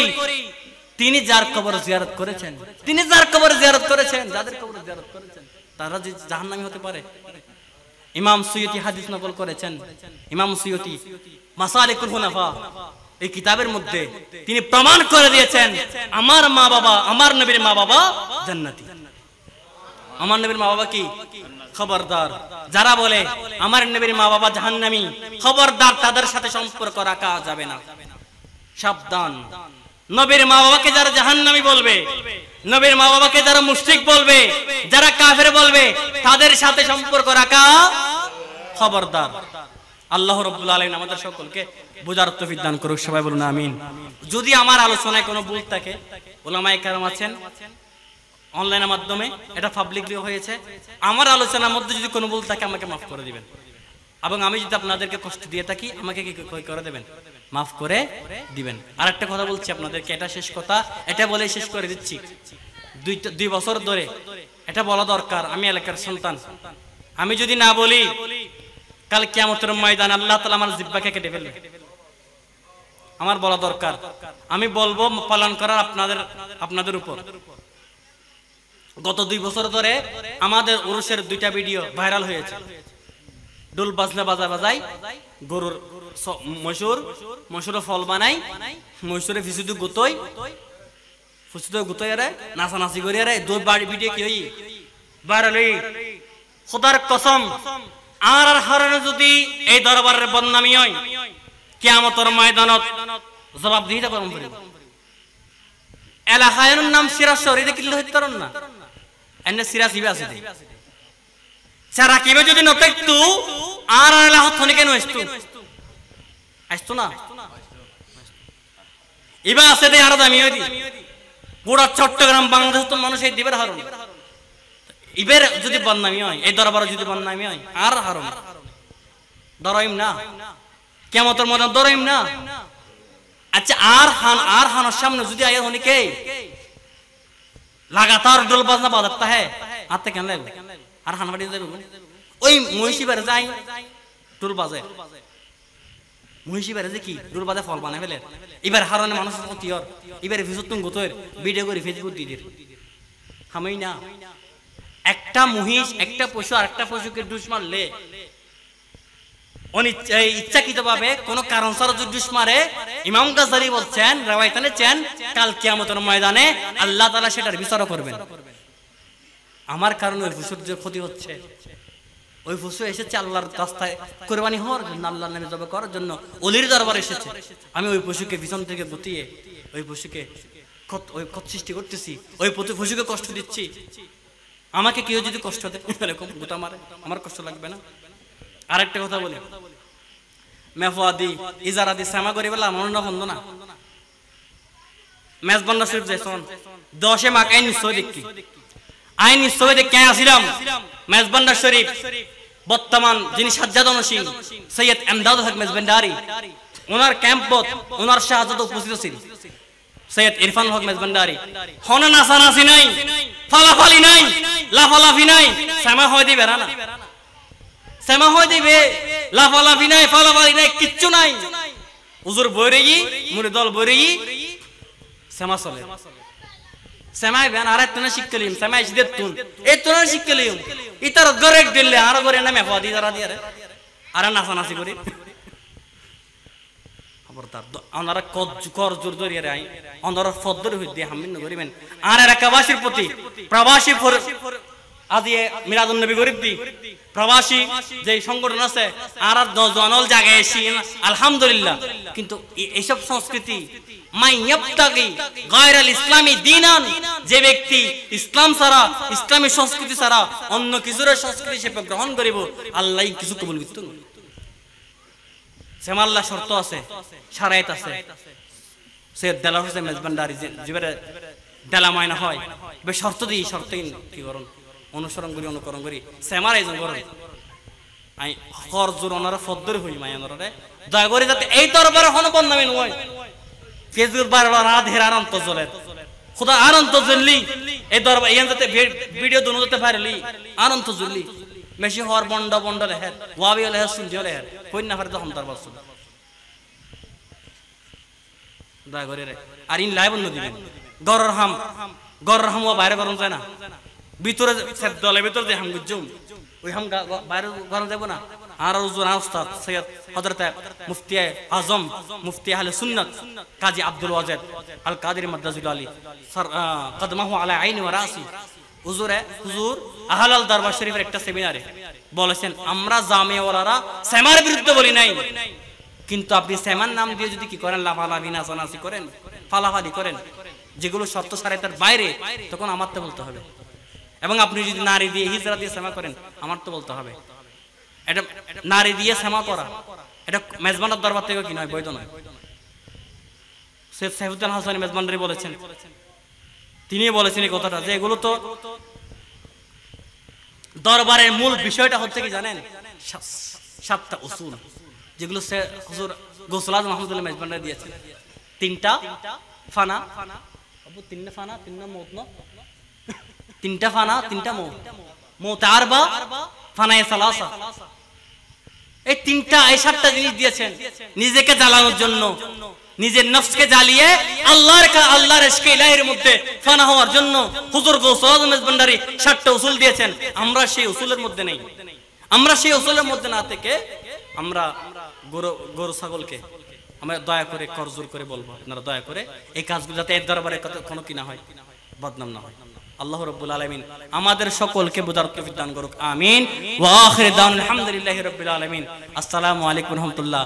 তিনি যার কবর জিয়ারত করেছেন, তিনি যার কবর জিয়ারত করেছেন, যাদের কবর জিয়ারত করেছেন, তারা যে জাহান্নামী হতে পারে? ইমাম সুয়ুতি হাদিস নকল করেছেন। ইমাম সুয়ুতি মাসালিকুল হুনাফা এই কিতাবের মধ্যে তিনি প্রমাণ করে দিয়েছেন, আমার মা বাবা, আমার নবীর মা বাবা জান্নাতি। আমার নবীর মা বাবা কি? খবরদার যারা বলে আমার নবীর মা বাবা জাহান্নামী, খবরদার তাদের সাথে সম্পর্ক রাখা যাবে না। সাবধান, নবীর মা বাবাকে যারা জাহান্নামী বলবে, নবীর মা বাবাকে যারা মুশরিক বলবে, যারা কাফের বলবে, তাদের সাথে সম্পর্ক রাখা খবরদার। আল্লাহ রাব্বুল আলামিন আমাদের সকলকে বুঝার তৌফিক দান করুক, সবাই বলুন আমিন। যদি আমার আলোচনায় কোনো ভুল থাকে, উলামায়ে কেরাম আছেন অনলাইনের মাধ্যমে, এটা পাবলিকলি হয়েছে, আমার আলোচনার মধ্যে যদি কোনো ভুল থাকে আমাকে মাফ করে দিবেন, এবং আমি যদি আপনাদেরকে কষ্ট দিয়ে থাকি আমাকে কি করে দেবেন, মাফ করে দিবেন। আর একটা কথা বলছি আপনাদেরকে, এটা শেষ কথা, এটা বলে শেষ করে দিচ্ছি। 2 বছর ধরে এটা বলা দরকার, আমি এলাকার সন্তান, আমি যদি না বলি কাল কিয়ামতের ময়দানে আল্লাহ তাআলা আমার জিহ্বাকে কেটে ফেলবে। আমার বলা দরকার, আমি বলবো, পালন করার আপনাদের উপর। গত 2 বছর ধরে আমাদের উরুসের 2টা ভিডিও ভাইরাল হয়েছে। ডোল বাজনা বাজাই গরুর মসুর ফল বানাই, মসুরে ফিসুদু গুতোই আরে নাচানাচি করি, আরে 2 ভিডিও কি হই ভাইরাল হই। খোদার কসম, আর হারানো যদি এই দরবারের বদনামি হয়, কিয়ামতের ময়দানত জবাব দিতে পারব। এলাকার নাম সিরাজ শহরে কিল্লো হইতে পারন না, এনে সিরাজ ইবে আছে সারা কিবে যদি নতেকতু আর এলাকা থনি কেন আসতো না, ইবা আছে দে আর দামি হই দি পুরা চট্টগ্রাম বাংলাদেশ তো মানুষ এই দিবের হারুন। ইবের যদি বদনামি হয়, এই দরবারে যদি বদনামি হয়, আর হারুন দরাইম না, কিয়ামতের ময়দান দরাইম না। আচ্ছা, আর হানোর সামনে যদি আয়া হনি কে লাগাতার ডোল বাজনা বাজাতা है আতে কেন লাগবে, আর হান বাড়ি যাবে ওই মহিষী বারে যাই ডোল বাজে, মহিষী বারে যে কি ডোল বাজে ফল বানায় ফেলে। এবার হারনে মানুষ ক্ষতির, এবারে ভিজত তুম গোতর ভিডিও করে ফেসবুক দিয়ে দির হামাই না। একটা মহিষ, একটা পশু আর একটা পশুকে ডুস মারলে ইচ্ছাকৃতভাবে কোন কারণ ছাড়া যদি ডুস মারে, ইমাম গাজ্জালি বলছেন, রাওয়ায়াতে এনেছেন, কাল কিয়ামতের ময়দানে আল্লাহ তাআলা সেটার বিচার করবেন। আমার কারণে ওই পশুর যে ক্ষতি হচ্ছে, ওই পশু এসেছে আল্লাহর রাস্তায় কুরবানি হওয়ার জন্য, আল্লাহর নামে জবাই করার জন্য, ওলির দরবারে এসেছে। আমি ওই পশুকে পিছন থেকে গুটিয়ে ওই পশুকে ক্ষত সৃষ্টি করতেছি, ওই পশুকে কষ্ট দিচ্ছি। আমাকে কেউ যদি কষ্ট দেয় এরকম গোটা মারে, আমার কষ্ট লাগবে না? আরেকটা কথা বলি, মেফাদি ইজারাদি সামা করি বলা মন না বন্ধ না, মেজবান্ডা শরীফ যাইছন 10 মাক আইন নিশ্চয় দেখি, আইন নিশ্চয় দেখে আসিলাম মেজবান্ডা শরীফ। বর্তমান যিনি সাজ্জাদ নসীন সৈয়দ এমদাদ হক মেজবান্ডারি, ওনার ক্যাম্পত ওনার শাহজাদ উপস্থিত ছিল সৈয়দ ইরফান হক মেজবান্ডারি। হন নাচানাচি নাই, ফালাফালি নাই, লাফালাফি নাই, সামা হয় দিবে না, সেমা হয় দিবে, লাফালাফি নাই, ফালাফালি নাই, কিচ্ছু নাই। হুজুর বইরেই মুরিদ দল বইরেই সেমা চলে, সেমাই বেন আর একটা শিখলিম, সেমাই সিদে তুন এই তোর শিখলিম, ইতার গরেক দিলে আর গরে না মেফাদি যারা দিয়ে আর নাচানাচি করি। খবরদার, ওনারা কর জোর ধরিয়ে রাই, ওনারা ফদ্দর হইতে হামিন করিবেন। আর এলাকাবাসীর প্রতি প্রবাসী আজি মিলাদুন নবী গরিব দি প্রবাসী যে সংগঠন আছে আর জনল জায়গায় এসি আলহামদুলিল্লাহ, কিন্তু এইসব সংস্কৃতি মাইয়াবতাগি গায়রাল ইসলামী দীনান, যে ব্যক্তি ইসলাম ছাড়া, ইসলামী সংস্কৃতি ছাড়া অন্য কিছুর সংস্কৃতি সে গ্রহণ করিব, আল্লাহ কিছু কবুল করতে না। সেমাল্লা শর্ত আছে, শারায়েত আছে। সৈয়দ দেলাওয়ার হোসেন মেজবান্ডারি যেবারে দেলা মায়না হয় বে শর্ত দিই, শর্ত কি করুন অনুসরণ করি, অনুকরণ করি, সেমার আয়োজন করুন। আই হর জোর ওনারা ফদ্দর হই মায়ানরে দয়া করে যাতে এই দরবারে হন বদনামি নয়। ফেসবুক বারবার রাত হেরার অন্ত জ্বলে, খোদা আর অন্ত জ্বললি এই দরবার ইয়ান যাতে ভিডিও দুনো যাতে ভাইরালি আর অন্ত জ্বললি মেশি হওয়ার বন্ড বন্ড লেহের ওয়াবি লেহের শুনজি লেহের কই না পারে তখন দরবার শুন দয়া করে রে। আর ইন লাইভ অন্য দিবেন গরর হাম ও বাইরে গরম যায় না, ভিতরে দলে ভিতরে যে হাম গুজুম ওই হাম বাইরে গরম যাব না। আর হুজুর উস্তাদ সৈয়দ হযরত মুফতি আজম মুফতি আহলে সুন্নাত কাজী আব্দুল ওয়াজেদ আল কাদেরী মাদ্দাজুল আলী কদমাহু আলা আইনি ওয়া রাসি হুজুর আহলাল দরবার শরীফের একটা সেমিনারে বলেছেন, আমরা জামিয়া ওয়ালারা সেমার বিরুদ্ধে বলি নাই, কিন্তু আপনি সেমার নাম দিয়ে যদি কি করেন লাফালাফি নাচানাচি করেন ফালাফালি করেন যেগুলো শর্ত শরীয়তের বাইরে, তখন আমার তো বলতে হবে। এবং আপনি যদি নারী দিয়ে হিজরা দিয়ে সেমা করেন, আমার তো বলতে হবে। এটা নারী দিয়ে সেমা করা, এটা মেজবানের দরবার থেকে কি নয়, বৈধ নয়। সৈয়দ সাইফুদ্দিন হাসানী মেজবানদারি বলেছেন, তিনি বলেছেন এই কথাটা, যে এগুলো তো দরবারের মূল বিষয়টা হচ্ছে কি জানেন, 7টা উসুল, যেগুলো হুজুর গৌসুল আজম আহমদুল্লাহ মেজবানদারি দিয়েছেন। 3টা ফানা, 3টা ফানা, 3টা মৌত, 3টা ফানা, 3টা মৌত, মৌত আরবা, ফানায়ে সালাসা। এই 3টা, এই 7টা জিনিস দিয়েছেন নিজেকে জ্বালানোর জন্য, নিজের নফসকে জ্বালিয়ে আল্লাহর ইশকে ইলাহির মধ্যে ফানা হওয়ার জন্য হুজুর গৌসুল আজম মেজবানদারি 7টা উসুল দিয়েছেন। আমরা সেই উসুলের মধ্যে নেই। আমরা সেই উসুলের মধ্যে না থেকে আমরা গরু ছাগলকে আমরা দয়া করে করজোর করে বলবো, আপনারা দয়া করে এই কাজগুলো যাতে এর দরবারে কোনো কি না হয়, বদনাম না হয়। আল্লাহ রাব্বুল আলামিন আমাদের সকলকে বুঝার তৌফিক দান করুক, আমিন। ওয়া আখির দাওয়ানা আলহামদুলিল্লাহি রাব্বিল আলামিন। আসসালামু আলাইকুম ওয়া রাহমাতুল্লাহ।